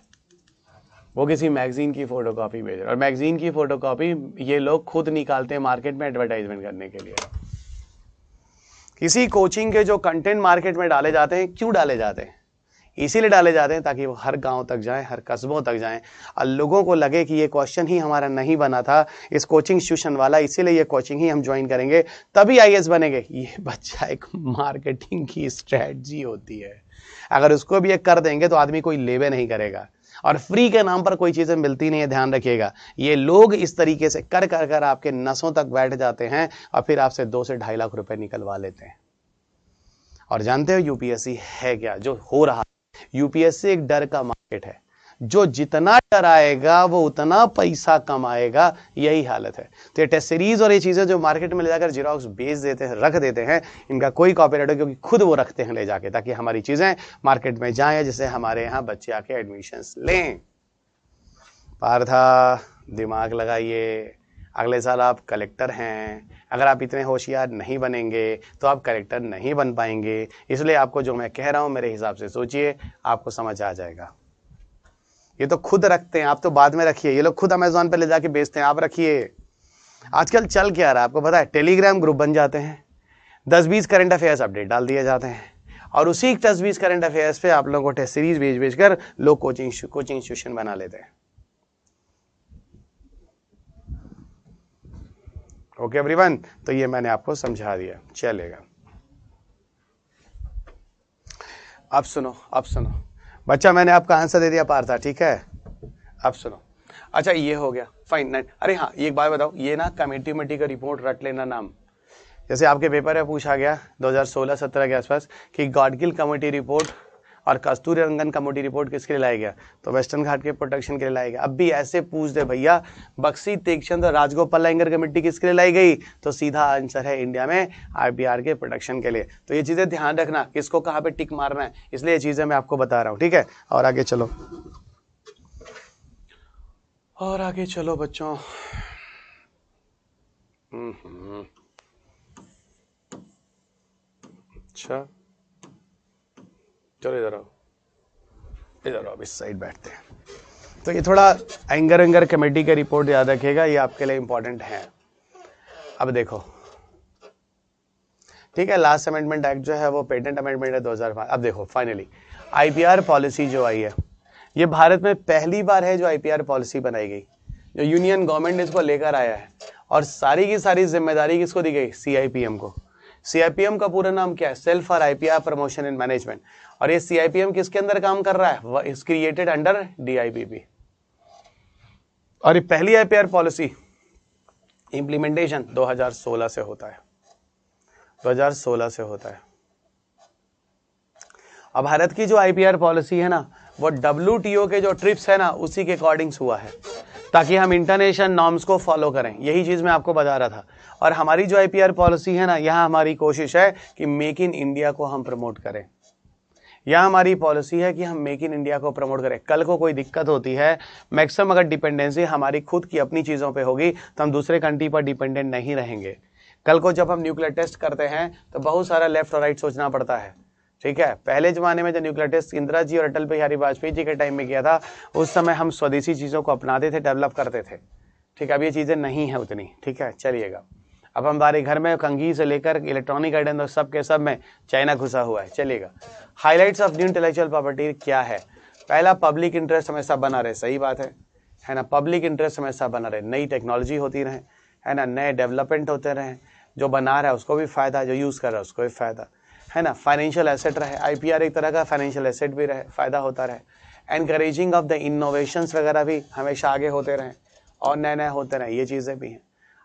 वो किसी मैगजीन की फोटोकॉपी भेज रहे हैं, और मैगजीन की फोटोकॉपी ये लोग खुद निकालते हैं मार्केट में एडवर्टाइजमेंट करने के लिए। किसी कोचिंग के जो कंटेंट मार्केट में डाले जाते हैं, क्यों डाले जाते हैं, इसीलिए डाले जाते हैं ताकि वो हर गांव तक जाएं, हर कस्बों तक जाएं, और लोगों को लगे कि ये क्वेश्चन ही हमारा नहीं बना था इस कोचिंग इंस्टीट्यूशन वाला, इसीलिए ये कोचिंग ही हम ज्वाइन करेंगे, तभी IAS बनेंगे। ये बच्चा एक मार्केटिंग की स्ट्रेटजी होती है, अगर उसको भी एक कर देंगे तो आदमी कोई लेवे नहीं करेगा। और फ्री के नाम पर कोई चीजें मिलती नहीं है, ध्यान रखिएगा। ये लोग इस तरीके से कर कर कर आपके नसों तक बैठ जाते हैं और फिर आपसे 2 से 2.5 लाख रुपए निकलवा लेते हैं। और जानते हो UPSC है क्या जो हो रहा है? UPSC एक डर का मार्केट है, जो जितना डराएगा वो उतना पैसा कमाएगा, यही हालत है। तो ये टेस्ट सीरीज और ये चीजें जो मार्केट में ले जाकर जेरोक्स बेच देते हैं, रख देते हैं, इनका कोई कॉपीराइट है, क्योंकि खुद वो रखते हैं ले जाके, ताकि हमारी चीजें मार्केट में जाएं, जिससे हमारे यहाँ बच्चे आके एडमिशंस लें। पार्था, दिमाग लगाइए, अगले साल आप कलेक्टर हैं। अगर आप इतने होशियार नहीं बनेंगे तो आप कलेक्टर नहीं बन पाएंगे। इसलिए आपको जो मैं कह रहा हूं मेरे हिसाब से सोचिए, आपको समझ आ जाएगा। ये तो खुद रखते हैं, आप तो बाद में रखिए। ये लोग खुद अमेज़न पे ले जाके बेचते हैं, आप रखिए। आजकल चल क्या रहा है आपको पता है? टेलीग्राम ग्रुप बन जाते हैं, 10-20 करंट अफेयर्स अपडेट डाल दिए जाते हैं, और उसी 10-20 करंट अफेयर्स पे आप लोगों को टेस्ट सीरीज भेज कर लोग कोचिंग इंस्टीट्यूशन बना लेते हैं। ओके एवरीवन, तो ये मैंने आपको समझा दिया, चलेगा। अब सुनो बच्चा, मैंने आपका आंसर दे दिया पार्था, ठीक है। अब सुनो, अच्छा ये हो गया फाइन। अरे हाँ, ये एक बात बताओ, ये ना कमेटी का रिपोर्ट रट लेना नाम। जैसे आपके पेपर में पूछा गया 2016-17 के आसपास कि गॉडगिल कमेटी रिपोर्ट और कस्तूरी रंगन कमेटी रिपोर्ट किसके लिए लाया गया, तो वेस्टर्न घाट के प्रोटेक्शन के लिए लाया गया। अब भी ऐसे पूछ दे भैया, बक्सी तीक्ष्ण और राजगोपाल अयंगर कमेटी किसके लिए लाई गई, तो सीधा आंसर है इंडिया में IPR के प्रोटेक्शन के लिए। तो ये चीजें ध्यान रखना, किसको कहाँ पे टिक मारना है, इसलिए ये चीजें मैं आपको बता रहा हूँ, ठीक है। और आगे चलो, बच्चों। अच्छा चलो इधर आओ, इस साइड बैठते हैं। तो ये थोड़ा अयंगर कमेटी का रिपोर्ट याद रखिएगा, ये आपके लिए इंपॉर्टेंट है। अब देखो, ठीक है, लास्ट अमेंडमेंट एक्ट जो है वो पेटेंट अमेंडमेंट है 2005। अब देखो फाइनली IPR पॉलिसी जो आई है, ये भारत में पहली बार है जो आईपीआर पॉलिसी बनाई गई, जो यूनियन गवर्नमेंट ने इसको लेकर आया है, और सारी की सारी जिम्मेदारी किसको दी गई? सीआईपीएम को। सीआईपीएम का पूरा नाम क्या है? Cell for IPR promotion and management. और ये सीआईपीएम किसके अंदर काम कर रहा है? Is created under DIBP. और ये पहली आईपीआर पॉलिसी इंप्लीमेंटेशन 2016 से होता है, 2016 से होता है। अब भारत की जो आईपीआर पॉलिसी है ना, वो WTO के जो ट्रिप्स है ना, उसी के अकॉर्डिंग्स हुआ है, ताकि हम इंटरनेशनल नॉर्म्स को फॉलो करें। यही चीज़ मैं आपको बता रहा था। और हमारी जो आईपीआर पॉलिसी है ना, यहाँ हमारी कोशिश है कि मेक इन इंडिया को हम प्रमोट करें। यहाँ हमारी पॉलिसी है कि हम मेक इन इंडिया को प्रमोट करें। कल को कोई दिक्कत होती है, मैक्सिमम अगर डिपेंडेंसी हमारी खुद की अपनी चीज़ों पे होगी, तो हम दूसरे कंट्री पर डिपेंडेंट नहीं रहेंगे। कल को जब हम न्यूक्लियर टेस्ट करते हैं तो बहुत सारा लेफ्ट और राइट सोचना पड़ता है, ठीक है। पहले जमाने में जो न्यूक्लियर टेस्ट इंदिरा जी और अटल बिहारी वाजपेयी जी के टाइम में किया था, उस समय हम स्वदेशी चीज़ों को अपनाते थे, डेवलप करते थे, ठीक है। अब ये चीज़ें नहीं है उतनी, ठीक है। चलिएगा, अब हमारे घर में कंघी से लेकर इलेक्ट्रॉनिक आइटम सब के सब में चाइना घुसा हुआ है। चलिएगा, highlights of new intellectual property क्या है? पहला, पब्लिक इंटरेस्ट हमेशा बना रहे, सही बात है ना। पब्लिक इंटरेस्ट हमेशा बना रहे, नई टेक्नोलॉजी होती रहे, है ना, नए डेवलपमेंट होते रहे, जो बना रहा है उसको भी फायदा, जो यूज़ कर रहा है उसको भी फायदा, है ना। फाइनेंशियल एसेट रहे, आईपीआर एक तरह का फाइनेंशियल एसेट भी रहे, फायदा होता रहे। एनकरेजिंग ऑफ द इनोवेशंस वगैरह भी हमेशा आगे होते रहें और नए नए होते रहें, ये चीज़ें भी हैं।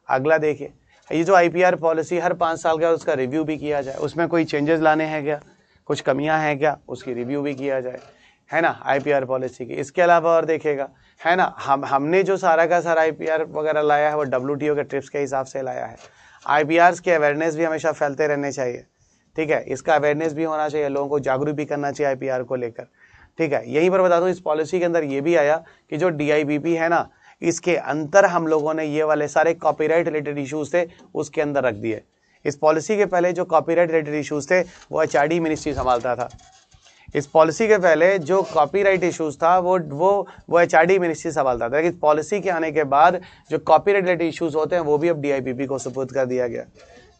अगला देखिए, ये जो आईपीआर पॉलिसी हर 5 साल के बाद उसका रिव्यू भी किया जाए, उसमें कोई चेंजेस लाने हैं क्या, कुछ कमियां हैं क्या, उसकी रिव्यू भी किया जाए, है ना, आईपीआर पॉलिसी की। इसके अलावा और देखिएगा, है ना, हमने जो सारा का सारा आईपीआर वगैरह लाया है वो WTO के ट्रिप्स के हिसाब से लाया है। आईपीआर के अवेयरनेस भी हमेशा फैलते रहने चाहिए, ठीक है। इसका अवेयरनेस भी होना चाहिए, लोगों को जागरूक भी करना चाहिए आईपीआर को लेकर, ठीक है। यहीं पर बता दूं, इस पॉलिसी के अंदर ये भी आया कि जो डीआईबीपी है ना, इसके अंदर हम लोगों ने ये वाले सारे कॉपीराइट रिलेटेड इश्यूज थे उसके अंदर रख दिए। इस पॉलिसी के पहले जो कॉपीराइट रिलेटेड इश्यूज थे वो HRD मिनिस्ट्री संभालता था। इस पॉलिसी के पहले जो कॉपीराइट इश्यूज था वो HRD मिनिस्ट्री संभालता था। लेकिन पॉलिसी के आने के बाद जो कॉपीराइट रिलेटेड इश्यूज होते हैं वो भी अब DIPP को सुपुर्द कर दिया गया।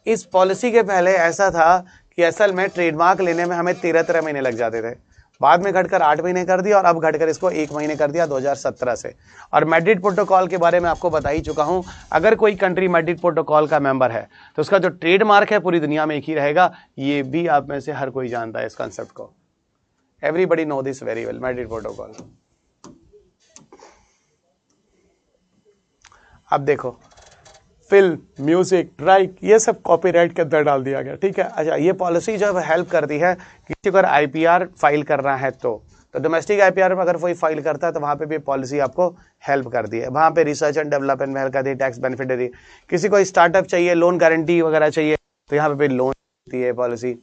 इस पॉलिसी के पहले ऐसा था कि असल में ट्रेडमार्क लेने में हमें 13 महीने लग जाते थे, बाद में घटकर 8 महीने कर दिया और अब घटकर इसको 1 महीने कर दिया 2017 से। और मैड्रिड प्रोटोकॉल के बारे में आपको बता ही चुका हूं, अगर कोई कंट्री मैड्रिड प्रोटोकॉल का मेंबर है तो उसका जो ट्रेडमार्क है पूरी दुनिया में एक ही रहेगा। ये भी आप में से हर कोई जानता है इस कॉन्सेप्ट को। Everybody know this very well, Madrid protocol. अब देखो, फिल्म, म्यूजिक, राइट, ये सब कॉपीराइट के अंदर डाल दिया गया, ठीक है। अच्छा, ये पॉलिसी जब हेल्प करती है किसी को अगर आईपीआर फाइल करना है तो डोमेस्टिक आईपीआर में अगर कोई फाइल करता है तो वहाँ पे भी पॉलिसी आपको हेल्प करती है। वहाँ पे रिसर्च एंड डेवलपमेंट में हेल्प करती है, टैक्स बेनिफिट देती है। किसी को स्टार्टअप चाहिए, लोन गारंटी वगैरह चाहिए तो यहाँ पे भी लोन देती है पॉलिसी।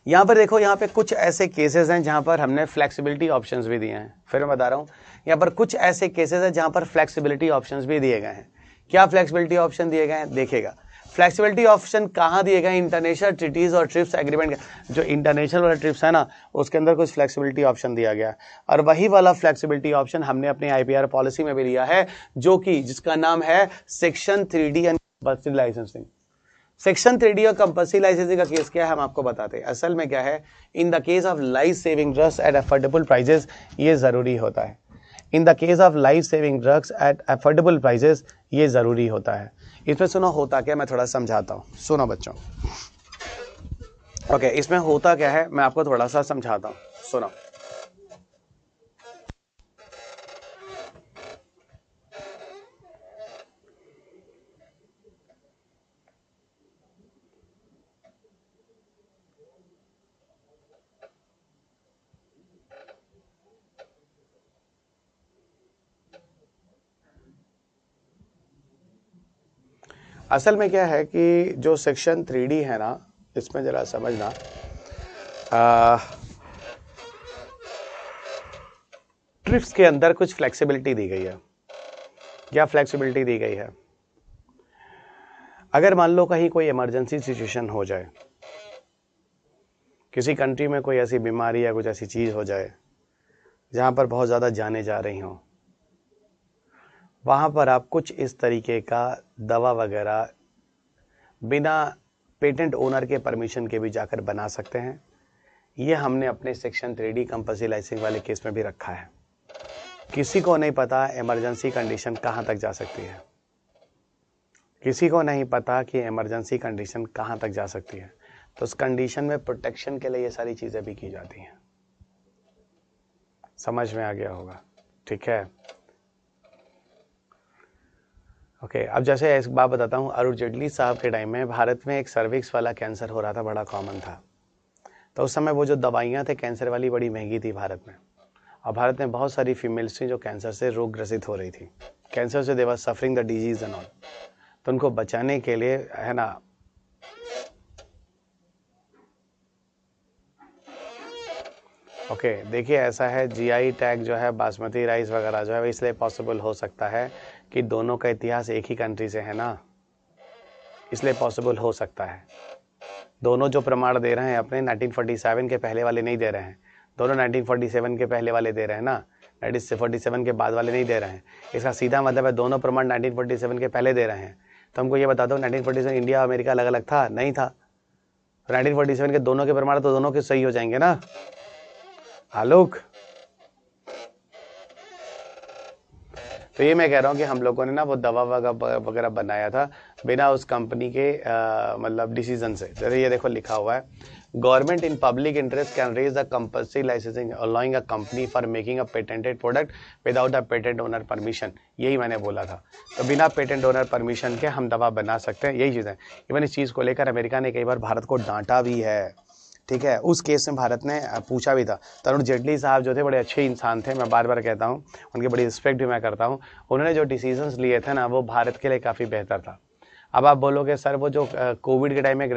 यहाँ पर देखो, यहाँ पे कुछ ऐसे केसेस हैं जहाँ पर हमने फ्लेक्सिबिलिटी ऑप्शंस भी दिए हैं। फिर मैं बता रहा हूँ, यहाँ पर कुछ ऐसे केसेस हैं जहाँ पर फ्लेक्सिबिलिटी ऑप्शंस भी दिए गए हैं। क्या फ्लेक्सिबिलिटी ऑप्शन दिए गए हैं? देखिएगा, फ्लेक्सिबिलिटी ऑप्शन कहाँ दिए गए हैं? इंटरनेशनल ट्रीटीज और ट्रिप्स एग्रीमेंट, जो इंटरनेशनल वाला ट्रिप्स है ना, उसके अंदर कुछ फ्लेक्सिबिलिटी ऑप्शन दिया गया है। और वही वाला फ्लेक्सिबिलिटी ऑप्शन हमने अपने आईपीआर पॉलिसी में भी लिया है, जो कि जिसका नाम है section 3D and compulsory licensing. Section 3D और कंपल्सरी लाइसेंसिंग का केस क्या है हम आपको बताते हैं। असल में क्या है, in the case of life saving drugs at affordable prices, ये जरूरी होता है। In the case of life saving drugs at affordable prices, ये जरूरी होता है। इसमें सुनो होता क्या, मैं थोड़ा समझाता हूँ, सुनो बच्चों। ओके, इसमें होता क्या है मैं आपको थोड़ा सा समझाता हूँ, सुनो। असल में क्या है कि जो सेक्शन 3D है ना, इसमें जरा समझना, ट्रिप्स के अंदर कुछ फ्लेक्सिबिलिटी दी गई है। क्या फ्लेक्सिबिलिटी दी गई है? अगर मान लो कहीं कोई इमरजेंसी सिचुएशन हो जाए, किसी कंट्री में कोई ऐसी बीमारी या कुछ ऐसी चीज़ हो जाए जहाँ पर बहुत ज़्यादा जाने जा रही हों, वहाँ पर आप कुछ इस तरीके का दवा वगैरह बिना पेटेंट ओनर के परमिशन के भी जाकर बना सकते हैं, ये हमने अपने सेक्शन 3D कंपल्सरी लाइसेंसिंग वाले केस में भी रखा है। किसी को नहीं पता इमरजेंसी कंडीशन कहाँ तक जा सकती है, किसी को नहीं पता कि इमरजेंसी कंडीशन कहाँ तक जा सकती है। तो उस कंडीशन में प्रोटेक्शन के लिए ये सारी चीज़ें भी की जाती हैं। समझ में आ गया होगा, ठीक है। ओके, अब जैसे एक बात बताता हूँ, अरुण जेटली साहब के टाइम में भारत में एक सर्विक्स वाला कैंसर हो रहा था, बड़ा कॉमन था। तो उस समय वो जो दवाइयाँ थे कैंसर वाली बड़ी महंगी थी भारत में, और भारत में बहुत सारी फीमेल्स थी जो कैंसर से रोग ग्रसित हो रही थी, कैंसर से they were suffering the disease and all. तो उनको बचाने के लिए, है ना, ओके देखिए ऐसा है, जीआई टैग जो है बासमती राइस वगैरह जो है इसलिए पॉसिबल हो सकता है कि दोनों का इतिहास एक ही कंट्री से है ना, इसलिए पॉसिबल हो सकता है। दोनों जो प्रमाण दे रहे हैं अपने 1947 के पहले वाले नहीं दे रहे हैं, दोनों 1947 के पहले वाले दे रहे हैं ना, 1947 के बाद वाले नहीं दे रहे हैं। इसका सीधा मतलब है दोनों प्रमाण 1947 के पहले दे रहे हैं। तो हमको ये बता दो 1947 इंडिया और अमेरिका अलग अलग था? नहीं था। तो 1947 के दोनों के प्रमाण तो दोनों के सही हो जाएंगे ना। आलोक, तो ये मैं कह रहा हूँ कि हम लोगों ने ना वो दवा वगैरह बनाया था बिना उस कंपनी के मतलब डिसीजन से। जैसे ये देखो लिखा हुआ है, government in public interest can raise the compulsory licensing allowing a company for making a patented product without a patent owner permission. यही मैंने बोला था। तो बिना पेटेंट ओनर परमिशन के हम दवा बना सकते हैं, यही चीज़ है। इवन इस चीज़ को लेकर अमेरिका ने कई बार भारत को डांटा भी है, ठीक है। उस केस में भारत ने पूछा भी था। अरुण जेटली साहब जो थे बड़े अच्छे इंसान थे, मैं बार बार कहता हूँ, उनकी बड़ी रिस्पेक्ट भी मैं करता हूँ। उन्होंने जो डिसीजंस लिए थे ना वो भारत के लिए काफ़ी बेहतर था। अब आप बोलोगे सर वो जो कोविड के टाइम में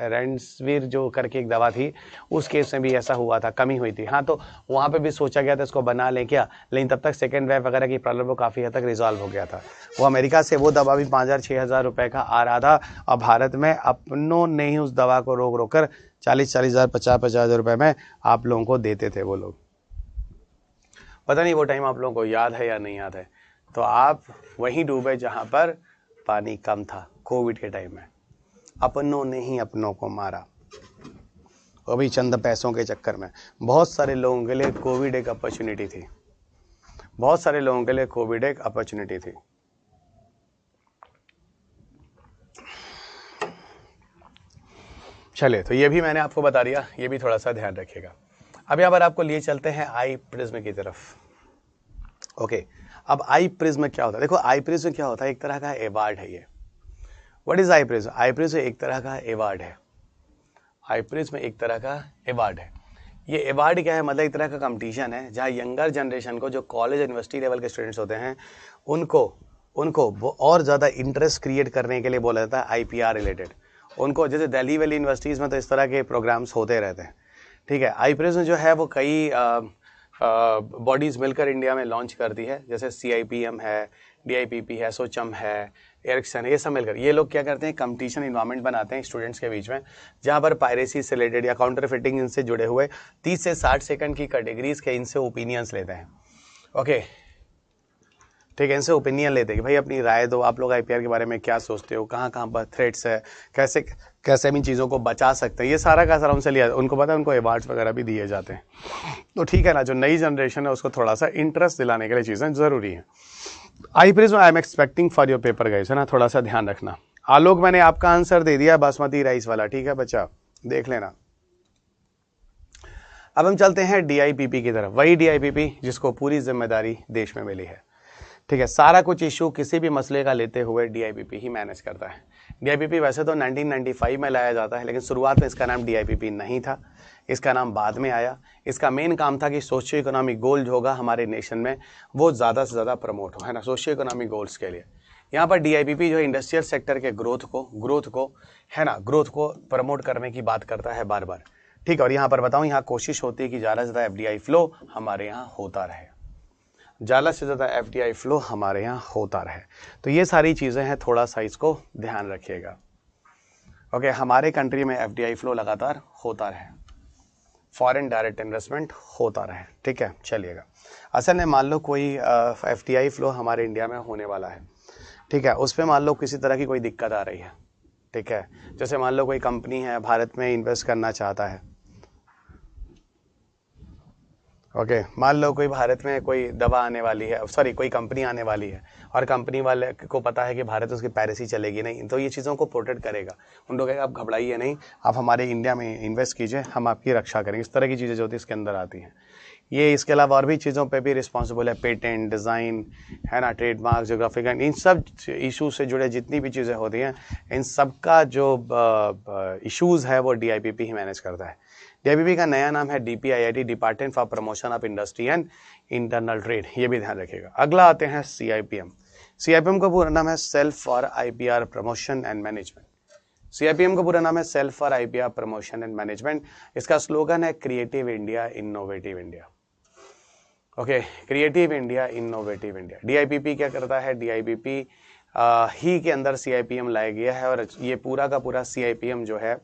रेमडेसिविर जो करके एक दवा थी, उस केस में भी ऐसा हुआ था, कमी हुई थी। हाँ, तो वहाँ पे भी सोचा गया था इसको बना लें क्या, लेकिन तब तक सेकेंड वेव वगैरह की प्रॉब्लम वो काफ़ी हद तक रिजॉल्व हो गया था। वो अमेरिका से वो दवा भी 5,000-6,000 रुपये का आ रहा था, और भारत में अपनों ने ही उस दवा को रोक कर 40,000 50,000 रुपये में आप लोगों को देते थे वो लोग। पता नहीं वो टाइम आप लोगों को याद है या नहीं याद है। तो आप वहीं डूबे जहाँ पर पानी कम था। कोविड के टाइम में अपनों ने ही अपनों को मारा, वो भी चंद पैसों के चक्कर में। बहुत सारे लोगों के लिए कोविड एक अपॉर्चुनिटी थी, बहुत सारे लोगों के लिए कोविड एक अपॉर्चुनिटी थी। चलिए, तो ये भी मैंने आपको बता दिया, ये भी थोड़ा सा ध्यान रखिएगा। अब यहाँ पर आपको लिए चलते हैं आई प्रिज्म की तरफ। ओके, अब आई प्रिज्म क्या होता है? देखो आई प्रिज्म क्या होता है, एक तरह का अवार्ड है ये। What is I presume? I prism एक तरह का अवार्ड है। आई प्रिज्म एक तरह का अवार्ड है। ये अवार्ड क्या है? मतलब एक तरह का कंपटीशन है जहाँ यंगर जनरेशन को, जो कॉलेज यूनिवर्सिटी लेवल के स्टूडेंट्स होते हैं, उनको और ज़्यादा इंटरेस्ट क्रिएट करने के लिए बोला जाता है IPR रिलेटेड। उनको जैसे दिल्ली वाली यूनिवर्सिटीज़ में तो इस तरह के प्रोग्राम्स होते रहते हैं, ठीक है। आई प्रिज्म जो है वो कई बॉडीज़ मिलकर इंडिया में लॉन्च करती है, जैसे CIPM है, DIPP है, सोचम है, एरिक्सन है, ये सब मिलकर ये लोग क्या करते हैं, कंपटीशन इन्वायरमेंट बनाते हैं स्टूडेंट्स के बीच में, जहाँ पर पायरेसी से रिलेटेड या काउंटर फिटिंग इनसे जुड़े हुए 30 से 60 सेकंड की कैटेगरीज के इनसे ओपिनियंस लेते हैं। ओके, ठीक है, इनसे ओपिनियन लेते हैं कि भाई अपनी राय दो, आप लोग IPR के बारे में क्या सोचते हो, कहाँ कहाँ पर थ्रेट्स है, कैसे कैसे इन चीज़ों को बचा सकते हैं, ये सारा का सारा उनसे लिया। उनको पता है, उनको अवार्ड्स वगैरह भी दिए जाते हैं। तो ठीक है ना, जो नई जनरेशन है उसको थोड़ा सा इंटरेस्ट दिलाने के लिए चीज़ें ज़रूरी हैं। I presume I am expecting for your paper guys, है ना, थोड़ा सा ध्यान रखना। आलोक, मैंने आपका आंसर दे दिया बासमती राइस वाला, ठीक है बच्चा, देख लेना। अब हम चलते हैं DIPP की तरफ, वही DIPP जिसको पूरी जिम्मेदारी देश में मिली है, ठीक है। सारा कुछ इशू किसी भी मसले का लेते हुए DIPP ही मैनेज करता है। DIPP वैसे तो 1995 में लाया जाता है, लेकिन शुरुआत में इसका नाम DIPP नहीं था, इसका नाम बाद में आया। इसका मेन काम था कि सोशियो इकोनॉमिक गोल जो होगा हमारे नेशन में वो ज़्यादा से ज़्यादा प्रमोट हो, है ना, सोशियो इकोनॉमिक गोल्स के लिए। यहाँ पर DIPP जो इंडस्ट्रियल सेक्टर के ग्रोथ को है ना, ग्रोथ को प्रमोट करने की बात करता है बार बार, ठीक है। और यहाँ पर बताऊँ, यहाँ कोशिश होती है कि ज़्यादा से ज़्यादा FDI फ्लो हमारे यहाँ होता रहे, ज़्यादा से ज़्यादा FDI फ्लो हमारे यहाँ होता रहे। तो ये सारी चीज़ें हैं, थोड़ा सा इसको ध्यान रखिएगा। ओके, हमारे कंट्री में FDI फ्लो लगातार होता रहे, फॉरेन डायरेक्ट इन्वेस्टमेंट होता रहे, ठीक है। चलिएगा, असल में मान लो कोई FDI फ्लो हमारे इंडिया में होने वाला है, ठीक है, उस पर मान लो किसी तरह की कोई दिक्कत आ रही है, ठीक है। जैसे मान लो कोई कंपनी है भारत में इन्वेस्ट करना चाहता है, ओके मान लो कोई भारत में कोई दवा आने वाली है, सॉरी कोई कंपनी आने वाली है और कंपनी वाले को पता है कि भारत उसकी पायरेसी चलेगी नहीं, तो ये चीज़ों को प्रोटेक्ट करेगा। उन लोग कहेगा आप घबराइए नहीं, आप हमारे इंडिया में इन्वेस्ट कीजिए, हम आपकी रक्षा करेंगे। इस तरह की चीज़ें जो होती है इसके अंदर आती हैं। ये इसके अलावा और भी चीज़ों पे भी रिस्पॉन्सिबल है, पेटेंट, डिज़ाइन, है ना, ट्रेडमार्क, जोग्राफिकल, इन सब इशू से जुड़े जितनी भी चीज़ें होती हैं, इन सब का जो इश्यूज़ है वो DIPP ही मैनेज करता है। DIPP का नया नाम है DPIIT, department for promotion of industry and internal trade, ये भी ध्यान रखिएगा। अगला आते हैं CIPM। CIPM का पूरा नाम है self for IPR promotion and management. CIPM का पूरा नाम है self for IPR promotion and management. इसका स्लोगन है creative India, innovative India. Okay, creative India, innovative India. DIPP क्या करता है? DIPP ही के अंदर CIPM लाया गया है और ये पूरा का पूरा CIPM जो है,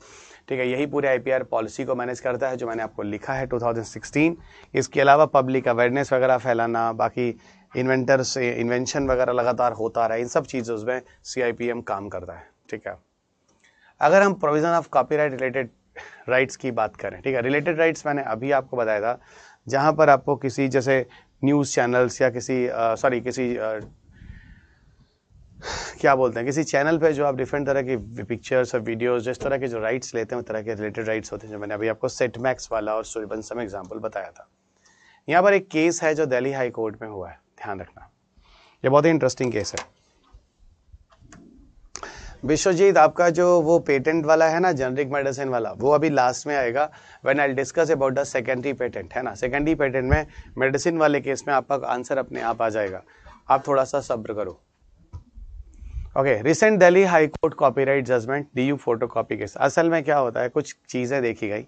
ठीक है, यही पूरे IPR पॉलिसी को मैनेज करता है जो मैंने आपको लिखा है 2016। इसके अलावा पब्लिक अवेयरनेस वगैरह फैलाना, बाकी इन्वेंटर से इन्वेंशन वगैरह लगातार होता रहा, इन सब चीज़ों में CIPM काम करता है। ठीक है, अगर हम provision of copyright related rights की बात करें, ठीक है, रिलेटेड राइट्स मैंने अभी आपको बताया था, जहाँ पर आपको किसी जैसे न्यूज़ चैनल्स या किसी किसी क्या बोलते हैं, किसी चैनल पे जो आप डिफरेंट तरह की पिक्चर्स और वीडियोस, जिस तरह के जो राइट्स लेते हैं उस तरह के रिलेटेड राइट्स होते हैं, जो मैंने अभी आपको सेट मैक्स वाला और सूर्यवंशम एग्जाम्पल बताया था। यहाँ पर एक केस है जो दिल्ली हाई कोर्ट में हुआ है, ध्यान रखना, ये बहुत ही इंटरेस्टिंग केस है। विश्वजीत, आपका जो वो पेटेंट वाला है ना, जेनरिक मेडिसिन वाला, वो अभी लास्ट में आएगा when I discuss about the secondary patent, है ना। सेकेंडरी पेटेंट में मेडिसिन वाले केस में आपका आंसर अपने आप आ जाएगा, आप थोड़ा सा सब्र करो। Okay, recent Delhi high court copyright judgement DU photocopy case. असल में क्या होता है, कुछ चीज़ें देखी गई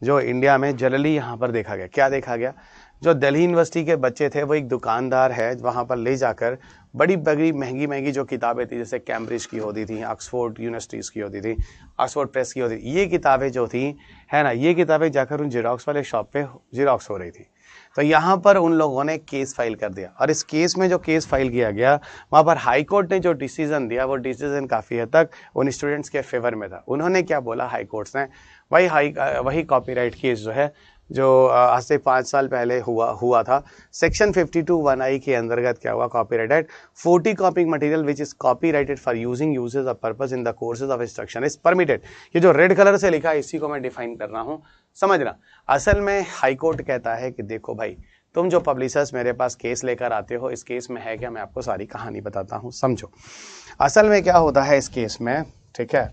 जो इंडिया में जनरली यहाँ पर देखा गया। क्या देखा गया? जो दिल्ली यूनिवर्सिटी के बच्चे थे, वो एक दुकानदार है वहाँ पर ले जाकर बड़ी बड़ी महंगी महंगी जो किताबें थी, जैसे कैम्ब्रिज की होती थी, ऑक्सफोर्ड यूनिवर्सिटीज़ की होती थी, ऑक्सफोर्ड प्रेस की होती थी, ये किताबें जो थी, है ना, ये किताबें जाकर उन जेरोक्स वाले शॉप पे जेरोक्स हो रही थी। तो यहाँ पर उन लोगों ने केस फाइल कर दिया और इस केस में जो केस फाइल किया गया, वहाँ पर हाई कोर्ट ने जो डिसीजन दिया, वो डिसीजन काफ़ी हद तक उन स्टूडेंट्स के फेवर में था। उन्होंने क्या बोला हाई कोर्ट्स ने, वही कॉपीराइट केस जो है, जो आज से 5 साल पहले हुआ था, सेक्शन 52(1)(I) के अंतर्गत क्या हुआ, copyright act, photo कॉपिंग material which is copyrighted for using uses of purpose in the courses of instruction is permitted. ये जो रेड कलर से लिखा है, इसी को मैं डिफाइन कर रहा हूँ, समझना। असल में हाई कोर्ट कहता है कि देखो भाई, तुम जो पब्लिशर्स मेरे पास केस लेकर आते हो, इस केस में है क्या, मैं आपको सारी कहानी बताता हूँ, समझो। असल में क्या होता है इस केस में, ठीक है,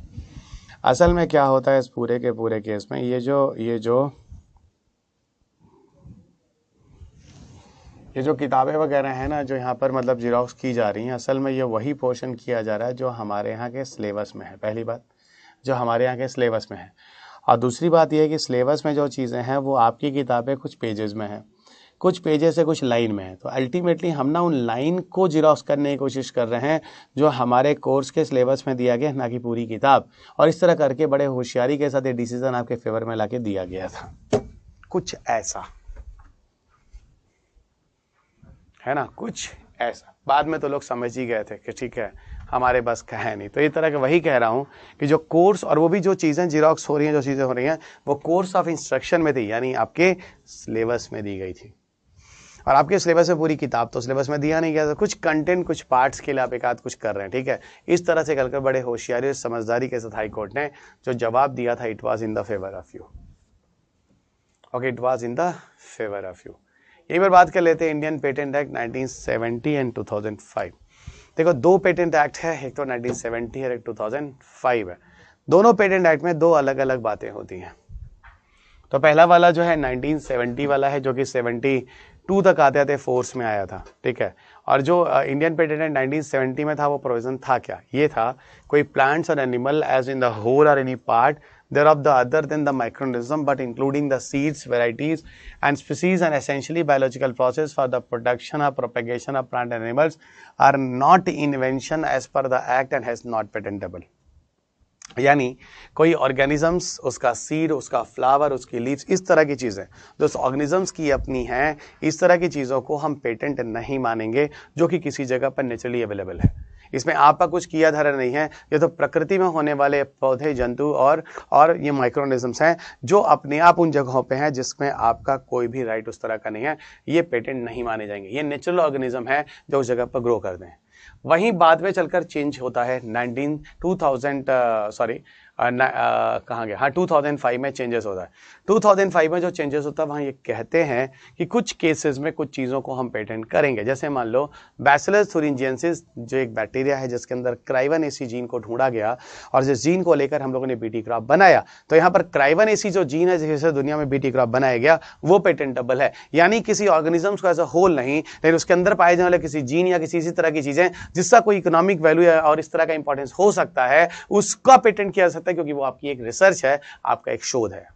असल में क्या होता है इस पूरे के पूरे केस में, ये जो किताबें वगैरह हैं ना, जो यहाँ पर मतलब जिरोक्स की जा रही हैं, असल में ये वही पोर्शन किया जा रहा है जो हमारे यहाँ के सिलेबस में है। पहली बात, जो हमारे यहाँ के सिलेबस में है, और दूसरी बात यह है कि सिलेबस में जो चीज़ें हैं वो आपकी किताबें कुछ पेजेस में हैं, कुछ पेजेस से कुछ लाइन में है। तो अल्टीमेटली हम ना उन लाइन को जिरोक्स करने की कोशिश कर रहे हैं जो हमारे कोर्स के सिलेबस में दिया गया, ना कि पूरी किताब। और इस तरह करके बड़े होशियारी के साथ ये डिसीजन आपके फेवर में ला के दिया गया था, कुछ ऐसा, है ना, कुछ ऐसा। बाद में तो लोग समझ ही गए थे कि ठीक है, हमारे बस का है नहीं। तो ये तरह के वही कह रहा हूँ कि जो कोर्स और वो भी जो चीज़ें जिरोक्स हो रही हैं, जो चीज़ें हो रही हैं, वो कोर्स ऑफ इंस्ट्रक्शन में थी, यानी आपके सिलेबस में दी गई थी। और आपके सिलेबस में पूरी किताब तो सिलेबस में दिया नहीं गया था, कुछ कंटेंट, कुछ पार्ट्स के लिए आप एक आध कुछ कर रहे हैं, ठीक है। इस तरह से कर बड़े होशियारी और समझदारी के साथ हाई कोर्ट ने जो जवाब दिया था, it was in the favour of you. Okay, it was in the favour of you. यही पर बात कर लेते हैं इंडियन पेटेंट एक्ट 1970 एंड 2005। देखो, 2 पेटेंट एक्ट है, एक तो 1970 और एक 2005 है। दोनों पेटेंट एक्ट में 2 अलग अलग बातें होती हैं। तो पहला वाला जो है 1970 वाला है, जो कि 72 तक आते आते फोर्स में आया था, ठीक है। और जो इंडियन पेटेंट एक्ट 1970 में था, वो प्रोविजन था क्या, ये था, कोई प्लांट्स और animal as in the whole or any part thereof the other than the microorganism but including the seeds, varieties and species and essentially biological process for the production or propagation of plant and animals are not invention as per the act and has not patentable। यानी कोई organisms, उसका seed, उसका flower, उसकी leaves, इस तरह की चीज़ें जो ऑर्गेनिजम्स की अपनी हैं, इस तरह की चीज़ों को हम पेटेंट नहीं मानेंगे जो कि किसी जगह पर नेचुरली अवेलेबल है। इसमें आपका कुछ किया धरा नहीं है, ये तो प्रकृति में होने वाले पौधे, जंतु और ये माइक्रोऑर्गेनिजम्स हैं जो अपने आप उन जगहों पे हैं जिसमें आपका कोई भी राइट उस तरह का नहीं है, ये पेटेंट नहीं माने जाएंगे। ये नेचुरल ऑर्गेनिज्म है जो उस जगह पर ग्रो करते हैं। वहीं बाद में चलकर चेंज होता है 2005 में चेंजेस होता है। 2005 में जो चेंजेस होता है वहाँ ये कहते हैं कि कुछ केसेस में कुछ चीज़ों को हम पेटेंट करेंगे। जैसे मान लो बैसिलस thuringiensis जो एक बैक्टीरिया है जिसके अंदर क्राइवन एसी जीन को ढूंढा गया और जिस जीन को लेकर हम लोगों ने बीटी क्रॉप बनाया, तो यहाँ पर क्राइवन एसी जो जीन है जिसे दुनिया में बीटी क्रॉप बनाया गया वो पेटेंटेबल है। यानी किसी ऑर्गेनिजम्स को एज अ होल नहीं, लेकिन उसके अंदर पाए जाने वाले किसी जीन या किसी इसी तरह की चीजें जिसका कोई इकोनॉमिक वैल्यू और इस तरह का इंपॉर्टेंस हो सकता है, उसका पेटेंट किया जा सकता है क्योंकि वो आपकी एक रिसर्च है, आपका एक शोध है।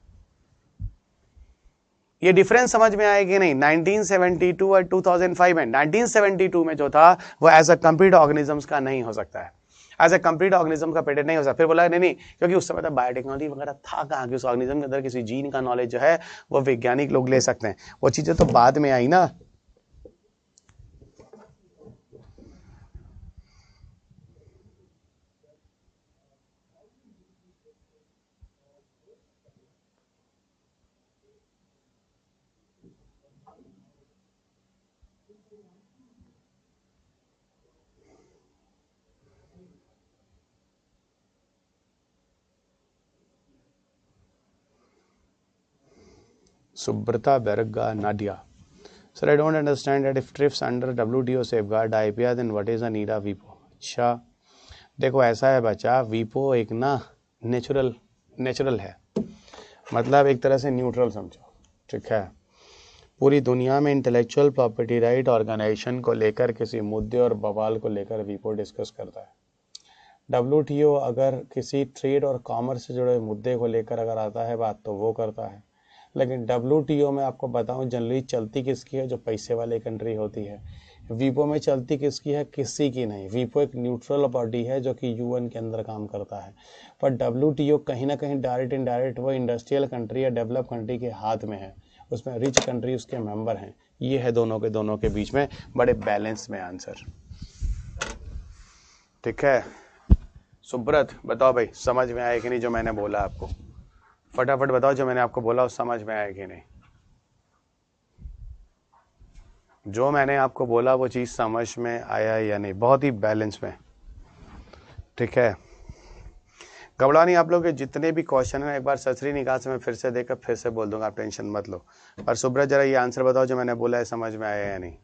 ये डिफरेंस समझ में आएगी नहीं 1972 और 2005 में। 1972 में जो था वो एज अ कंप्लीट ऑर्गेनिजम्स का नहीं हो सकता है, एज ए कंप्लीट ऑर्गेनिज्म का पेटेंट नहीं हो सकता। फिर बोला नहीं क्योंकि उस समय तो बायोटेक्नोलॉजी वगैरह था कहाँ कि उस ऑर्गेनिज्म के अंदर किसी जीन का नॉलेज जो है वो वैज्ञानिक लोग ले सकते हैं। वो चीजें तो बाद में आई ना। Subrata Berga Nadia. Sir, I don't understand that if trips under WTO safeguard IPR, then what is the need of WIPO? अच्छा देखो ऐसा है बच्चा, WIPO एक ना नेचुरल है, मतलब एक तरह से न्यूट्रल समझो, ठीक है। पूरी दुनिया में इंटेलेक्चुअल प्रॉपर्टी राइट ऑर्गेनाइजेशन को लेकर किसी मुद्दे और बवाल को लेकर WIPO डिस्कस करता है। WTO अगर किसी ट्रेड और कॉमर्स से जुड़े मुद्दे को लेकर अगर आता है बात तो वो करता है, लेकिन WTO में आपको बताऊं जनरली चलती किसकी है, जो पैसे वाले कंट्री होती है। WIPO में चलती किसकी है, किसी की नहीं। WIPO एक न्यूट्रल बॉडी है जो कि UN के अंदर काम करता है, पर WTO कहीं ना कहीं डायरेक्ट इनडायरेक्ट वो इंडस्ट्रियल कंट्री या डेवलप कंट्री के हाथ में है, उसमें रिच कंट्री उसके मेंबर हैं। ये है दोनों के बीच में बड़े बैलेंस में आंसर, ठीक है। सुब्रत बताओ भाई समझ में आया कि नहीं जो मैंने बोला आपको, फटाफट बताओ जो मैंने आपको बोला समझ में आया कि नहीं। जो मैंने आपको बोला वो चीज़ समझ में आया या नहीं, बहुत ही बैलेंस में, ठीक है। घबरा नहीं, आप लोग के जितने भी क्वेश्चन हैं एक बार ससरी निकाल से मैं फिर से देकर फिर से बोल दूंगा, आप टेंशन मत लो। और सुब्रत जरा ये आंसर बताओ जो मैंने बोला है समझ में आया या नहीं,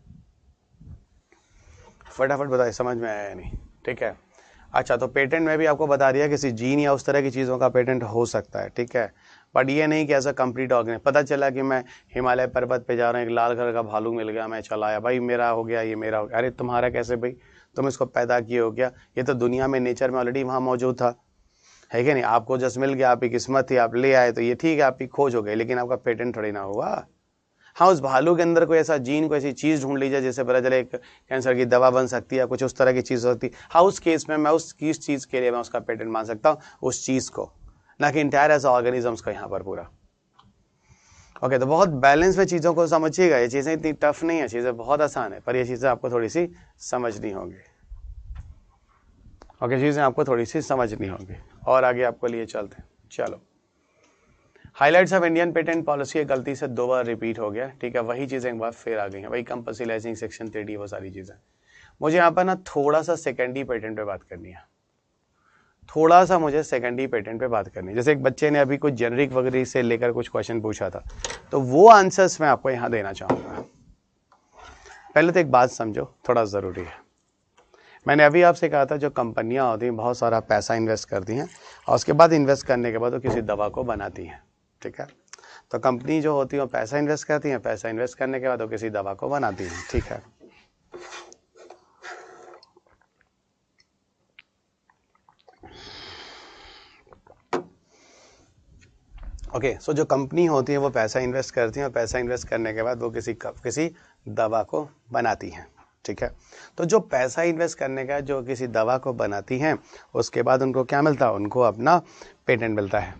फटाफट बताओ समझ में आया या नहीं, ठीक है। अच्छा तो पेटेंट में भी आपको बता दिया किसी जीन या उस तरह की चीज़ों का पेटेंट हो सकता है, ठीक है, बट ये नहीं कि ऐसा कंप्लीट ऑर्गेनिज्म। पता चला कि मैं हिमालय पर्वत पे जा रहा हूँ, एक लाल कलर का भालू मिल गया, मैं चला आया, भाई मेरा हो गया, ये मेरा हो गया। अरे तुम्हारा कैसे भाई, तुम इसको पैदा किए हो क्या? ये तो दुनिया में नेचर में ऑलरेडी वहाँ मौजूद था, है कि नहीं? आपको जस्ट मिल गया, आपकी किस्मत थी, आप ले आए तो ये ठीक है, आपकी खोज हो गई, लेकिन आपका पेटेंट थोड़ी ना हुआ। हाँ उस भालू के अंदर कोई ऐसा जीन, कोई ऐसी चीज़ ढूंढ लीजिए जिससे पता चले एक कैंसर की दवा बन सकती है, कुछ उस तरह की चीज़ होती, हाँ उस केस में मैं उस किस चीज़ के लिए मैं उसका पेटेंट मान सकता हूँ, उस चीज़ को, ना कि इंटायर एज ऑर्गेनिजम्स को यहाँ पर पूरा। ओके तो बहुत बैलेंस में चीज़ों को समझिएगा, ये चीज़ें इतनी टफ नहीं है, चीज़ें बहुत आसान है, पर ये चीज़ें आपको थोड़ी सी समझनी होंगी। ओके चीज़ें आपको थोड़ी सी समझनी होंगी और आगे आपको लिए चलते हैं। चलो highlights of Indian patent policy गलती से 2 बार रिपीट हो गया, ठीक है, वही चीज़ें एक बार फिर आ गई हैं, वही कंपल्सरी लाइसेंसिंग सेक्शन 3D वो सारी चीज़ें। मुझे यहाँ पर ना थोड़ा सा सेकेंडरी पेटेंट पे बात करनी है, थोड़ा सा मुझे सेकेंडरी पेटेंट पे बात करनी है। जैसे एक बच्चे ने अभी कुछ जेनरिक वगैरह से लेकर कुछ क्वेश्चन पूछा था, तो वो आंसर्स मैं आपको यहाँ देना चाहूँगा। पहले तो एक बात समझो, थोड़ा ज़रूरी है, मैंने अभी आपसे कहा था जो कंपनियाँ होती हैं बहुत सारा पैसा इन्वेस्ट करती हैं और उसके बाद इन्वेस्ट करने के बाद वो किसी दवा को बनाती हैं, ठीक है। तो कंपनी जो होती है वो पैसा इन्वेस्ट करती हैं, पैसा इन्वेस्ट करने के बाद वो किसी दवा को बनाती हैं, ठीक है। ओके सो जो कंपनी होती है वो पैसा इन्वेस्ट करती हैं और पैसा इन्वेस्ट करने के बाद वो किसी दवा को बनाती हैं, ठीक है। तो जो पैसा इन्वेस्ट करने का जो किसी दवा को बनाती हैं उसके बाद उनको क्या मिलता है, उनको अपना पेटेंट मिलता है,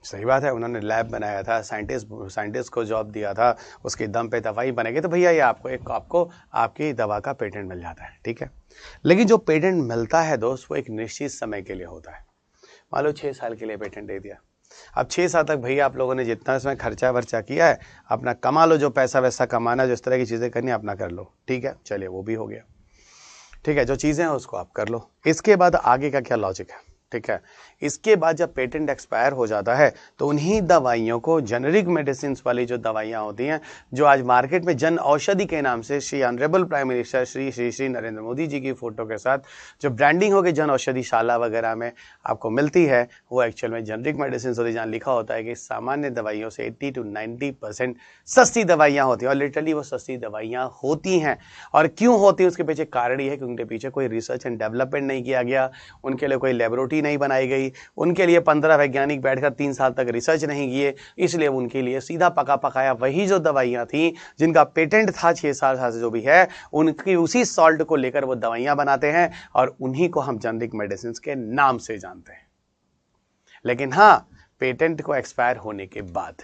सही बात है, उन्होंने लैब बनाया था, साइंटिस्ट को जॉब दिया था, उसके दम पे दवाई बनेगी, तो भैया ये आपको आपकी दवा का पेटेंट मिल जाता है, ठीक है। लेकिन जो पेटेंट मिलता है दोस्त, वो एक निश्चित समय के लिए होता है। मान लो 6 साल के लिए पेटेंट दे दिया, अब 6 साल तक भैया आप लोगों ने जितना इसमें खर्चा वर्चा किया है अपना कमा लो, जो पैसा वैसा कमाना, जिस तरह की चीज़ें करनी अपना कर लो, ठीक है। चलिए वो भी हो गया, ठीक है, जो चीज़ें हैं उसको आप कर लो। इसके बाद आगे का क्या लॉजिक है, ठीक है। इसके बाद जब पेटेंट एक्सपायर हो जाता है तो उन्हीं दवाइयों को, जेनरिक मेडिसिन वाली जो दवाइयाँ होती हैं, जो आज मार्केट में जन औषधि के नाम से Shri honourable prime minister Shri Narendra Modi ji की फोटो के साथ जो ब्रांडिंग हो गई जन औषधिशाला वगैरह में आपको मिलती है, वो एक्चुअल में जेनरिक मेडिसिन होती है, जहाँ लिखा होता है कि सामान्य दवाइयों से 80 to 90% सस्ती दवाइयाँ होती हैं। और लिटरली वो सस्ती दवाइयाँ होती हैं। और क्यों होती है उसके पीछे कारण ये है कि उनके पीछे कोई रिसर्च एंड डेवलपमेंट नहीं किया गया, उनके लिए कोई लेबोरेटरी नहीं बनाई गई, उनके लिए 15 वैज्ञानिक बैठकर 3 साल तक रिसर्च नहीं किए, इसलिए उनके लिए सीधा पका पकाया वही जो दवाइयाँ थी जिनका पेटेंट था 6 साल से जो भी है, उनकी उसी सॉल्ट को लेकर वो दवाइयाँ बनाते हैं और उन्हीं को हम जेनरिक मेडिसिन के नाम से जानते हैं। लेकिन हाँ, पेटेंट को एक्सपायर होने के बाद,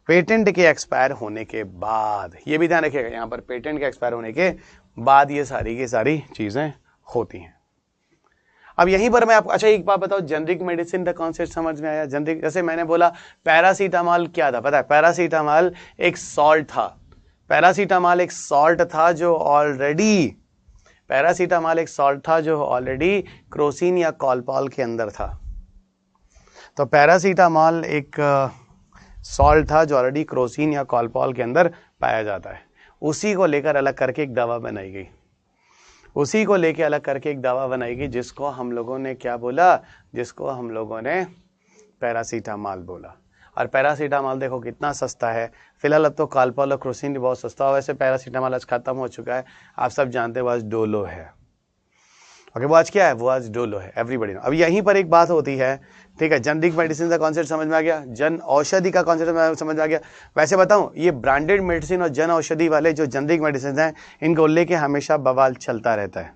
पेटेंट के एक्सपायर होने के बाद, ये भी ध्यान रखिएगा यहां पर, पेटेंट के एक्सपायर होने के बाद ये सारी की सारी चीजें होती हैं। अब यहीं पर मैं आपको, अच्छा एक बात बताओ, जेनरिक मेडिसिन का कॉन्सेप्ट समझ में आया? जेनरिक, जैसे मैंने बोला पैरासीटामॉल क्या था पता है? पैरासीटामॉल एक सॉल्ट था, पैरासीटामॉल एक सॉल्ट था जो ऑलरेडी, पैरासीटामॉल एक सॉल्ट था जो ऑलरेडी क्रोसिन या कॉलपॉल के अंदर था। तो पैरासीटामॉल एक सॉल्ट था जो ऑलरेडी क्रोसिन या कॉलपॉल के अंदर पाया जाता है, उसी को लेकर अलग करके एक दवा बनाई गई, उसी को लेकर अलग करके एक दवा बनाई गई जिसको हम लोगों ने क्या बोला? जिसको हम लोगों ने पैरासीटामॉल बोला। और पैरासीटामॉल देखो कितना सस्ता है, फिलहाल अब तो कॉलपॉल और क्रोसिन भी बहुत सस्ता हो, वैसे पैरासीटामॉल आज खत्म हो चुका है, आप सब जानते हो, आज डोलो है। ओके, वो आज क्या है? वो आज डोलो है, एवरीबॉडी नो। अब यहीं पर एक बात होती है, ठीक है, जेनरिक मेडिसिन का कॉन्सेप्ट समझ में आ गया, जन औषधि का कॉन्सेप्ट समझ में आ गया। वैसे बताऊं, ये ब्रांडेड मेडिसिन और जन औषधि वाले जो जेनरिक मेडिसिन हैं, इनको लेके हमेशा बवाल चलता रहता है,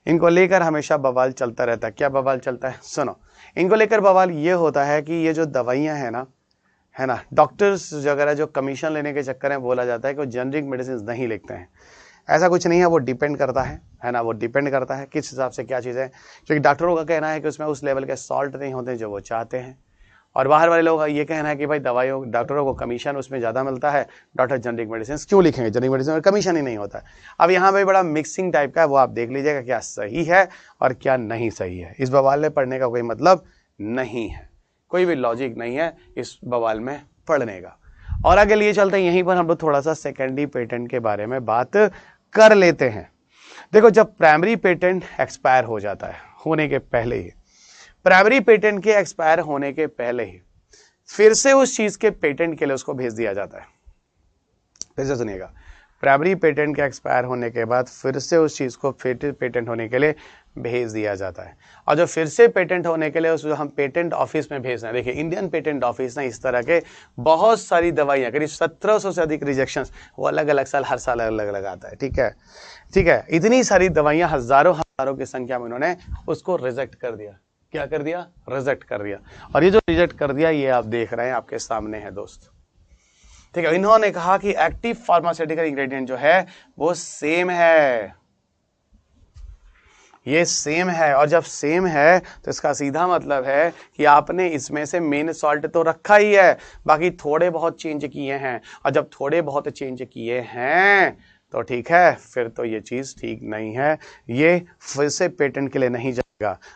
इनको लेकर हमेशा बवाल चलता रहता है। क्या बवाल चलता है? सुनो, इनको लेकर बवाल ये होता है कि ये जो दवाइयाँ हैं ना, है ना, डॉक्टर्स वगैरह जो कमीशन लेने के चक्कर में बोला जाता है कि वो जेनरिक मेडिसिन नहीं लिखते हैं। ऐसा कुछ नहीं है, वो डिपेंड करता है ना, वो डिपेंड करता है किस हिसाब से क्या चीज़ है, क्योंकि डॉक्टरों का कहना है कि उसमें उस लेवल के सॉल्ट नहीं होते जो वो चाहते हैं, और बाहर वाले लोगों का ये कहना है कि भाई दवाइयों, डॉक्टरों को कमीशन उसमें ज़्यादा मिलता है, डॉक्टर जेनरिक मेडिसिन क्यों लिखेंगे, जेनरिक मेडिसिन में कमीशन ही नहीं होता है। अब यहाँ पे बड़ा मिक्सिंग टाइप का है, वो आप देख लीजिएगा क्या सही है और क्या नहीं सही है। इस बवाल में पढ़ने का कोई मतलब नहीं है, कोई भी लॉजिक नहीं है इस बवाल में पढ़ने का। और आगे लिए चलते हैं, यहीं पर हम लोग थोड़ा सा सेकेंडरी पेटेंट के बारे में बात कर लेते हैं। देखो, जब प्राइमरी पेटेंट एक्सपायर हो जाता है, होने के पहले ही, प्राइमरी पेटेंट के एक्सपायर होने के पहले ही फिर से उस चीज के पेटेंट के लिए उसको भेज दिया जाता है। फिर से सुनिएगा, प्राइमरी पेटेंट के एक्सपायर होने के बाद फिर से उस चीज को फिर पेटेंट होने के लिए भेज दिया जाता है। और जो फिर से पेटेंट होने के लिए उसको हम पेटेंट ऑफिस में भेजना है। देखिए, इंडियन पेटेंट ऑफिस ने इस तरह के बहुत सारी दवाइयाँ, करीब 1700 से अधिक रिजेक्शंस, वो अलग अलग साल, हर साल अलग अलग आता है, ठीक है, ठीक है। इतनी सारी दवाइयाँ, हजारों की संख्या में उन्होंने उसको रिजेक्ट कर दिया। क्या कर दिया? रिजेक्ट कर दिया। और ये जो रिजेक्ट कर दिया, ये आप देख रहे हैं, आपके सामने है दोस्त, ठीक है। इन्होंने कहा कि एक्टिव फार्मास्यूटिकल इंग्रेडिएंट जो है वो सेम है, ये सेम है। और जब सेम है तो इसका सीधा मतलब है कि आपने इसमें से मेन सॉल्ट तो रखा ही है, बाकी थोड़े बहुत चेंज किए हैं। और जब थोड़े बहुत चेंज किए हैं तो ठीक है, फिर तो ये चीज़ ठीक नहीं है, ये फिर से पेटेंट के लिए नहीं जाएगा।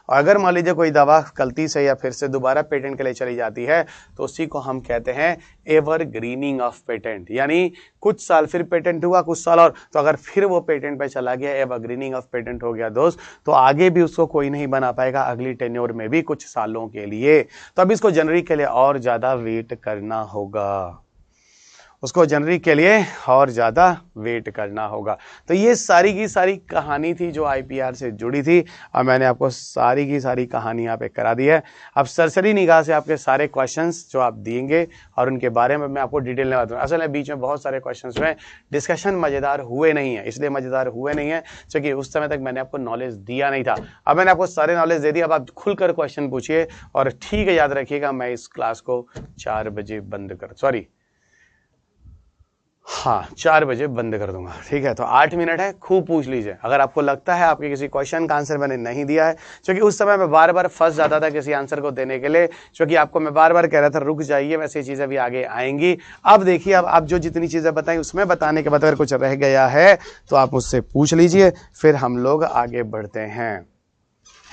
और अगर मान लीजिए कोई दवा गलती से या फिर से दोबारा पेटेंट के लिए चली जाती है तो उसी को हम कहते हैं एवरग्रीनिंग ऑफ पेटेंट, यानी कुछ साल फिर पेटेंट हुआ, कुछ साल और, तो अगर फिर वो पेटेंट पे चला गया, एवरग्रीनिंग ऑफ पेटेंट हो गया दोस्त, तो आगे भी उसको कोई नहीं बना पाएगा, अगली टेन्योर में भी कुछ सालों के लिए। तो अब इसको जनवरी के लिए और ज़्यादा वेट करना होगा। उसको जनवरी के लिए और ज़्यादा वेट करना होगा। तो ये सारी की सारी कहानी थी जो IPR से जुड़ी थी, और मैंने आपको सारी की सारी कहानी यहाँ पे करा दी है। अब सरसरी निगाह से आपके सारे क्वेश्चंस जो आप देंगे और उनके बारे में मैं आपको डिटेल में बताऊँगा। असल में बीच में बहुत सारे क्वेश्चंस में डिस्कशन मज़ेदार हुए नहीं है, इसलिए मज़ेदार हुए नहीं है क्योंकि उस समय तक मैंने आपको नॉलेज दिया नहीं था। अब मैंने आपको सारे नॉलेज दे दिया, अब आप खुलकर क्वेश्चन पूछिए। और ठीक है, याद रखिएगा मैं इस क्लास को 4 बजे बंद कर, सॉरी हाँ 4 बजे बंद कर दूंगा, ठीक है। तो 8 मिनट है, खूब पूछ लीजिए। अगर आपको लगता है आपके किसी क्वेश्चन का आंसर मैंने नहीं दिया है, क्योंकि उस समय मैं बार बार फंस जाता था किसी आंसर को देने के लिए, क्योंकि आपको मैं बार बार कह रहा था रुक जाइए, वैसे चीज़ें भी आगे आएंगी। अब देखिए, अब आप जो जितनी चीज़ें बताई उसमें बताने के बाद अगर कुछ रह गया है तो आप मुझसे पूछ लीजिए, फिर हम लोग आगे बढ़ते हैं।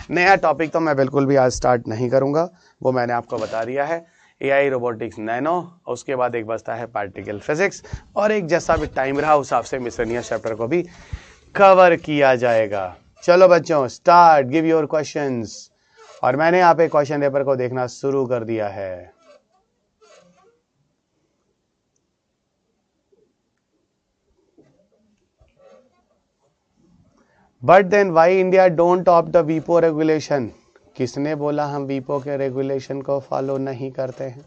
नया टॉपिक तो मैं बिल्कुल भी आज स्टार्ट नहीं करूँगा, वो मैंने आपको बता दिया है। AI, रोबोटिक्स, नैनो, उसके बाद एक बचता है पार्टिकल फिजिक्स, और एक जैसा भी टाइम रहा उस हिसाब से मिसलेनियस चैप्टर को भी कवर किया जाएगा। चलो बच्चों, स्टार्ट, गिव योर क्वेश्चंस। और मैंने यहाँ पे क्वेश्चन पेपर को देखना शुरू कर दिया है। But then why India don't opt the वीपो रेगुलेशन? किसने बोला हम वीपो के रेगुलेशन को फॉलो नहीं करते हैं?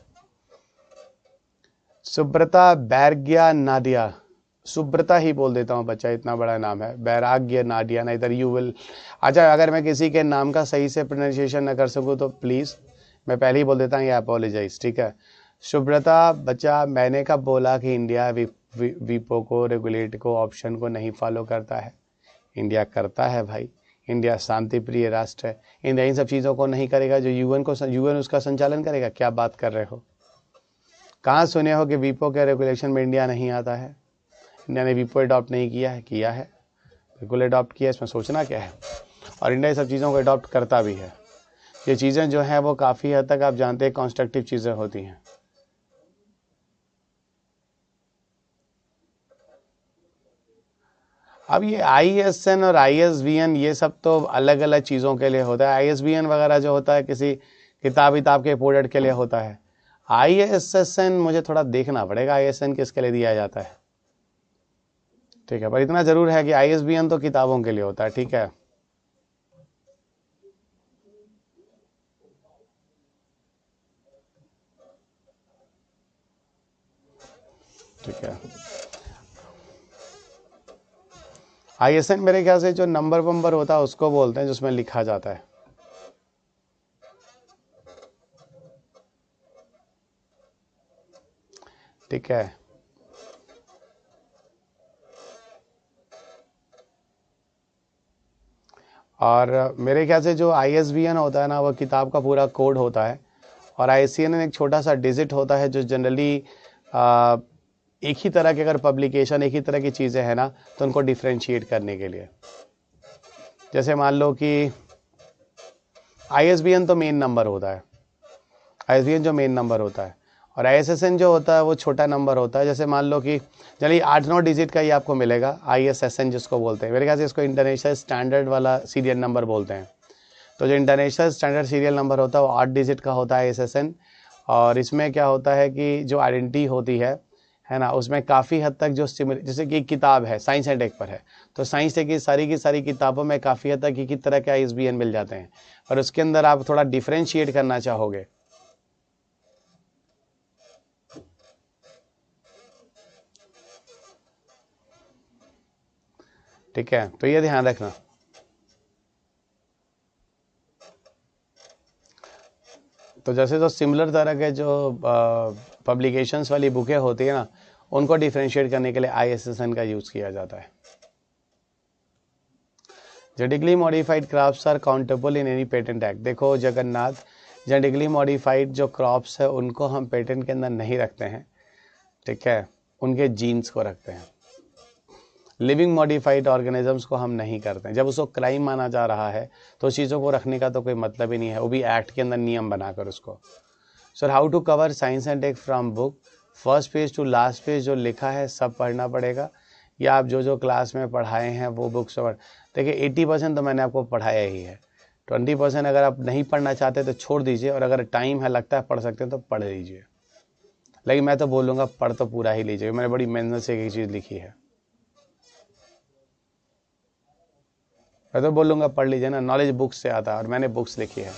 सुब्रता बैरग्या नाडिया, सुब्रता ही बोल देता हूँ बच्चा, इतना बड़ा नाम है, बैराग्य नाडिया, ना इधर यू विल। अच्छा, अगर मैं किसी के नाम का सही से प्रोनाउंसिएशन न कर सकूँ तो प्लीज़ मैं पहले ही बोल देता हूँ, ये अपोलोजाइज, ठीक है। सुब्रता बच्चा, मैंने कब बोला कि इंडिया वीपो को, रेगुलेट को, ऑप्शन को नहीं फॉलो करता है? इंडिया करता है भाई, इंडिया शांति प्रिय राष्ट्र है। इंडिया इन सब चीज़ों को नहीं करेगा जो यूएन उसका संचालन करेगा? क्या बात कर रहे हो? कहाँ सुने हो कि वीपो के रेगुलेशन में इंडिया नहीं आता है? इंडिया ने वीपो अडॉप्ट नहीं किया है? किया है, बिल्कुल अडॉप्ट किया, इसमें सोचना क्या है। और इंडिया सब चीज़ों को अडॉप्ट करता भी है। ये चीज़ें जो हैं वो काफ़ी हद तक आप जानते हैं कॉन्स्ट्रक्टिव चीज़ें होती हैं। अब ये ISN और ISBN ये सब तो अलग अलग चीज़ों के लिए होता है। ISBN वगैरह जो होता है किसी किताब के प्रोडक्ट के लिए होता है। ISSN मुझे थोड़ा देखना पड़ेगा, ISN किसके लिए दिया जाता है, ठीक है। पर इतना ज़रूर है कि ISBN तो किताबों के लिए होता है, ठीक है। ठीक है, ISN मेरे ख्याल से जो नंबर होता है उसको बोलते हैं, जिसमें लिखा जाता है। ठीक है, और मेरे ख्याल से जो ISBN होता है ना, वो किताब का पूरा कोड होता है, और ISBN एक छोटा सा डिजिट होता है जो जनरली एक ही तरह के, अगर पब्लिकेशन एक ही तरह की चीज़ें हैं ना, तो उनको डिफ्रेंशिएट करने के लिए। जैसे मान लो कि ISBN तो मेन नंबर होता है, ISBN जो मेन नंबर होता है, और ISSN जो होता है वो छोटा नंबर होता है। जैसे मान लो कि चलिए 8-9 डिजिट का ही आपको मिलेगा, ISSN जिसको बोलते हैं। मेरे ख्याल से इसको इंटरनेशनल स्टैंडर्ड वाला सीरियल नंबर बोलते हैं। तो जो इंटरनेशनल स्टैंडर्ड सीरियल नंबर होता है वो 8 डिजिट का होता है, ISSN। और इसमें क्या होता है कि जो आइडेंटिटी होती है ना, उसमें काफ़ी हद तक जो जैसे कि किताब है, साइंस एंड टेक पर है, तो साइंस टेक की सारी किताबों में काफ़ी हद तक एक ही तरह के ISBN मिल जाते हैं, और उसके अंदर आप थोड़ा डिफ्रेंशिएट करना चाहोगे, ठीक है, तो ये ध्यान रखना। तो जैसे तो सिमिलर तरह के जो पब्लिकेशंस वाली बुकें होती है ना, उनको डिफ्रेंशिएट करने के लिए ISSN का यूज़ किया जाता है। Genetically modified crops are countable in any patent act. देखो जगन्नाथ, जेनेटिकली मॉडिफाइड जो क्रॉप्स है उनको हम पेटेंट के अंदर नहीं रखते हैं, ठीक है, उनके जीन्स को रखते हैं। लिविंग मॉडिफाइड ऑर्गेनिजम्स को हम नहीं करते हैं। जब उसको क्राइम माना जा रहा है तो चीज़ों को रखने का तो कोई मतलब ही नहीं है, वो भी एक्ट के अंदर नियम बनाकर उसको। Sir how to cover science and tech from book, first page to last page जो लिखा है सब पढ़ना पड़ेगा, या आप जो क्लास में पढ़ाए हैं वो बुक्स पढ़। देखिए 80% तो मैंने आपको पढ़ाया ही है, 20% अगर आप नहीं पढ़ना चाहते तो छोड़ दीजिए, और अगर टाइम है लगता है पढ़ सकते हैं तो पढ़ लीजिए। लेकिन मैं तो बोलूँगा पढ़ तो पूरा ही लीजिए, मैंने बड़ी मेहनत से एक चीज़ लिखी है। मैं तो बोलूँगा पढ़ लीजिए ना, नॉलेज बुक्स से आता है और मैंने बुक्स लिखी है।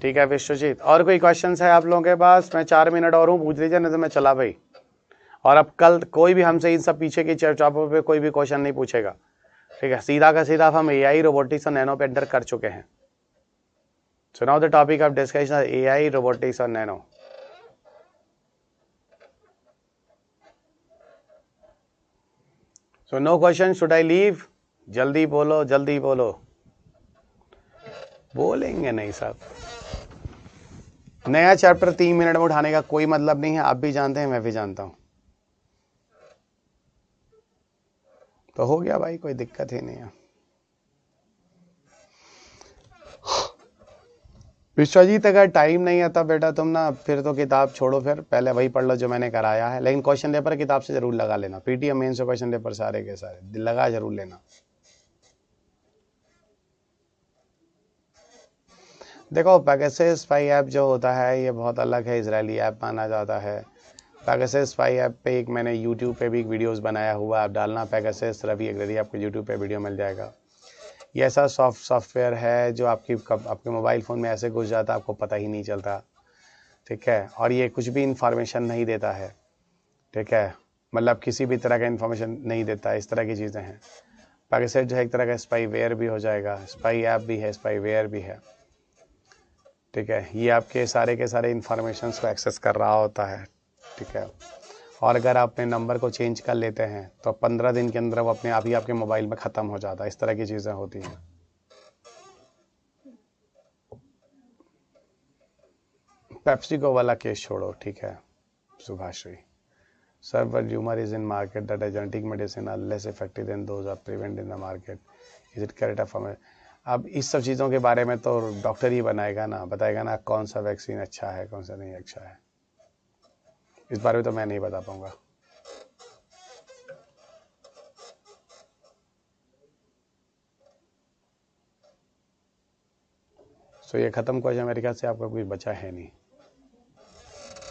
ठीक है विश्वजीत, और कोई क्वेश्चन है आप लोगों के पास? मैं 4 मिनट और हूँ, पूछ लीजिए, नहीं तो मैं चला भाई। और अब कल कोई भी हमसे इन सब पीछे की चर्चाओं पे कोई भी क्वेश्चन नहीं पूछेगा, ठीक है? सीधा का सीधा हम एआई, रोबोटिक्स और नैनो पे एंटर कर चुके हैं। So now the topic of discussion AI, robotics और nano. So no question, should I leave? जल्दी बोलो, जल्दी बोलो। बोलेंगे नहीं साहब। नया चैप्टर 3 मिनट में उठाने का कोई मतलब नहीं है, आप भी जानते हैं, मैं भी जानता हूं। तो हो गया भाई, कोई दिक्कत ही नहीं है। विश्वजीत अगर टाइम नहीं आता बेटा तुम ना, फिर तो किताब छोड़ो, फिर पहले वही पढ़ लो जो मैंने कराया है। लेकिन क्वेश्चन पेपर किताब से जरूर लगा लेना, पीटीएम मेन से क्वेश्चन पेपर सारे के सारे लगा जरूर लेना। देखो पेगासस स्पाई ऐप जो होता है ये बहुत अलग है, इजरायली ऐप माना जाता है। पेगासस स्पाई ऐप पे एक मैंने यूट्यूब पे भी एक वीडियोस बनाया हुआ, आप डालना पेगासस रवि अग्रवाल, आपको यूट्यूब पे वीडियो मिल जाएगा। ये ऐसा सॉफ्टवेयर है जो आपके मोबाइल फ़ोन में ऐसे घुस जाता है, आपको पता ही नहीं चलता, ठीक है? और ये कुछ भी इंफॉर्मेशन नहीं देता है, ठीक है? मतलब किसी भी तरह का इंफॉर्मेशन नहीं देता, इस तरह की चीज़ें हैं। पेगासस जो है एक तरह का स्पाईवेयर भी हो जाएगा, स्पाई ऐप भी है, स्पाईवेयर भी है, ठीक है? ये आपके सारे के सारे इंफॉर्मेशंस को एक्सेस कर रहा होता है, ठीक है? और अगर आप अपने नंबर को चेंज कर लेते हैं तो 15 दिन के अंदर वो अपने आप ही आपके मोबाइल में ख़त्म हो जाता है। इस तरह की चीज़ें होती हैं। पेप्सिको वाला केस छोड़ो, ठीक है Subhashree sir, but humour is in market that genetic medicine are less effective than those are prevent in the market, is it correct for? अब इस सब चीज़ों के बारे में तो डॉक्टर ही बनाएगा ना, बताएगा ना कौन सा वैक्सीन अच्छा है कौन सा नहीं अच्छा है। इस बारे में तो मैं नहीं बता पाऊंगा। सो ये ख़त्म क्वेश्चन मेरे ख्याल से आपका कुछ बचा है नहीं।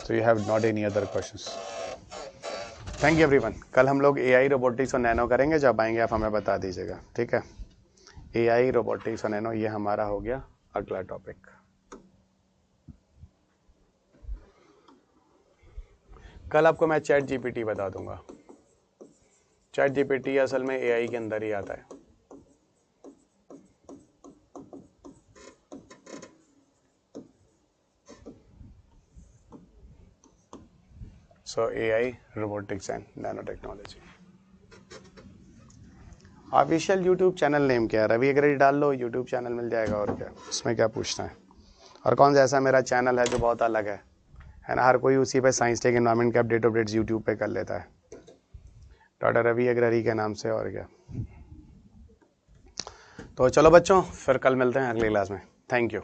So you have not any other questions. Thank you everyone. कल हम लोग एआई, रोबोटिक्स और नैनो करेंगे, जब आएंगे आप हमें बता दीजिएगा, ठीक है? एआई, रोबोटिक्स और नैनो, ये हमारा हो गया अगला टॉपिक। कल आपको मैं चैट जीपीटी बता दूंगा। चैट जीपीटी असल में एआई के अंदर ही आता है। सो AI, robotics and nano technology. Official YouTube channel name क्या है? रवि अग्रवाल डाल लो, यूट्यूब चैनल मिल जाएगा। और क्या उसमें क्या पूछना है? और कौन सा ऐसा मेरा चैनल है जो बहुत अलग है ना? हर कोई उसी पे साइंस टेक एनवायरमेंट के अपडेट्स यूट्यूब पे कर लेता है, डॉक्टर रवि अग्रवाल के नाम से। और क्या, तो चलो बच्चों, फिर कल मिलते हैं अगली क्लास में। Thank you.